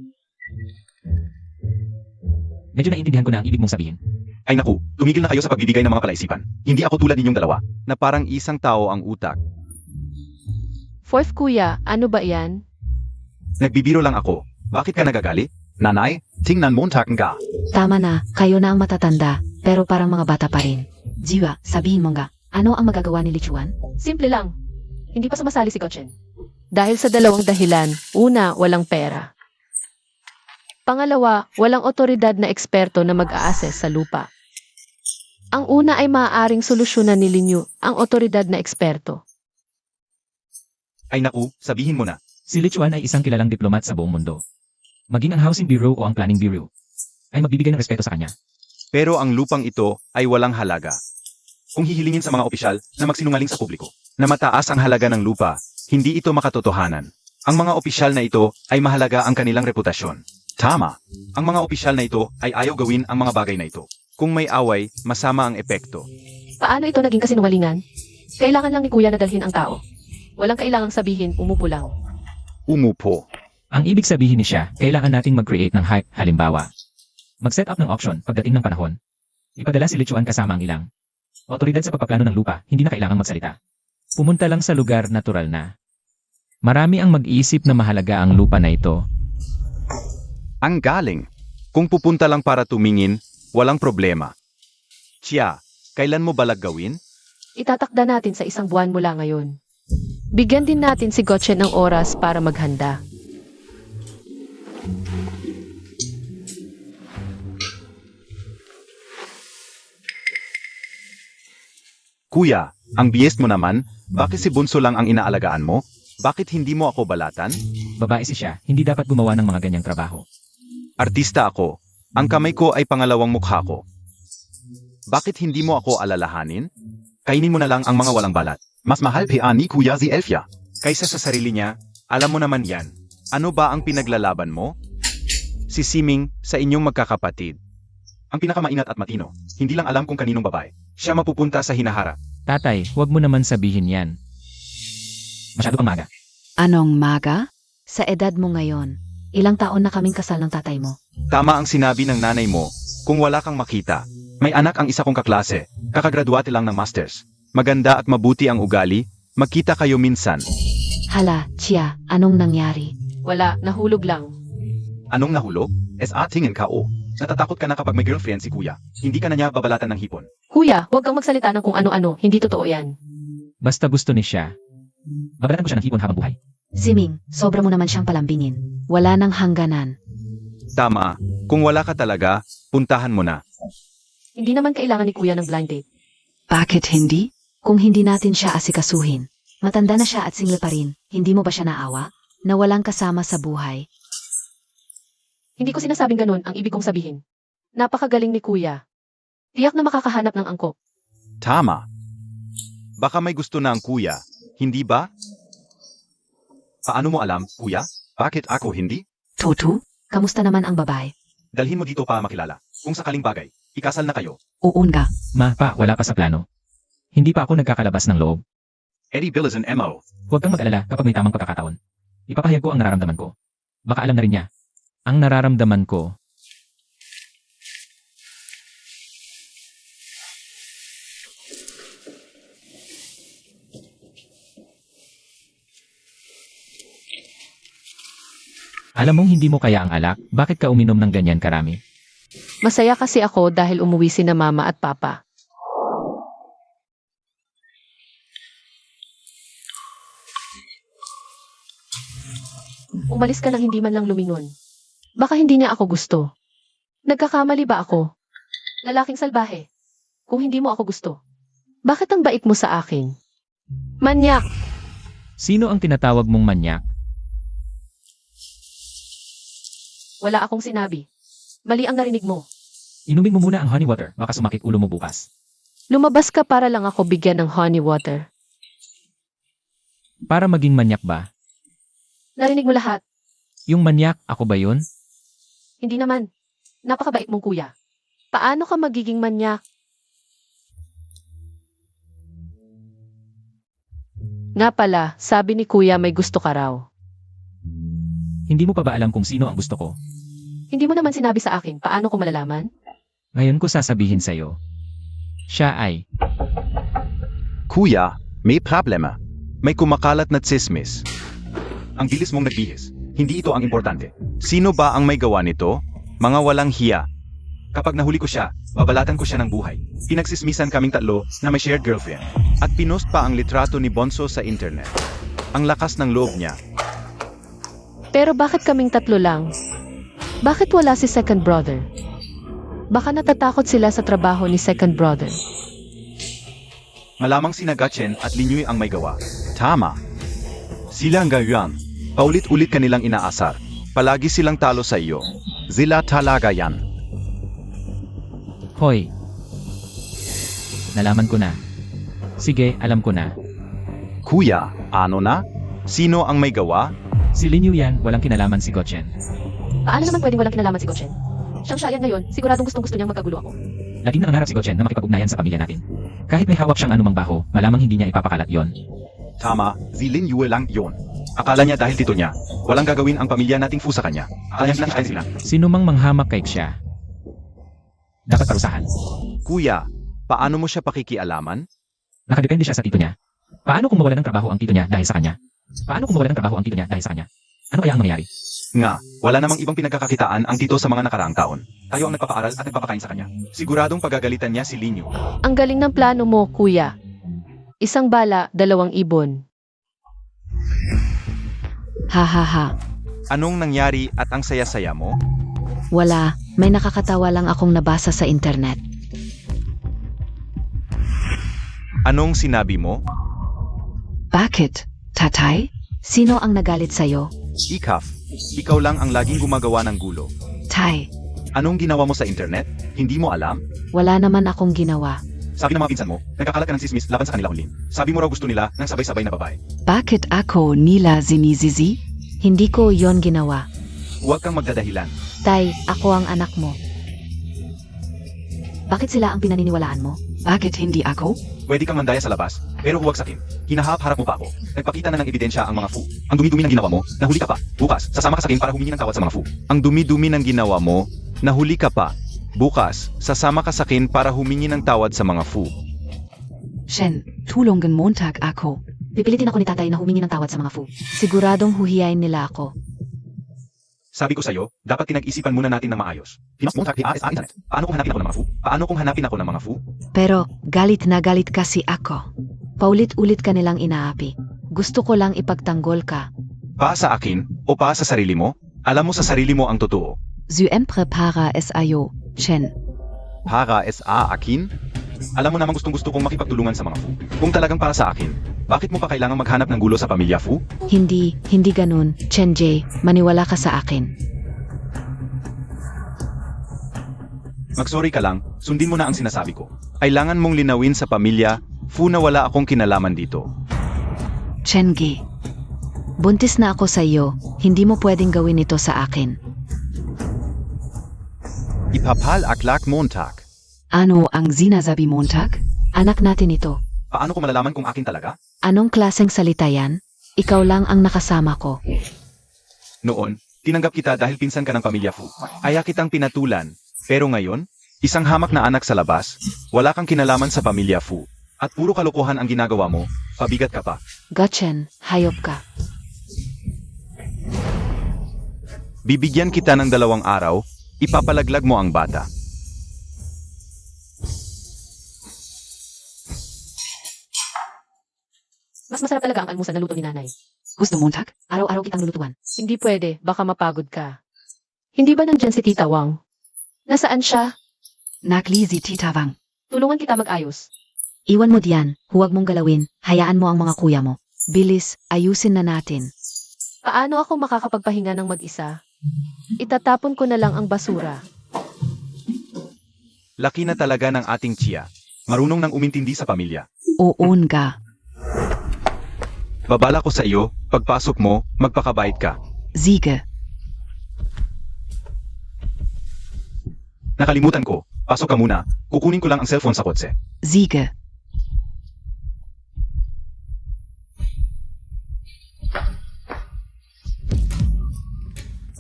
Medyo naiintindihan ko na ang ibig mong sabihin. Ay naku, tumigil na kayo sa pagbibigay ng mga palaisipan. Hindi ako tulad ninyong dalawa. Na parang isang tao ang utak. Fourth kuya, ano ba yan? Nagbibiro lang ako. Bakit ka nagagalit? Nanay, tingnan mo ka. Tama na, kayo na ang matatanda, pero parang mga bata pa rin. Jiwa, sabihin mo nga, ano ang magagawa ni Lichuan? Simple lang. Hindi pa sumasali si Gotchen. Dahil sa dalawang dahilan. Una, walang pera. Pangalawa, walang otoridad na eksperto na mag-a-assess sa lupa. Ang una ay maaaring solusyonan ni Linyu, ang otoridad na eksperto. Ay naku, sabihin mo na. Si Lichuan ay isang kilalang diplomat sa buong mundo. Maging ang Housing Bureau o ang Planning Bureau ay magbibigay ng respeto sa kanya. Pero ang lupang ito ay walang halaga. Kung hihilingin sa mga opisyal na magsinungaling sa publiko. Na mataas ang halaga ng lupa, hindi ito makatotohanan. Ang mga opisyal na ito ay mahalaga ang kanilang reputasyon. Tama. Ang mga opisyal na ito ay ayaw gawin ang mga bagay na ito. Kung may away, masama ang epekto. Paano ito naging kasinungalingan? Kailangan lang ni kuya na dalhin ang tao. Walang kailangang sabihin, umupo lang. Umupo. Ang ibig sabihin ni siya, kailangan nating mag-create ng hype, halimbawa. Mag-set up ng auction pagdating ng panahon. Ipadala si Lichuan kasama ang ilang otoridad sa pagpaplano ng lupa, hindi na kailangang magsalita. Pumunta lang sa lugar natural na. Marami ang mag-iisip na mahalaga ang lupa na ito. Ang galing. Kung pupunta lang para tumingin, walang problema. Tiya, kailan mo balag gawin? Itatakda natin sa isang buwan mula ngayon. Bigyan din natin si Gotchen ng oras para maghanda. Kuya, ang biest mo naman, bakit si Bunso lang ang inaalagaan mo? Bakit hindi mo ako balatan? Babae si siya, hindi dapat gumawa ng mga ganyang trabaho. Artista ako. Ang kamay ko ay pangalawang mukha ko. Bakit hindi mo ako alalahanin? Kainin mo na lang ang mga walang balat. Mas mahal pa ni Kuya si Elfia. Kaysa sa sarili niya, alam mo naman yan. Ano ba ang pinaglalaban mo? Si Siming, sa inyong magkakapatid. Ang pinakamaingat at matino. Hindi lang alam kung kaninong babae. Siya mapupunta sa hinaharap. Tatay, huwag mo naman sabihin yan. Masyado kang maga. Anong maga? Sa edad mo ngayon, ilang taon na kaming kasal ng tatay mo? Tama ang sinabi ng nanay mo, kung wala kang makita. May anak ang isa kong kaklase. Kakagraduate lang ng masters. Maganda at mabuti ang ugali, magkita kayo minsan. Hala, Chia, anong nangyari? Wala, nahulog lang. Anong nahulog? Tingin ka o. Natatakot ka na kapag may girlfriend si Kuya. Hindi ka na niya babalatan ng hipon. Kuya, huwag kang magsalita ng kung ano-ano, hindi totoo yan. Basta gusto ni siya. Babalatan ko siya ng hipon habang buhay. Siming, sobra mo naman siyang palambingin. Wala nang hangganan. Tama, kung wala ka talaga, puntahan mo na. Hindi naman kailangan ni kuya ng blind date. Bakit hindi? Kung hindi natin siya asikasuhin, matanda na siya at single pa rin, hindi mo ba siya naawa? Na walang kasama sa buhay. Hindi ko sinasabing ganun ang ibig kong sabihin. Napakagaling ni kuya. Tiyak na makakahanap ng angkop. Tama. Baka may gusto na ang kuya, hindi ba? Paano mo alam, Kuya? Bakit ako hindi? Tutu, kamusta naman ang babae? Dalhin mo dito pa makilala. Kung sakaling bagay, ikasal na kayo. Uun ka. Ma, pa, wala pa sa plano. Hindi pa ako nagkakalabas ng loob. Eddie Bill is an MO. Huwag kang mag-alala kapag may tamang pagkakataon. Ipapahayag ko ang nararamdaman ko. Baka alam na rin niya. Ang nararamdaman ko. Alam mong hindi mo kaya ang alak, bakit ka uminom ng ganyan karami? Masaya kasi ako dahil umuwi si na mama at papa. Umalis ka nang hindi man lang lumingon. Baka hindi niya ako gusto. Nagkakamali ba ako? Lalaking salbahe. Kung hindi mo ako gusto. Bakit ang bait mo sa akin? Manyak! Sino ang tinatawag mong manyak? Wala akong sinabi. Mali ang narinig mo. Inumin mo muna ang honey water, baka sumakit ulo mo bukas. Lumabas ka para lang ako bigyan ng honey water. Para maging manyak ba? Narinig mo lahat. Yung manyak, ako ba yun? Hindi naman. Napakabait mong kuya. Paano ka magiging manyak? Nga pala, sabi ni kuya may gusto ka raw. Hindi mo pa ba alam kung sino ang gusto ko? Hindi mo naman sinabi sa akin, paano ko malalaman? Ngayon ko sasabihin sa'yo. Siya ay, Kuya, may problema. May kumakalat na tsismis. Ang bilis mong nagbihis. Hindi ito ang importante. Sino ba ang may gawa nito? Mga walang hiya. Kapag nahuli ko siya, babalatan ko siya ng buhay. Pinagsismisan kaming tatlo na may shared girlfriend. At pinost pa ang litrato ni Bonso sa internet. Ang lakas ng loob niya. Pero bakit kaming tatlo lang? Bakit wala si second brother? Baka natatakot sila sa trabaho ni second brother. Malamang sina Gatchen at Linyoy ang may gawa. Tama. Sila ang ganyan. Paulit-ulit kanilang inaasar. Palagi silang talo sa iyo. Sila talaga yan. Hoy. Nalaman ko na. Sige, alam ko na. Kuya, ano na? Sino ang may gawa? Si Linyu yan, walang kinalaman si Gotchen. Paano naman pwedeng walang kinalaman si Gotchen? Siyang siya yan ngayon, siguradong gustong-gusto niyang magkagulo ako. Laging nangangarap si Gotchen na makipag-ugnayan sa pamilya natin. Kahit may hawak siyang anumang baho, malamang hindi niya ipapakalat yon. Tama, si Linyoy lang yon. Akala niya dahil tito niya, walang gagawin ang pamilya nating fu sa kanya. Akala niya silang sila. Sino mang manghamak kay siya, dapat parusahan. Kuya, paano mo siya pakikialaman? Nakadepende siya sa tito niya. Paano kung mawala ng trabaho ang tito niya dahil sa kanya? Paano kung mawala ng trabaho ang tito niya dahil sa kanya? Ano kaya ang mangyayari? Nga, wala namang ibang pinagkakakitaan ang tito sa mga nakaraang taon. Tayo ang nagpapaaral at nagpapakain sa kanya. Siguradong pagagalitan niya si Linyo. Ang galing ng plano mo, kuya. Isang bala, 2 ibon. Ha ha ha. Anong nangyari at ang saya-saya mo? Wala, may nakakatawa lang akong nabasa sa internet. Anong sinabi mo? Bakit? Tatay? Sino ang nagalit sa'yo? Ikaf, ikaw lang ang laging gumagawa ng gulo. Tay? Anong ginawa mo sa internet? Hindi mo alam? Wala naman akong ginawa. Sabi ng mga pinsan mo, nagkakalat ka ng sismis laban sa kanila Hunlin. Sabi mo raw gusto nila ng sabay-sabay na babae. Bakit ako nila sinisizi? Hindi ko yon ginawa. Huwag kang magdadahilan. Tay, ako ang anak mo. Bakit sila ang pinaniniwalaan mo? Bakit hindi ako? Pwede kang mandaya sa labas, pero huwag sa akin. Hinahap-harap mo pa ako. Nagpakita na ng ebidensya ang mga fu. Ang dumi-dumi ng ginawa mo, nahuli ka pa. Bukas, sasama ka sa akin para humingi ng tawad sa mga fu. Ang dumi-dumi ng ginawa mo, nahuli ka pa. Bukas, sasama ka sa akin para humingi ng tawad sa mga fu. Shen, tulungan Montag ako. Pipilitin ako ni tatay na humingi ng tawad sa mga fu. Siguradong huhiyain nila ako. Sabi ko sa'yo, dapat tinag-isipan muna natin ng maayos. Pinos mo sa internet. Paano kung hanapin ako ng mga fu? Paano kung hanapin ako ng mga fu? Pero, galit na galit kasi ako. Paulit-ulit ka nilang inaapi. Gusto ko lang ipagtanggol ka. Pa sa akin, o pa sa sarili mo? Alam mo sa sarili mo ang totoo. Siempre para SIO, Shen. Para sa akin? Alam mo namang gustong-gusto kong makipagtulungan sa mga fu. Kung talagang para sa akin, bakit mo pa kailangang maghanap ng gulo sa pamilya fu? Hindi ganun. Chen J, maniwala ka sa akin. Magsorry ka lang, sundin mo na ang sinasabi ko. Kailangan mong linawin sa pamilya, fu na wala akong kinalaman dito. Chen G. Buntis na ako sa iyo, hindi mo pwedeng gawin ito sa akin. Ipapal aklak Montag. Ano ang sinasabi Montag? Anak natin ito. Paano ko malalaman kung akin talaga? Anong klaseng salita yan? Ikaw lang ang nakasama ko. Noon, tinanggap kita dahil pinsan ka ng pamilya fu. Kaya kitang pinatulan. Pero ngayon, isang hamak na anak sa labas, wala kang kinalaman sa pamilya fu. At puro kalokohan ang ginagawa mo, pabigat ka pa. Gotchen, hayop ka. Bibigyan kita ng 2 araw, ipapalaglag mo ang bata. Mas masarap talaga ang almusal na luto ni nanay. Gusto Montag? Araw-araw kitang lulutuan. Hindi pwede, baka mapagod ka. Hindi ba nandyan si Tita Wang? Nasaan siya? Nakli si Tita Wang. Tulungan kita mag-ayos. Iwan mo diyan, huwag mong galawin, hayaan mo ang mga kuya mo. Bilis, ayusin na natin. Paano ako makakapagpahinga ng mag-isa? Itatapon ko na lang ang basura. Laki na talaga ng ating tiya. Marunong nang umintindi sa pamilya. Oon ga. Babala ko sa iyo, pagpasok mo, magpakabait ka. Siege. nakalimutan ko. Pasok ka muna. Kukunin ko lang ang cellphone sa kotse. Siege.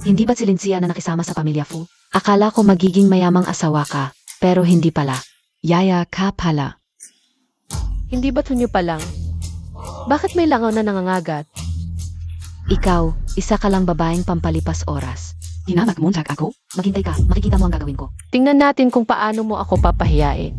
Hindi ba't si Lindsay na nakisama sa pamilya Fu? Akala ko magiging mayamang asawa ka, pero hindi pala. Yaya ka pala. Hindi ba't hunyo pa lang? Bakit may langaw na nangangagat? Ikaw, isa ka lang babaeng pampalipas oras. Magmontag ako? Maghintay ka, makikita mo ang gagawin ko. Tingnan natin kung paano mo ako papahiyain.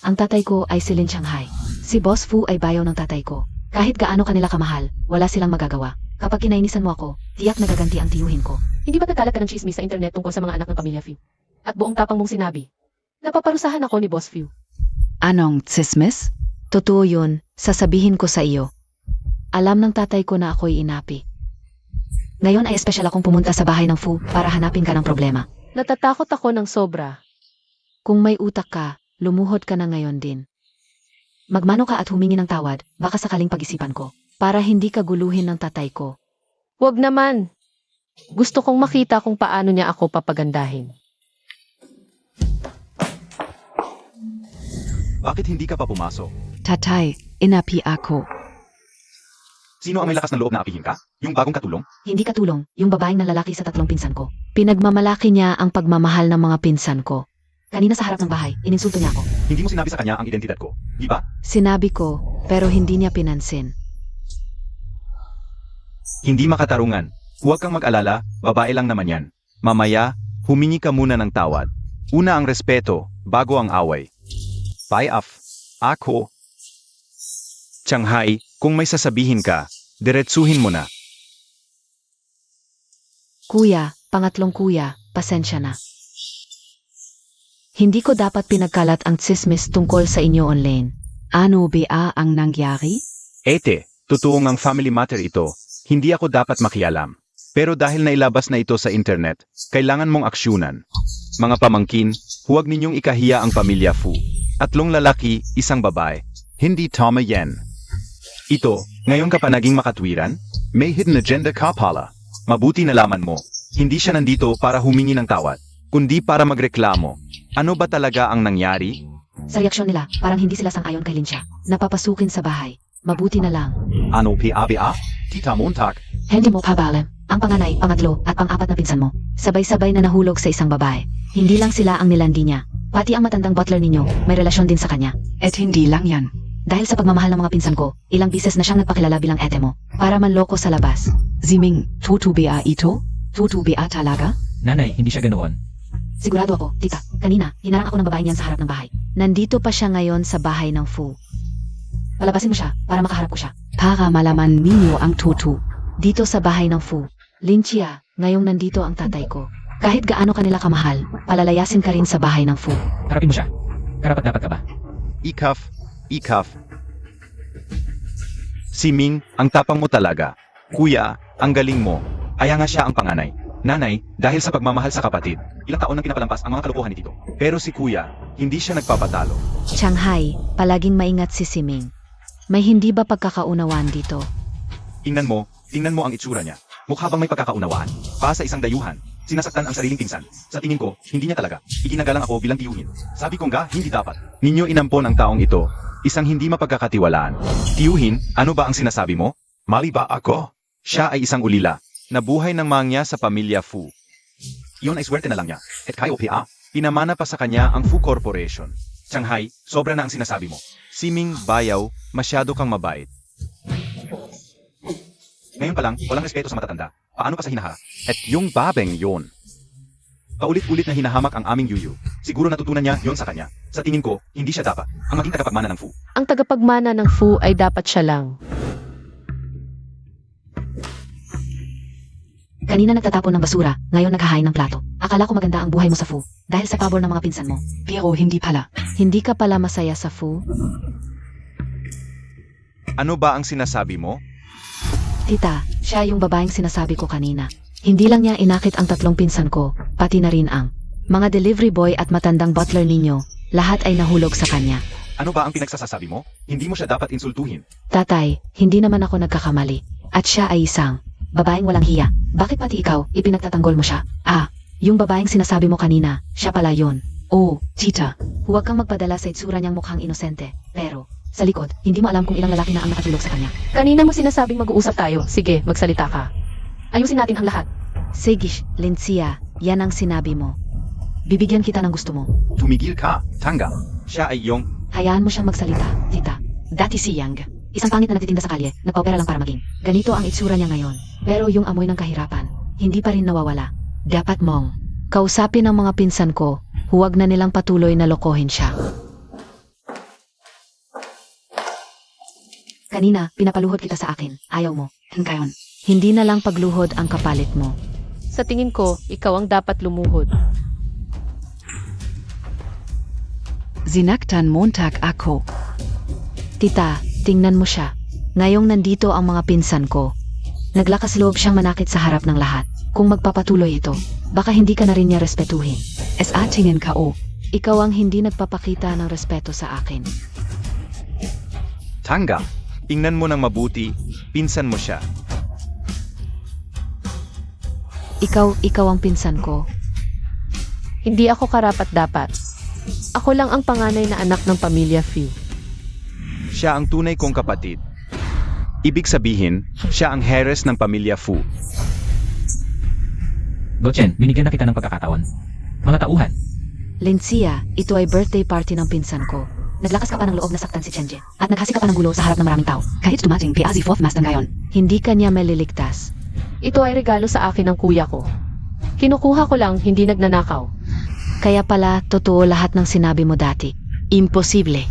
Ang tatay ko ay si Lin Shanghai. Si Boss Fu ay bayaw ng tatay ko. Kahit gaano kanila kamahal, wala silang magagawa. Kapag kinainisan mo ako, tiyak nagaganti ang tiyuhin ko. Hindi ba nagkalat ka ng chismis sa internet tungkol sa mga anak ng pamilya Fu? At buong tapang mong sinabi, napaparusahan ako ni Boss Fu. Anong tsismis? Totoo yun, sasabihin ko sa iyo. Alam ng tatay ko na ako'y inapi. Ngayon ay espesyal akong pumunta sa bahay ng Fu para hanapin ka ng problema. Natatakot ako ng sobra. Kung may utak ka, lumuhod ka na ngayon din. Magmano ka at humingi ng tawad, baka sakaling pag-isipan ko, para hindi ka guluhin ng tatay ko. Huwag naman. Gusto kong makita kung paano niya ako papagandahin. Bakit hindi ka pa pumasok? Tatay, inapi ako. Sino ang may lakas ng loob na apihin ka? Yung bagong katulong? Hindi katulong, yung babaeng na lalaki sa tatlong pinsan ko. Pinagmamalaki niya ang pagmamahal ng mga pinsan ko. Kanina sa harap ng bahay, ininsulto niya ako. Hindi mo sinabi sa kanya ang identidad ko, di ba? Sinabi ko, pero hindi niya pinansin. Hindi makatarungan. Huwag kang mag-alala, babae lang naman yan. Mamaya, humingi ka muna ng tawad. Una ang respeto, bago ang away. Ako. Shanghai, kung may sasabihin ka, diretsuhin mo na. Kuya, pangatlong kuya, pasensya na. Hindi ko dapat pinagkalat ang tsismis tungkol sa inyo online. Ano ba ang nangyari? Ete, totoong ang family matter ito. Hindi ako dapat makialam. Pero dahil nailabas na ito sa internet, kailangan mong aksyonan. Mga pamangkin, huwag ninyong ikahiya ang pamilya Fu. 3 lalaki, 1 babae. Hindi tama yan. Ito, ngayon ka pa naging makatwiran? May hidden agenda ka pala. Mabuti nalaman mo, hindi siya nandito para humingi ng tawad, kundi para magreklamo. Ano ba talaga ang nangyari? Sa reaksyon nila, parang hindi sila sang-ayon kay Linsha. Napapasukin sa bahay. Mabuti na lang. Ano PABA? Tita Montag? Hindi mo pabalam. Ang panganay, pangatlo, at pang-apat na pinsan mo. Sabay-sabay na nahulog sa isang babae. Hindi lang sila ang nilandi niya. Pati ang matandang butler ninyo, may relasyon din sa kanya. At hindi lang yan. Dahil sa pagmamahal ng mga pinsan ko, ilang bises na siyang nagpakilala bilang ete mo. Para manloko sa labas. Ziming, tutu ba ito? Tutu ba talaga? Nanay, hindi siya ganoon. Sigurado ako, tita. Kanina, hinarang ako ng babae niyan sa harap ng bahay. Nandito pa siya ngayon sa bahay ng Fu. Palabasin mo siya para makaharap ko siya. Para malaman ninyo ang tutu. Dito sa bahay ng Fu. Linchia, ngayong nandito ang tatay ko. Kahit gaano kanila kamahal, palalayasin ka rin sa bahay ng Fu. Harapin mo siya. Karapat-dapat ka ba? Ikaf. Si Ming, ang tapang mo talaga. Kuya, ang galing mo. Kaya nga siya ang panganay. Nanay, dahil sa pagmamahal sa kapatid, ilang taon nang pinapalampas ang mga kalokohan ni Tito. Pero si Kuya, hindi siya nagpapatalo. Shanghai, palaging maingat si Siming. May hindi ba pagkakaunawaan dito? Tingnan mo ang itsura niya. Mukha bang may pagkakaunawaan? Pa sa isang dayuhan, sinasaktan ang sariling pinsan. Sa tingin ko, hindi niya talaga. Iginagalang ako bilang tiyuhin. Sabi ko nga, hindi dapat. Ninyo inampon ang taong ito. Isang hindi mapagkakatiwalaan. Tiyuhin, ano ba ang sinasabi mo? Mali ba ako? Siya ay isang ulila. Nabuhay ng mangya sa pamilya Fu. Iyon ay swerte na lang niya. At kayo PA, Pinamana pa sa kanya ang Fu Corporation. Shanghai, sobra na ang sinasabi mo. Siming, bayaw, masyado kang mabait. Ngayon pa lang, walang respeto sa matatanda. Paano pa sa hinaharap? At yung babeng yon. Paulit-ulit na hinahamak ang aming yuyu. Siguro natutunan niya yon sa kanya. Sa tingin ko, hindi siya dapat ang maging tagapagmana ng Fu. Ang tagapagmana ng Fu ay dapat siya lang. Kanina nagtatapon ng basura, ngayon naghahain ng plato. Akala ko maganda ang buhay mo sa Fu, dahil sa pabor ng mga pinsan mo. Pero hindi pala. Hindi ka pala masaya sa Fu? Ano ba ang sinasabi mo? Tita, siya yung babaeng sinasabi ko kanina. Hindi lang niya inakit ang tatlong pinsan ko, pati na rin ang mga delivery boy at matandang butler ninyo. Lahat ay nahulog sa kanya. Ano ba ang pinagsasasabi mo? Hindi mo siya dapat insultuhin. Tatay, hindi naman ako nagkakamali. At siya ay isang babaeng walang hiya. Bakit pati ikaw, ipinagtatanggol mo siya? Yung babaeng sinasabi mo kanina, siya pala yon. Oh, Cheetah. Huwag kang magpadala sa itsura niyang mukhang inosente. Pero, sa likod, hindi mo alam kung ilang lalaki na ang nakatulog sa kanya. Kanina mo sinasabing mag-uusap tayo. Sige, magsalita ka. Ayusin natin ang lahat. Sige, Lencia, yan ang sinabi mo. Bibigyan kita ng gusto mo. Tumigil ka, Tanga. Siya ay iyong... Hayaan mo siyang magsalita, tita. Dati si Yang. Isang pangit na nagtitinda sa kalye, nagpaopera lang para maging. Ganito ang itsura niya ngayon. Pero yung amoy ng kahirapan, hindi pa rin nawawala. Dapat mong kausapin ang mga pinsan ko, huwag na nilang patuloy na lokohin siya. Kanina, pinapaluhod kita sa akin. Ayaw mo. Hinkayon. Hindi na lang pagluhod ang kapalit mo. Sa tingin ko, ikaw ang dapat lumuhod. Sinaktan Montag ako. Tita, tingnan mo siya. Ngayong nandito ang mga pinsan ko. Naglakas loob siyang manakit sa harap ng lahat. Kung magpapatuloy ito, baka hindi ka na rin niya respetuhin. Es atingen ko. Ikaw ang hindi nagpapakita ng respeto sa akin. Tanga, tingnan mo ng mabuti, pinsan mo siya. Ikaw ang pinsan ko. Hindi ako karapat-dapat. Ako lang ang panganay na anak ng pamilya Fu. Siya ang tunay kong kapatid. Ibig sabihin, siya ang heres ng pamilya Fu. Gochen, binigyan na kita ng pagkakataon. Mga tauhan. Lencia, ito ay birthday party ng pinsan ko. Naglakas ka pa ng loob na saktan si Chenje. At naghasi ka pa ng gulo sa harap ng maraming tao. Kahit dumating Piazzi fourth master ngayon. Hindi ka niya maliligtas. Ito ay regalo sa akin ng kuya ko. Kinukuha ko lang, hindi nagnanakaw. Kaya pala, totoo lahat ng sinabi mo dati. Imposible.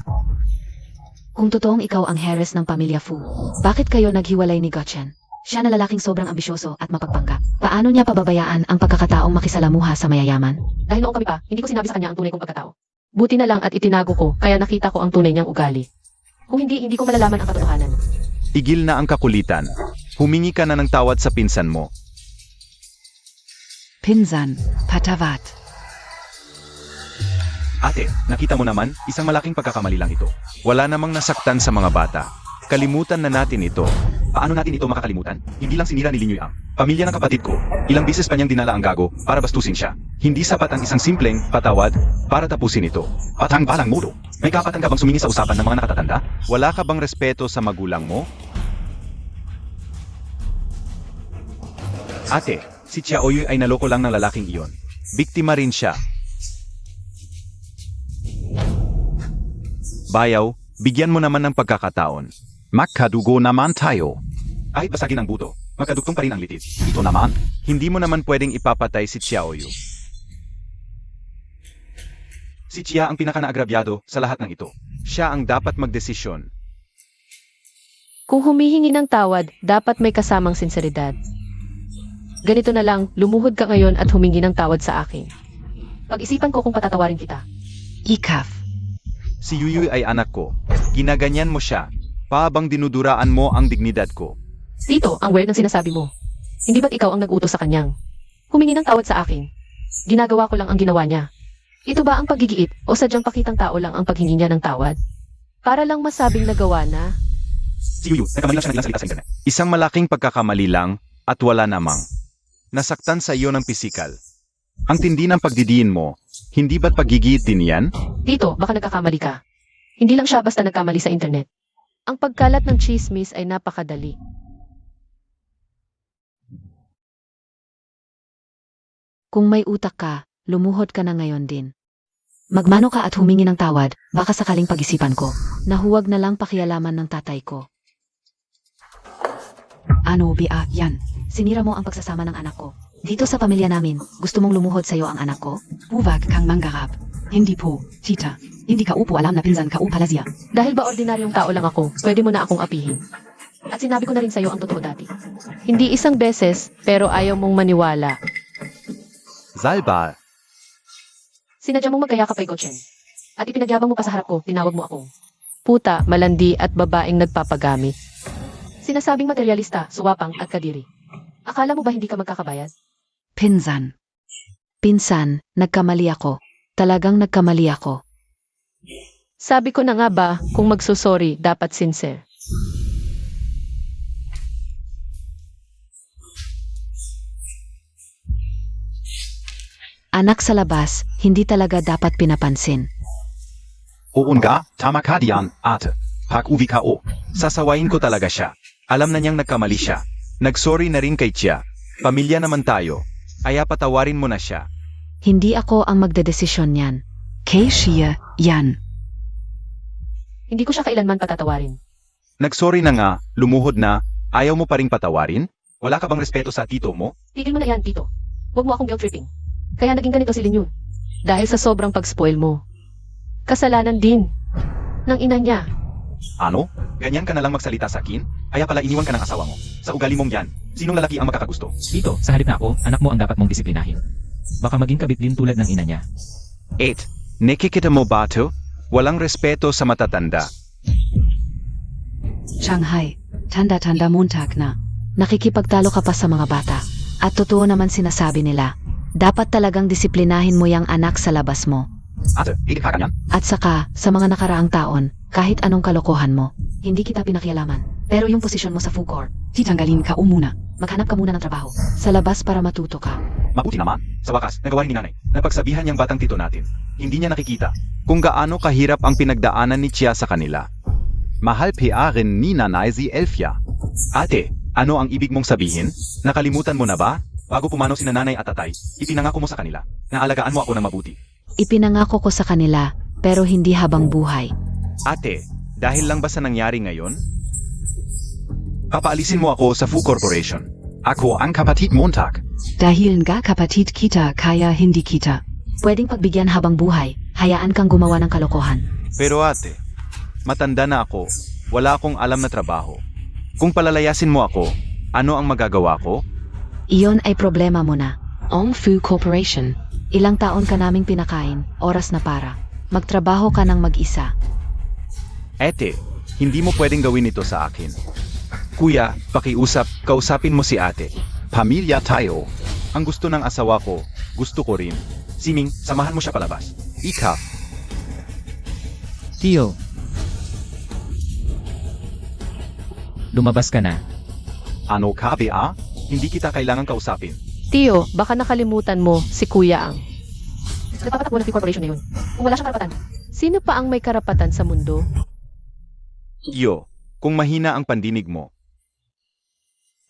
Kung totoong ikaw ang heres ng pamilya Fu, bakit kayo naghiwalay ni Gochen? Siya na lalaking sobrang ambisyoso at mapagpanggap. Paano niya pababayaan ang pagkakataong makisalamuha sa mayayaman? Dahil noong kami pa, hindi ko sinabi sa kanya ang tunay kong pagkatao. Buti na lang at itinago ko, kaya nakita ko ang tunay niyang ugali. Kung hindi ko malalaman ang katotohanan. Igil na ang kakulitan. Humingi ka na ng tawad sa pinsan mo. Pinsan, Patavat. Ate, nakita mo naman, isang malaking pagkakamali lang ito. Wala namang nasaktan sa mga bata. Kalimutan na natin ito. Paano natin ito makakalimutan? Hindi lang sinira ni Linyoy ang pamilya ng kapatid ko. Ilang bisis pa niyang dinala ang gago para bastusin siya. Hindi sapat ang isang simpleng patawad para tapusin ito. Patang balang modo. May kapatan ka bang sumingi sa usapan ng mga nakatatanda? Wala ka bang respeto sa magulang mo? Ate, si Chiaoyu ay naloko lang ng lalaking iyon. Biktima rin siya. Bayaw, bigyan mo naman ng pagkakataon. Magkadugo naman tayo. Kahit basagin ang buto, magkadugtong pa rin ang litid. Ito naman. Hindi mo naman pwedeng ipapatay si Chiaoyu. Si Chia ang pinaka-naagrabyado sa lahat ng ito. Siya ang dapat magdesisyon. Kung humihingi ng tawad, dapat may kasamang sinseridad. Ganito na lang, lumuhod ka ngayon at humingi ng tawad sa akin. Pag-isipan ko kung patatawarin kita. Ikaf. Si Yuyuy ay anak ko. Ginaganyan mo siya. Paabang dinuduraan mo ang dignidad ko. Tito, ang weird ng sinasabi mo. Hindi ba't ikaw ang nag-utos sa kanyang? Humingi ng tawad sa akin. Ginagawa ko lang ang ginawa niya. Ito ba ang pagigiit o sadyang pakitang tao lang ang paghingi niya ng tawad? Para lang masabing nagawa na. Si Yuyu, nagkamali lang siya ng ilang salita sa internet. Isang malaking pagkakamali lang at wala namang. Nasaktan sa iyo ng pisikal. Ang tindi ng pagdidiin mo, hindi ba't pagigiit din yan? Tito, baka nagkakamali ka. Hindi lang siya basta nagkamali sa internet. Ang pagkalat ng chismis ay napakadali. Kung may utak ka, lumuhod ka na ngayon din. Magmano ka at humingi ng tawad, baka sakaling pag-isipan ko, na huwag na lang pakialaman ng tatay ko. Ano bia yan? Sinira mo ang pagsasama ng anak ko. Dito sa pamilya namin, gusto mong lumuhod sa'yo ang anak ko? Huwag kang manggarap. Hindi po, Tita. Hindi ka upo alam na pinsan ka palazia. Dahil ba ordinaryong tao lang ako, pwede mo na akong apihin. At sinabi ko na rin sa'yo ang totoo dati. Hindi isang beses, pero ayaw mong maniwala. Zalba, Sinadya mong magkayakap kay Gochen. At ipinagyabang mo pa sa harap ko, tinawag mo akong puta, malandi at babaeng nagpapagamit. Sinasabing materialista, suwapang at kadiri. Akala mo ba hindi ka magkakabayad? Pinsan. Pinsan, nagkamali ako. Talagang nagkamali ako. Sabi ko na nga ba, kung magsusorry, dapat sincere. Anak sa labas, hindi talaga dapat pinapansin. Oo nga, tama ka diyan, ate. Pag-uwi ka o. Sasawayin ko talaga siya. Alam na niyang nagkamali siya. Nagsorry na rin kay Chia. Pamilya naman tayo. Kaya patawarin mo na siya. Hindi ako ang magdedesisyon niyan. Kay siya, yan. Hindi ko siya kailanman patatawarin. Nagsorry na nga, lumuhod na, ayaw mo pa ring patawarin? Wala ka bang respeto sa tito mo? Tigil mo na yan, Tito. Huwag mo akong guilt-tripping. Kaya naging ganito si Linyu. Dahil sa sobrang pag-spoil mo. Kasalanan din ng ina niya. Ano? Ganyan ka na lang magsalita sa akin? Kaya pala iniwan ka ng asawa mo. Sa ugali mong yan, sinong lalaki ang makakagusto? Tito, sa halip na ako, anak mo ang dapat mong disiplinahin. Baka maging kabit din tulad ng ina niya. 8. Nakikita mo ba to? Walang respeto sa matatanda. Shanghai, tanda-tanda Montag na. Nakikipagtalo ka pa sa mga bata. At totoo naman sinasabi nila. Dapat talagang disiplinahin mo yang anak sa labas mo. Ate, higit ka kanyan? At saka, sa mga nakaraang taon, kahit anong kalokohan mo, hindi kita pinakialaman. Pero yung posisyon mo sa Fugor, Titanggalin ka o muna. maghanap ka muna ng trabaho. Sa labas para matuto ka. Mabuti naman. Sa wakas, nagawa ni nanay. Napagsabihan niyang batang tito natin. Hindi niya nakikita. Kung gaano kahirap ang pinagdaanan ni Chia sa kanila. Mahal rin ni nanay si Elfia. Ate, ano ang ibig mong sabihin? Nakalimutan mo na ba? Bago pumanaw si nanay at tatay, ipinangako mo sa kanila na alagaan mo ako ng mabuti. Ipinangako ko sa kanila, pero hindi habang buhay. Ate, dahil lang ba sa nangyari ngayon? Papaalisin mo ako sa Fu Corporation. Ako ang kapatid Montag. Dahil nga kapatid kita kaya hindi kita. Pwedeng pagbigyan habang buhay, hayaan kang gumawa ng kalokohan. Pero ate, matanda na ako. Wala akong alam na trabaho. Kung palalayasin mo ako, ano ang magagawa ko? Iyon ay problema mo na. Ong Fu Corporation. Ilang taon ka naming pinakain, oras na para. Magtrabaho ka ng mag-isa. Ete, hindi mo pwedeng gawin ito sa akin. Kuya, pakiusap, kausapin mo si ate. Pamilya tayo. Ang gusto ng asawa ko, gusto ko rin. Siming, samahan mo siya palabas. Ika, Tio. Lumabas ka na. Ano ka, Bea? Hindi kita kailangan kausapin. Tio, baka nakalimutan mo si Kuya Ang. Nagpapatakbo ng corporation na yun. Kung wala siyang karapatan. Sino pa ang may karapatan sa mundo? Yo, kung mahina ang pandinig mo,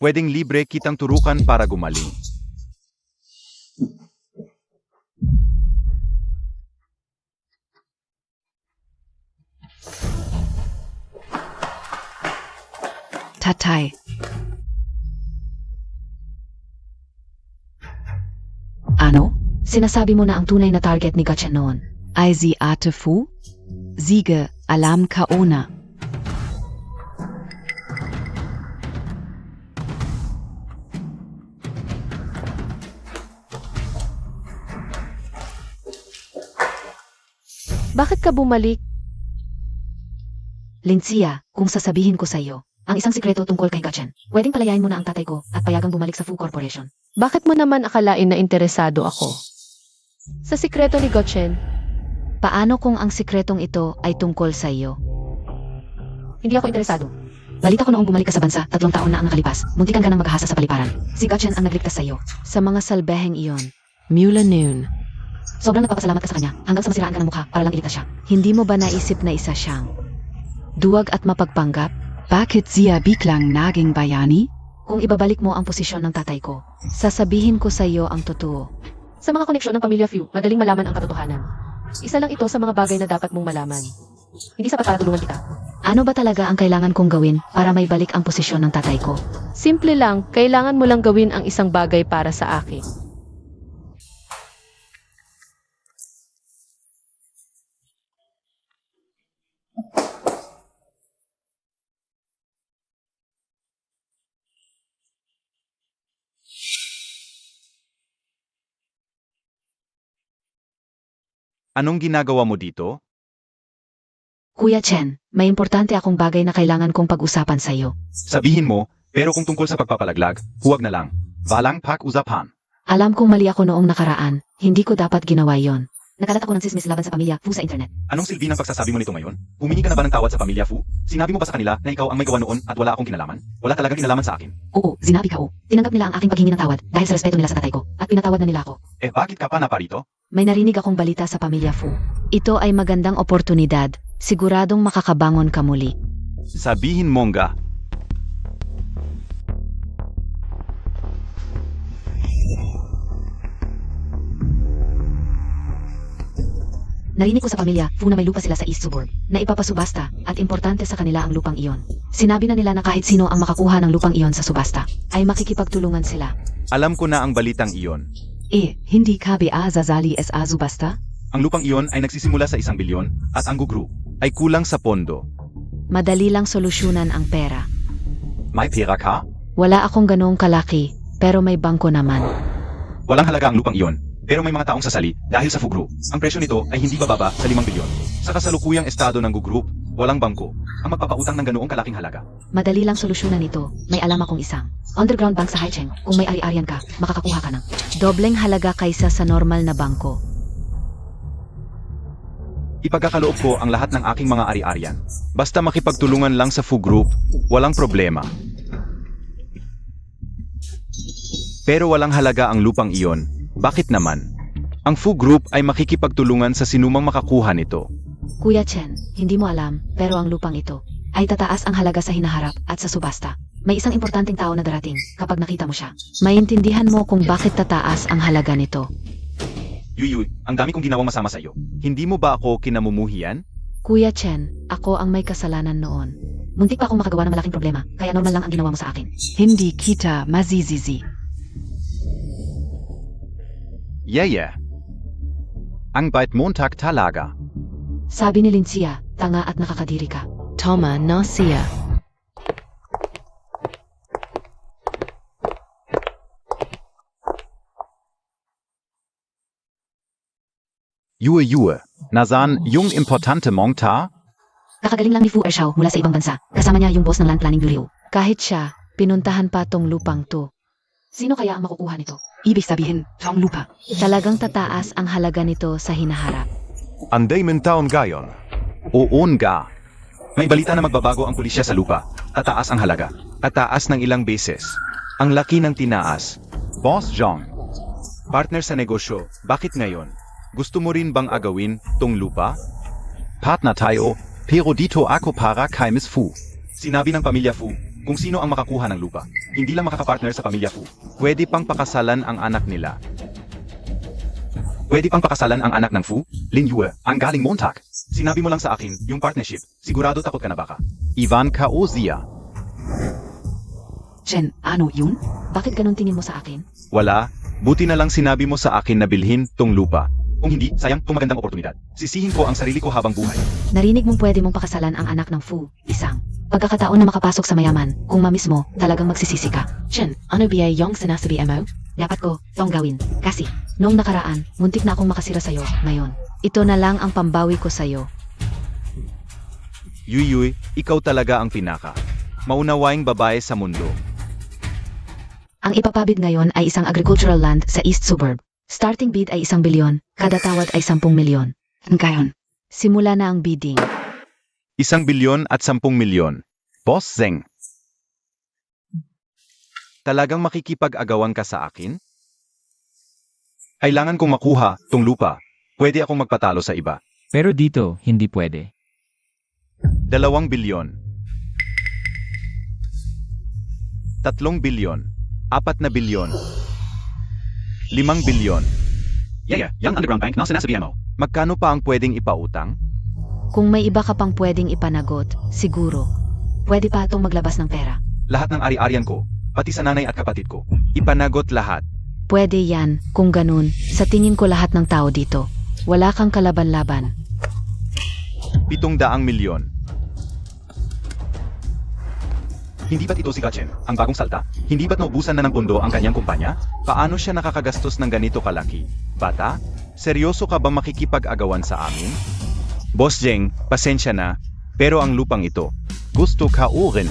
pwedeng libre kitang turukan para gumaling. Tatay. Ano? Sinasabi mo na ang tunay na target ni Gotchen noon. Ay si Ate Fu? Siege, alam ka ona. Bakit ka bumalik? Linsia, kung sasabihin ko sa iyo, ang isang sikreto tungkol kay Gotchen, pwedeng palayain mo na ang tatay ko at payagang bumalik sa Fu Corporation. Bakit mo naman akalain na interesado ako? Sa sikreto ni Gotchen, Paano kung ang sikretong ito ay tungkol sa iyo? hindi ako interesado. Balita ko noong bumalik ka sa bansa, 3 taon na ang nakalipas, muntikan ka nang maghasa sa paliparan. Si Gotchen ang nagligtas sa iyo. Sa mga salbaheng iyon, Mula noon. sobrang nagpapasalamat ka sa kanya hanggang sa masiraan ka ng mukha para lang iligtas siya. Hindi mo ba naisip na isa siyang duwag at mapagpanggap? Bakit siya biglang naging bayani? Kung ibabalik mo ang posisyon ng tatay ko, sasabihin ko sa iyo ang totoo. Sa mga koneksyon ng Pamilya Few, madaling malaman ang katotohanan. Isa lang ito sa mga bagay na dapat mong malaman. Hindi sapat para tulungan kita. Ano ba talaga ang kailangan kong gawin para may balik ang posisyon ng tatay ko? Simple lang, kailangan mo lang gawin ang isang bagay para sa akin. Anong ginagawa mo dito? Kuya Chen, may importante akong bagay na kailangan kong pag-usapan sa iyo. Sabihin mo, pero kung tungkol sa pagpapalaglag, huwag na lang. Walang pag-usapan. Alam kong mali ako noong nakaraan, hindi ko dapat ginawa yon. Nakalat ako ng sismis laban sa Pamilya Fu sa internet. Anong silbi ng pagsasabi mo nito ngayon? Humingi ka na ba ng tawad sa Pamilya Fu? Sinabi mo ba sa kanila na ikaw ang may gawa noon at wala akong kinalaman? Wala talagang kinalaman sa akin. Oo, sinabi ka o. Tinanggap nila ang aking paghingi ng tawad dahil sa respeto nila sa tatay ko at pinatawad na nila ako. Bakit ka pa naparito? May narinig akong balita sa pamilya Fu. Ito ay magandang oportunidad. Siguradong makakabangon ka muli. Sabihin mo nga. Narinig ko sa pamilya Fu na may lupa sila sa East Suburb na ipapasubasta at importante sa kanila ang lupang iyon. Sinabi na nila na kahit sino ang makakuha ng lupang iyon sa subasta ay makikipagtulungan sila. Alam ko na ang balitang iyon. Hindi ka ba zazali sa subasta? Ang lupang iyon ay nagsisimula sa 1 bilyon at ang gugru ay kulang sa pondo. Madali lang solusyonan ang pera. May pera ka? Wala akong ganoong kalaki, pero may bangko naman. Walang halaga ang lupang iyon, pero may mga taong sasali dahil sa Fu Group. Ang presyo nito ay hindi bababa sa 5 bilyon. Sa kasalukuyang estado ng Group, walang bangko ang magpapautang ng ganoong kalaking halaga. Madali lang solusyonan ito. May alam akong isang underground bank sa Haicheng. Kung may ari-arian ka, makakakuha ka ng dobleng halaga kaysa sa normal na bangko. Ipagkakaloob ko ang lahat ng aking mga ari-arian. Basta makipagtulungan lang sa Fu Group, walang problema. Pero walang halaga ang lupang iyon. Bakit naman? Ang Fu Group ay makikipagtulungan sa sinumang makakuha nito. Kuya Chen, hindi mo alam, pero ang lupang ito ay tataas ang halaga sa hinaharap at sa subasta. May isang importanteng tao na darating kapag nakita mo siya. Maintindihan mo kung bakit tataas ang halaga nito. Yuyuy, ang dami kong ginawang masama sa iyo. Hindi mo ba ako kinamumuhian? Kuya Chen, ako ang may kasalanan noon. Muntik pa akong makagawa ng malaking problema, kaya normal lang ang ginawa mo sa akin. Hindi kita mazizizi. Yeah. Ang bait Montag talaga. Sabi ni Lincia, tanga at nakakadiri ka. Toma no siya. Yue, nasan yung importante mong ta? Kakagaling lang ni Fu Ershao mula sa ibang bansa. Kasama niya yung boss ng Land Planning Bureau. Kahit siya, pinuntahan pa tong lupang to. Sino kaya ang makukuha nito? Ibig sabihin, tong lupa. Talagang tataas ang halaga nito sa hinaharap. Anday taon gayon. Oon ga. May balita na magbabago ang pulisya sa lupa. Tataas ang halaga. Tataas ng ilang beses. Ang laki ng tinaas. Boss John. Partner sa negosyo, bakit ngayon? Gusto mo rin bang agawin tong lupa? Partner tayo, pero dito ako para kay Miss Fu. Sinabi ng pamilya Fu kung sino ang makakuha ng lupa. Hindi lang makakapartner sa pamilya Fu. Pwede pang pakasalan ang anak nila. Pwede pang pakasalan ang anak ng Fu? Lin Yue, ang galing Montag. Sinabi mo lang sa akin yung partnership. Sigurado takot ka na baka. Ivan Kaozia. Chen, ano yun? Bakit ganun tingin mo sa akin? Wala. Buti na lang sinabi mo sa akin na bilhin tong lupa. Kung hindi, sayang itong magandang oportunidad. Sisihin ko ang sarili ko habang buhay. Narinig mong pwede mong pakasalan ang anak ng Fu. Isang pagkakataon na makapasok sa mayaman. Kung mamis mo, talagang magsisisi ka. Chen, ano ba yung sinasabi mo? Dapat ko tong gawin. Kasi, noong nakaraan, muntik na akong makasira sa'yo. Ngayon, ito na lang ang pambawi ko sa'yo. Yuyuy, ikaw talaga ang pinaka. Maunawaing babae sa mundo. Ang ipapabid ngayon ay isang agricultural land sa East Suburb. Starting bid ay 1 bilyon, kada tawad ay 10 milyon. Ngayon, Simula na ang bidding. 1 bilyon at 10 milyon. Boss Zeng. Talagang makikipag-agawan ka sa akin? Kailangan kong makuha tong lupa. Pwede akong magpatalo sa iba. Pero dito, hindi pwede. 2 bilyon. 3 bilyon. 4 na bilyon. 5 bilyon. Yeah, yung underground bank na sinasabi mo. Magkano pa ang pwedeng ipautang? Kung may iba ka pang pwedeng ipanagot, siguro, pwede pa itong maglabas ng pera. Lahat ng ari-arian ko, pati sa nanay at kapatid ko. Ipanagot lahat. Pwede yan, kung ganun, sa tingin ko lahat ng tao dito. Wala kang kalaban-laban. 700 milyon. Hindi ba't ito si Gachen, ang bagong salta? Hindi ba't naubusan na ng pondo ang kanyang kumpanya? Paano siya nakakagastos ng ganito kalaki? Bata? Seryoso ka ba makikipag-agawan sa amin? Boss Jeng, pasensya na, pero ang lupang ito, gusto ka rin.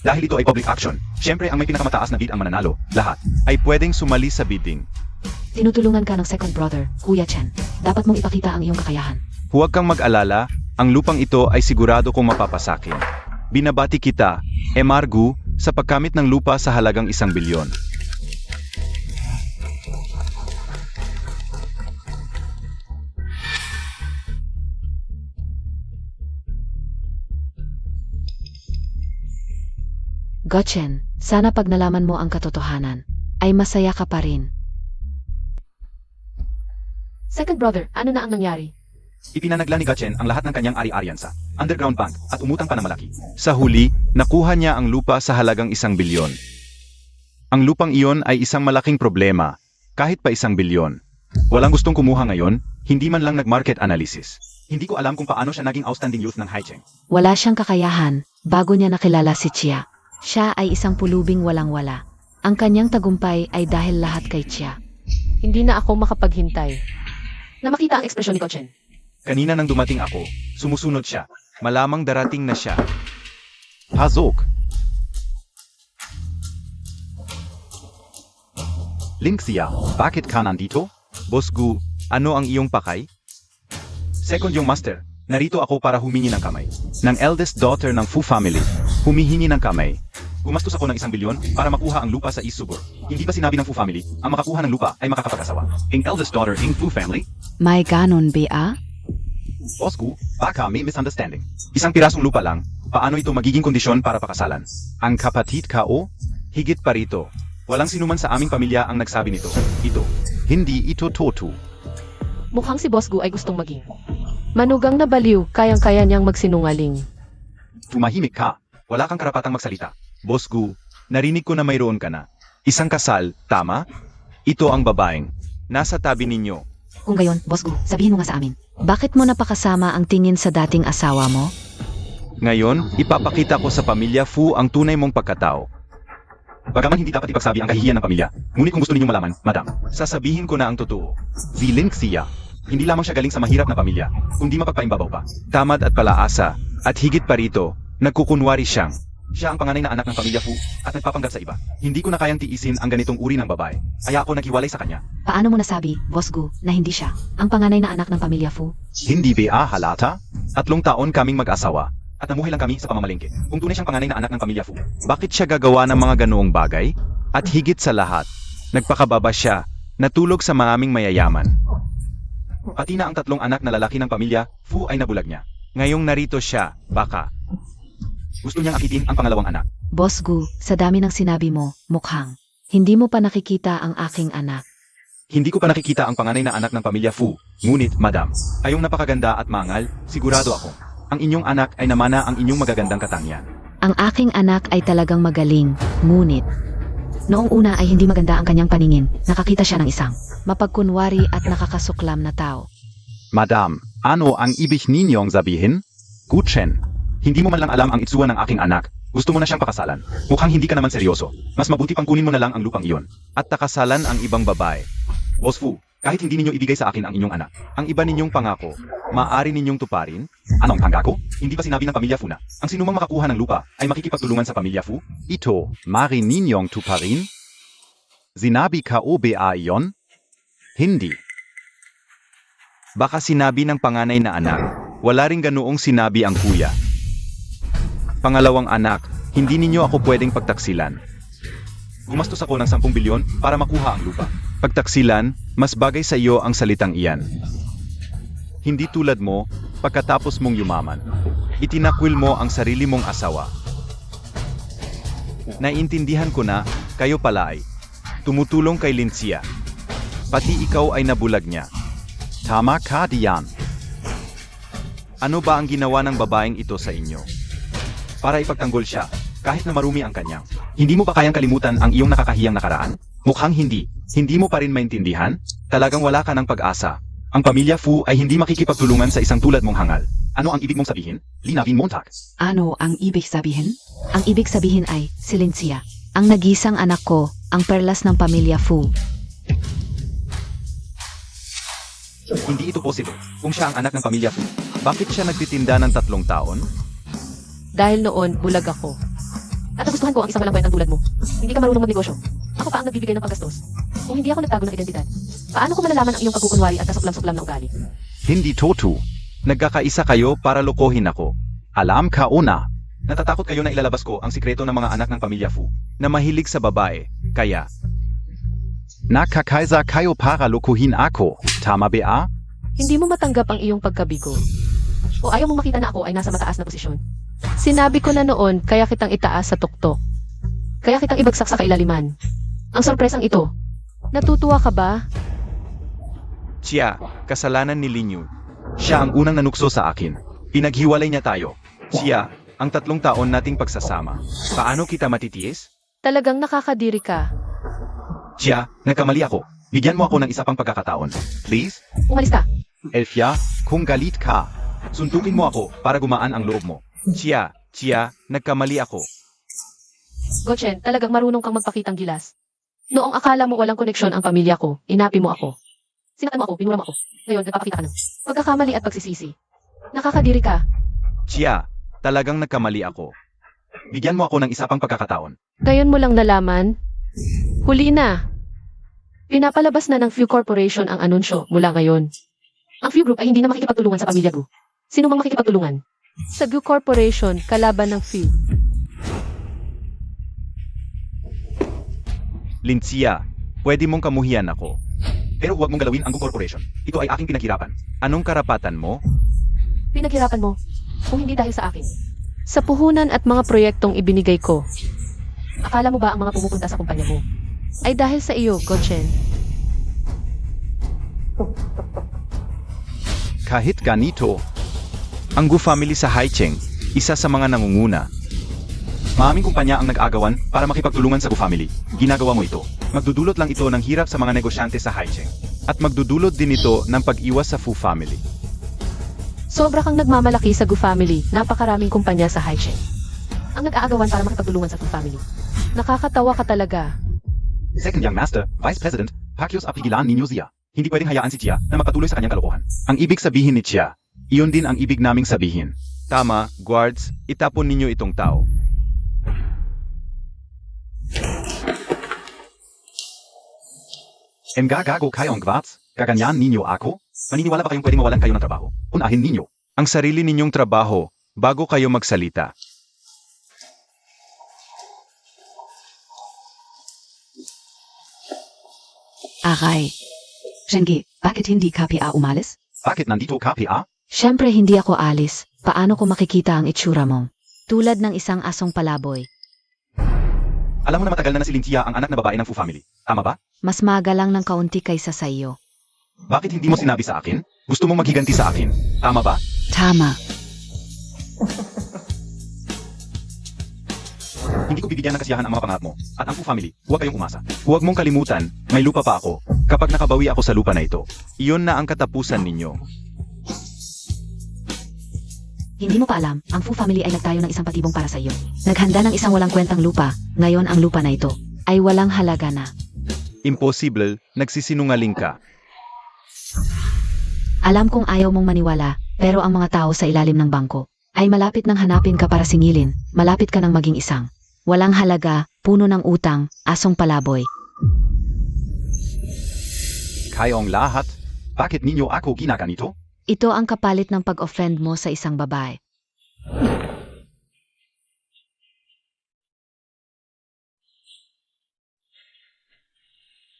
Dahil ito ay public action, syempre ang may pinakamataas na bid ang mananalo. Lahat. Ay pwedeng sumali sa bidding. Tinutulungan ka ng second brother, Kuya Chen. Dapat mong ipakita ang iyong kakayahan. Huwag kang mag-alala, ang lupang ito ay sigurado kong mapapasakin. Binabati kita, Emargu, sa pagkamit ng lupa sa halagang 1 bilyon. Gotchen, sana pag nalaman mo ang katotohanan, ay masaya ka pa rin. Second brother, ano na ang nangyari? Ipinanagla ni Gotchen ang lahat ng kanyang ari-arian sa underground bank at umutang pa na malaki. Sa huli, nakuha niya ang lupa sa halagang 1 bilyon. Ang lupang iyon ay isang malaking problema, kahit pa 1 bilyon. Walang gustong kumuha ngayon, hindi man lang nag-market analysis. Hindi ko alam kung paano siya naging outstanding youth ng Haicheng. Wala siyang kakayahan bago niya nakilala si Chia. Siya ay isang pulubing walang-wala. Ang kanyang tagumpay ay dahil lahat kay Chia. Hindi na ako makapaghintay. Na makita ang ekspresyon ni Gotchen. Kanina nang dumating ako, sumusunod siya. Malamang darating na siya. Pasok! Linxia, bakit ka nandito? Boss Gu, ano ang iyong pakay? Second yung master, narito ako para humingi ng kamay. Ng eldest daughter ng Fu family, humihingi ng kamay. Gumastos ako ng 1 bilyon para makuha ang lupa sa East Subur. Hindi ba sinabi ng Fu family, ang makakuha ng lupa ay makakapag-asawa? Ang eldest daughter ng Fu family? May ganon ba? Boss Gu, baka may misunderstanding. Isang pirasong lupa lang, paano ito magiging kondisyon para pakasalan? Ang kapatid ka o? Higit pa rito. Walang sinuman sa aming pamilya ang nagsabi nito. Ito. Hindi ito totoo. Mukhang si Boss Gu ay gustong maging manugang na baliw, kayang-kaya niyang magsinungaling. Tumahimik ka. Wala kang karapatang magsalita. Boss Gu, narinig ko na mayroon ka na. Isang kasal, tama? Ito ang babaeng. Nasa tabi ninyo. Kung gayon, Boss Gu, sabihin mo nga sa amin. Bakit mo napakasama ang tingin sa dating asawa mo? Ngayon, ipapakita ko sa pamilya Fu ang tunay mong pagkatao. Bagaman hindi dapat ipagsabi ang kahihiyan ng pamilya, ngunit kung gusto ninyong malaman, madam, sasabihin ko na ang totoo. Si Linxia, hindi lamang siya galing sa mahirap na pamilya, kundi mapagpaimbabaw pa. Tamad at palaasa, at higit pa rito, nagkukunwari siyang. Siya ang panganay na anak ng pamilya Fu at nagpapanggap sa iba. Hindi ko na kayang tiisin ang ganitong uri ng babae, kaya ako naghiwalay sa kanya. Paano mo nasabi, Boss Gu, na hindi siya ang panganay na anak ng pamilya Fu? Hindi ba halata? 3 taon kaming mag-asawa, at namuhay lang kami sa pamamalengke. Kung tunay siyang panganay na anak ng pamilya Fu, bakit siya gagawa ng mga ganoong bagay? At higit sa lahat, nagpakababa siya, natulog sa maraming mayayaman. Pati na ang 3 anak na lalaki ng pamilya Fu ay nabulag niya. Ngayong narito siya, baka gusto niyang akitin ang pangalawang anak. Boss Gu, sa dami ng sinabi mo, mukhang hindi mo pa nakikita ang aking anak. Hindi ko pa nakikita ang panganay na anak ng pamilya Fu, ngunit madam, ayong napakaganda at mangal, sigurado ako. Ang inyong anak ay namana ang inyong magagandang katangian. Ang aking anak ay talagang magaling, ngunit noong una ay hindi maganda ang kanyang paningin. Nakakita siya ng isang mapagkunwari at nakakasuklam na tao. Madam, ano ang ibig ninyong sabihin? Gutchen, hindi mo man lang alam ang itsuan ng aking anak. Gusto mo na siyang pakasalan. Mukhang hindi ka naman seryoso. Mas mabuti pang kunin mo na lang ang lupang iyon. At takasalan ang ibang babae. Boss Fu, kahit hindi ninyo ibigay sa akin ang inyong anak, ang iba ninyong pangako, maaari ninyong tuparin? Anong pangako? Hindi ba sinabi ng pamilya Fu na ang sinumang makakuha ng lupa ay makikipagtulungan sa pamilya Fu? Ito, mari ninyong tuparin? Sinabi ka o ba iyon? Hindi. Baka sinabi ng panganay na anak, wala ring ganoong sinabi ang kuya. Pangalawang anak, hindi ninyo ako pwedeng pagtaksilan. Gumastos ako ng 10 bilyon para makuha ang lupa. Pagtaksilan, mas bagay sa iyo ang salitang iyan. Hindi tulad mo, pagkatapos mong yumaman, itinakwil mo ang sarili mong asawa. Naiintindihan ko na, kayo pala ay tumutulong kay Linxia. Pati ikaw ay nabulag niya. Tama ka diyan. Ano ba ang ginawa ng babaeng ito sa inyo? Para ipagtanggol siya, kahit na marumi ang kanyang. Hindi mo pa kayang kalimutan ang iyong nakakahiyang nakaraan? Mukhang hindi. Hindi mo pa rin maintindihan? Talagang wala ka ng pag-asa. Ang pamilya Fu ay hindi makikipagtulungan sa isang tulad mong hangal. Ano ang ibig mong sabihin? Linawin Montag. Ano ang ibig sabihin? Ang ibig sabihin ay si Linxia, ang nagisang anak ko, ang perlas ng pamilya Fu. Hindi ito posible. Kung siya ang anak ng pamilya Fu, bakit siya nagtitinda ng 3 taon? Dahil noon, bulag ako. At nagustuhan ko ang isang walang kwentang tulad mo. Hindi ka marunong magnegosyo. Ako pa ang nagbibigay ng paggastos. Kung hindi ako nagtago ng identidad, paano ko malalaman ang iyong pagkukunwari at kasuklam-suklam na ugali? Hindi totoo. Nagkakaisa kayo para lokohin ako. Alam ka una. Natatakot kayo na ilalabas ko ang sikreto ng mga anak ng pamilya Fu na mahilig sa babae. Kaya nakakaisa kayo para lokohin ako. Tama ba? Hindi mo matanggap ang iyong pagkabigo. O ayaw mong makita na ako ay nasa mataas na posisyon. Sinabi ko na noon, kaya kitang itaas sa tuktok. Kaya kitang ibagsak sa kailaliman. Ang sorpresang ito. Natutuwa ka ba? Chia, kasalanan ni Linyu. Siya ang unang nanukso sa akin. Pinaghiwalay niya tayo. Chia, ang 3 taon nating pagsasama. Paano kita matitiis? Talagang nakakadiri ka. Chia, nagkamali ako. Bigyan mo ako ng isa pang pagkakataon. Please? Umalis ka. Elfia, kung galit ka, suntukin mo ako para gumaan ang loob mo. Chia, nagkamali ako. Gochen, talagang marunong kang magpakitang gilas. Noong akala mo walang koneksyon ang pamilya ko, inapi mo ako. Sinaktan mo ako, binura mo ako. Ngayon, nagpapakita ka ng pagkakamali at pagsisisi. Nakakadiri ka. Chia, talagang nagkamali ako. Bigyan mo ako ng isa pang pagkakataon. Ngayon mo lang nalaman? Huli na. Pinapalabas na ng Few Corporation ang anunsyo mula ngayon. Ang Few Group ay hindi na makikipagtulungan sa pamilya Gu. Sino mang makikipagtulungan? Sa Gu Corporation, kalaban ng Few. Linsia, pwede mong kamuhian ako. Pero huwag mong galawin ang Gu Corporation. Ito ay aking pinaghirapan. Anong karapatan mo? Pinaghirapan mo, kung hindi dahil sa akin. Sa puhunan at mga proyektong ibinigay ko. Akala mo ba ang mga pumupunta sa kumpanya mo ay dahil sa iyo, Gochen? Kahit ganito, ang Gu family sa Haicheng, isa sa mga nangunguna. Maaming kumpanya ang nag-agawan para makipagtulungan sa Gu family. Ginagawa mo ito. Magdudulot lang ito ng hirap sa mga negosyante sa Haicheng. At magdudulot din ito ng pag-iwas sa Fu family. Sobra kang nagmamalaki sa Gu family, napakaraming kumpanya sa Haicheng. Ang nag-aagawan para makipagtulungan sa Gu family. Nakakatawa ka talaga. Second Young Master, Vice President, Pakios Apigilan Ninyo Zia. Hindi pwedeng hayaan si Chia na magpatuloy sa kanyang kalokohan. Ang ibig sabihin ni Chia, iyon din ang ibig naming sabihin. Tama, guards, itapon ninyo itong tao. Gago kayong gwats, kaganyan ninyo ako? Maniniwala ba kayong pwedeng mawalan kayo ng trabaho? Unahin ninyo. Ang sarili ninyong trabaho, bago kayo magsalita. Aray. Shengi, bakit hindi KPA umalis? Bakit nandito KPA? Siyempre hindi ako alis. Paano ko makikita ang itsura mo? Tulad ng isang asong palaboy. Alam mo na matagal na si Lintia ang anak na babae ng Fu family. Tama ba? Mas maaga lang ng kaunti kaysa sa iyo. Bakit hindi mo sinabi sa akin? Gusto mong maghiganti sa akin. Tama ba? Tama. Hindi ko bibigyan ng kasiyahan ang mga pangarap mo. At ang Fu family, huwag kayong umasa. Huwag mong kalimutan, may lupa pa ako. Kapag nakabawi ako sa lupa na ito, Iyon na ang katapusan ninyo. Hindi mo pa alam, ang Fu family ay nagtayo ng isang patibong para sa iyo. Naghanda ng isang walang kwentang lupa. Ngayon ang lupa na ito ay walang halaga na. Impossible, nagsisinungaling ka. Alam kong ayaw mong maniwala, pero ang mga tao sa ilalim ng bangko ay malapit nang hanapin ka para singilin. Malapit ka nang maging isang walang halaga, puno ng utang, asong palaboy. kayong lahat, bakit ninyo ako ginaganito? Ito ang kapalit ng pag-offend mo sa isang babae.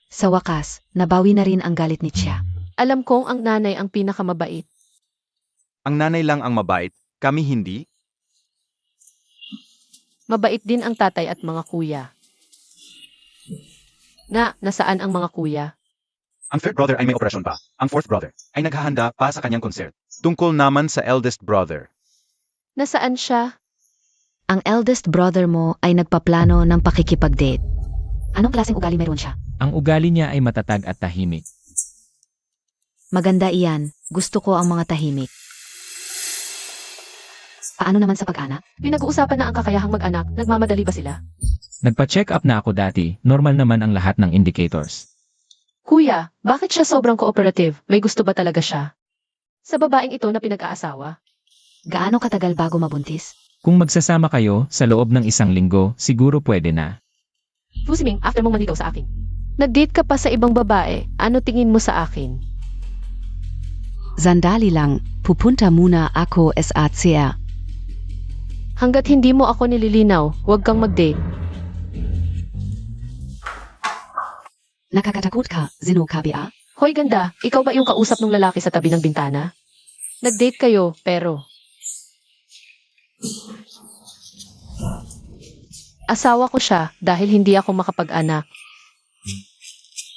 Sa wakas, nabawi na rin ang galit ni Chia. Alam kong ang nanay ang pinakamabait. Ang nanay lang ang mabait, kami hindi? Mabait din ang tatay at mga kuya. Nasaan ang mga kuya? Ang third brother ay may operasyon pa. Ang fourth brother ay naghahanda para sa kanyang concert. Tungkol naman sa eldest brother. Nasaan siya? Ang eldest brother mo ay nagpaplano ng pakikipag-date. Anong klaseng ugali meron siya? Ang ugali niya ay matatag at tahimik. Maganda iyan. Gusto ko ang mga tahimik. Paano naman sa pag-anak? Pinag-uusapan na ang kakayahang mag-anak, nagmamadali ba sila? Nagpa-check up na ako dati, normal naman ang lahat ng indicators. Kuya, bakit siya sobrang cooperative? May gusto ba talaga siya? Sa babaeng ito na pinag-aasawa? Gaano katagal bago mabuntis? Kung magsasama kayo sa loob ng 1 linggo, siguro pwede na. Fusiming, after mong manligaw sa akin. Nag-date ka pa sa ibang babae, ano tingin mo sa akin? Sandali lang, pupunta muna ako sa CR. Hanggat hindi mo ako nililinaw, huwag kang mag-date. Nakakatakot ka, Zino KPA? Hoy ganda, ikaw ba yung kausap ng lalaki sa tabi ng bintana? Nag-date kayo, pero... Asawa ko siya dahil hindi ako makapag-anak.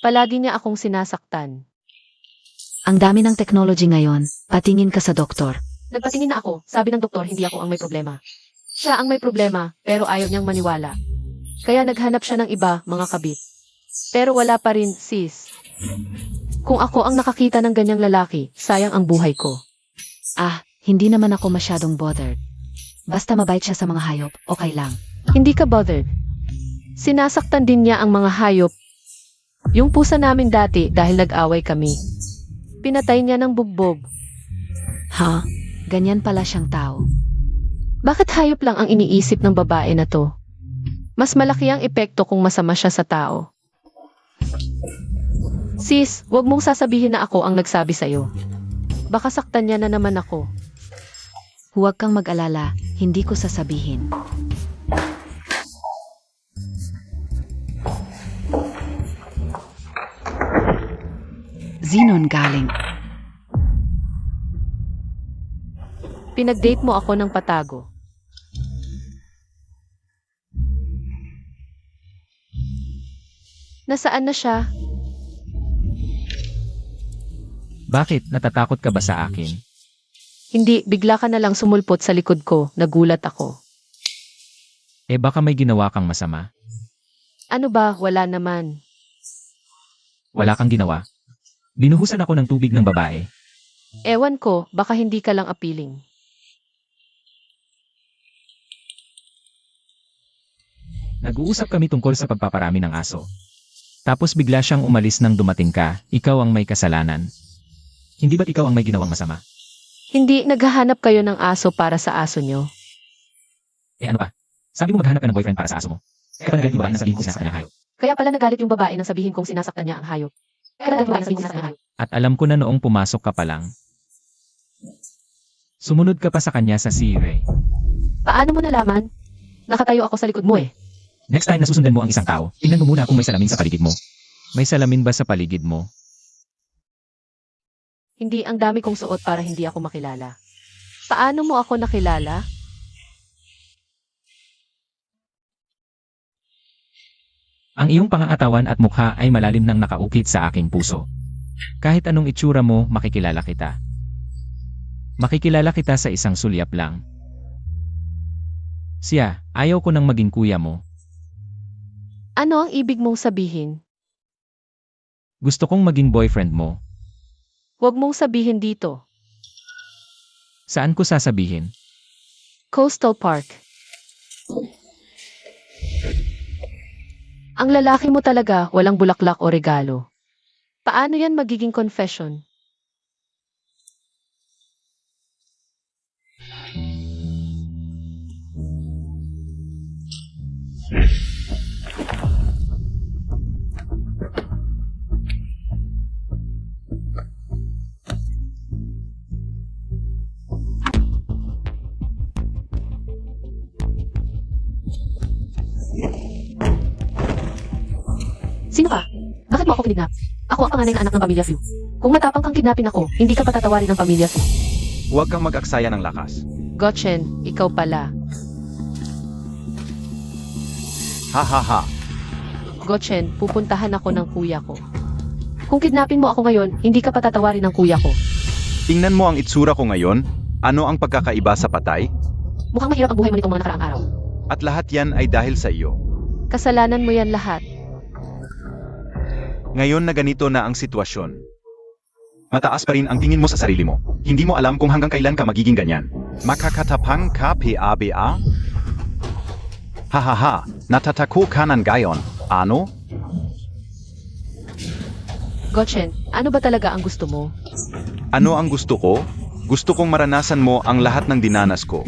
Palagi niya akong sinasaktan. Ang dami ng technology ngayon, patingin ka sa doktor. Nagpatingin na ako, sabi ng doktor hindi ako ang may problema. Siya ang may problema, pero ayaw niyang maniwala. Kaya naghanap siya ng iba, mga kabit. Pero wala pa rin, sis. Kung ako ang nakakita ng ganyang lalaki, sayang ang buhay ko. Ah, hindi naman ako masyadong bothered. Basta mabait siya sa mga hayop, okay lang. Hindi ka bothered. Sinasaktan din niya ang mga hayop. Yung pusa namin dati dahil nag-away kami. Pinatay niya ng bugbog. Ha? Ganyan pala siyang tao. Bakit hayop lang ang iniisip ng babae na to? Mas malaki ang epekto kung masama siya sa tao. Sis, wag mong sasabihin na ako ang nagsabi sa'yo. Baka saktan niya na naman ako. Huwag kang mag-alala, hindi ko sasabihin. Xenon galing. Pinag-date mo ako ng patago. Nasaan na siya? Bakit? Natatakot ka ba sa akin? Hindi, bigla ka na lang sumulpot sa likod ko. Nagulat ako. Eh baka may ginawa kang masama. Ano ba? Wala naman. Wala kang ginawa. Binuhusan ako ng tubig ng babae. Ewan ko, baka hindi ka lang appealing. Nag-uusap kami tungkol sa pagpaparami ng aso. Tapos bigla siyang umalis nang dumating ka, ikaw ang may kasalanan. Hindi ba't ikaw ang may ginawang masama? Hindi, naghahanap kayo ng aso para sa aso nyo. Eh ano ba? Sabi mo maghanap ka ng boyfriend para sa aso mo. Kaya pala nagalit yung babae na sabihin ko sinasaktan niya ang hayop. Kaya pala nagalit yung babae nang sabihin kong sinasaktan niya ang hayop. Kaya nagalit yung babae nang sabihin kong sinasaktan niya ang hayop. At alam ko na noong pumasok ka pa lang. Sumunod ka pa sa kanya sa sire. Paano mo nalaman? Nakatayo ako sa likod mo eh. Next time na susundan mo ang isang tao, tingnan mo muna kung may salamin sa paligid mo. May salamin ba sa paligid mo? Hindi, ang dami kong suot para hindi ako makilala. Paano mo ako nakilala? Ang iyong pangangatawan at mukha ay malalim nang nakaukit sa aking puso. Kahit anong itsura mo, makikilala kita. Makikilala kita sa isang sulyap lang. Siya, ayaw ko nang maging kuya mo. Ano ang ibig mong sabihin? Gusto kong maging boyfriend mo. Huwag mong sabihin dito. Saan ko sasabihin? Coastal Park. Ang lalaki mo talaga walang bulaklak o regalo. Paano yan magiging confession? Sino ka? Bakit mo ako kinidnap? Ako ang panganay na anak ng pamilya Fu. Kung matapang kang kidnapin ako, hindi ka patatawarin ng pamilya Fu. Huwag kang mag-aksaya ng lakas. Gotchen, ikaw pala. Ha ha ha. Gotchen, pupuntahan ako ng kuya ko. Kung kidnapin mo ako ngayon, hindi ka patatawarin ng kuya ko. Tingnan mo ang itsura ko ngayon. Ano ang pagkakaiba sa patay? Mukhang mahirap ang buhay mo nitong mga nakaraang araw. At lahat yan ay dahil sa iyo. Kasalanan mo yan lahat. Ngayon na ganito na ang sitwasyon. Mataas pa rin ang tingin mo sa sarili mo. Hindi mo alam kung hanggang kailan ka magiging ganyan. Makakatapang ka PABA? Hahaha, natatako ka ng gayon. Ano? Gotchen, ano ba talaga ang gusto mo? Ano ang gusto ko? Gusto kong maranasan mo ang lahat ng dinanas ko.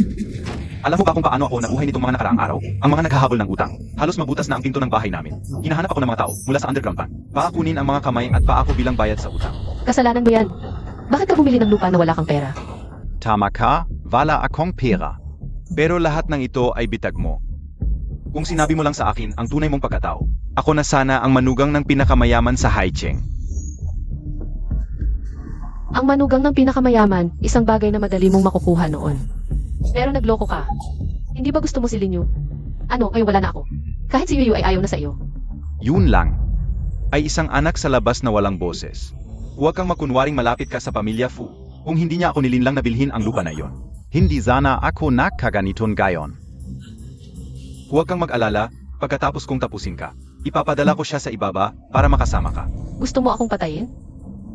Alam mo ba kung paano ako nabuhay nitong mga nakaraang araw? Ang mga naghahabol ng utang. Halos mabutas na ang pinto ng bahay namin. Hinahanap ako ng mga tao mula sa underground bank. Paakunin ang mga kamay at paako bilang bayad sa utang. Kasalanan mo yan. Bakit ka bumili ng lupa na wala kang pera? Tama ka, wala akong pera. Pero lahat ng ito ay bitag mo. Kung sinabi mo lang sa akin ang tunay mong pagkatao, ako na sana ang manugang ng pinakamayaman sa Haicheng. Ang manugang ng pinakamayaman, isang bagay na madali mong makukuha noon. Pero nagloko ka. Hindi ba gusto mo si Linyu? Ano, ngayon wala na ako. Kahit si Yuyu ay ayaw na sa iyo. Yun lang. Ay isang anak sa labas na walang boses. Huwag kang makunwaring malapit ka sa pamilya Fu. Kung hindi niya ako nilinlang na bilhin ang lupa na yon. Hindi sana ako nakaganiton gayon. Huwag kang mag-alala, pagkatapos kong tapusin ka. Ipapadala ko siya sa ibaba para makasama ka. Gusto mo akong patayin?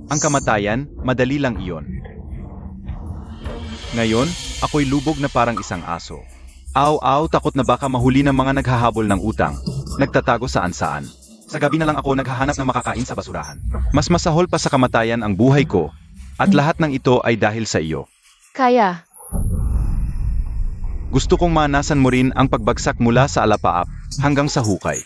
Ang kamatayan, madali lang iyon. Ngayon, ako'y lubog na parang isang aso. Aw, takot na baka mahuli ng mga naghahabol ng utang. Nagtatago saan-saan. Sa gabi na lang ako naghahanap ng makakain sa basurahan. Mas masahol pa sa kamatayan ang buhay ko. At lahat ng ito ay dahil sa iyo. Kaya, Gusto kong manasan mo rin ang pagbagsak mula sa alapaap hanggang sa hukay.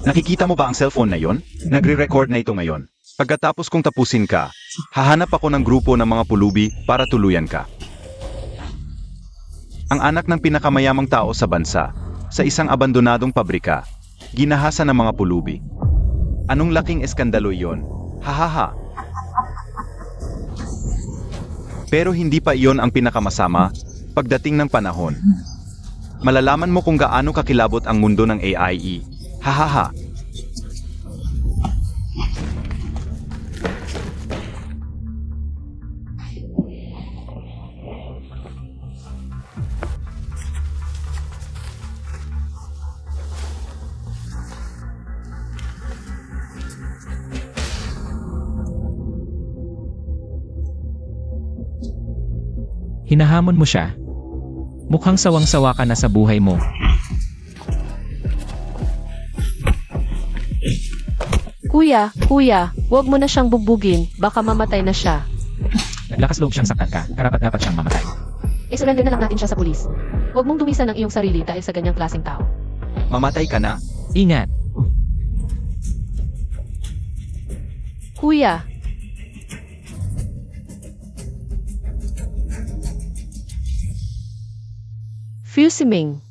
Nakikita mo ba ang cellphone na yon? Nagre-record na ito ngayon. Pagkatapos kong tapusin ka, hahanap ako ng grupo ng mga pulubi para tuluyan ka. Ang anak ng pinakamayamang tao sa bansa, sa isang abandonadong pabrika, ginahasa ng mga pulubi. Anong laking eskandalo iyon? Hahaha. Pero hindi pa iyon ang pinakamasama pagdating ng panahon. Malalaman mo kung gaano kakilabot ang mundo ng AIE. Hahaha. Hinahamon mo siya. Mukhang sawang-sawa ka na sa buhay mo. kuya, huwag mo na siyang bugbugin, baka mamatay na siya. Naglakas loob siyang saktan ka, karapat-dapat siyang mamatay. Surrender na lang natin siya sa pulis. Huwag mong dumisan ang iyong sarili dahil sa ganyang klaseng tao. Mamatay ka na. Ingat! Kuya, Fusiming.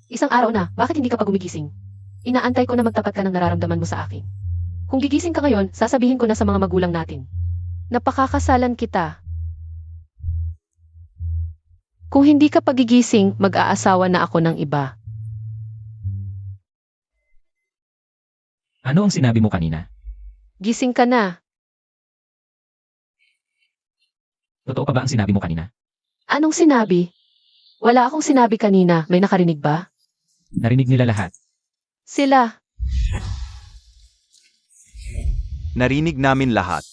Isang araw na, bakit hindi ka pa gumigising? Inaantay ko na magtapat ka ng nararamdaman mo sa akin. Kung gigising ka ngayon, sasabihin ko na sa mga magulang natin. Napakakasalan kita. Kung hindi ka pagigising, mag-aasawa na ako ng iba. Ano ang sinabi mo kanina? Gising ka na. Totoo pa ba ang sinabi mo kanina? Anong sinabi? Wala akong sinabi kanina. May nakarinig ba? Narinig nila lahat. Sila. Narinig namin lahat.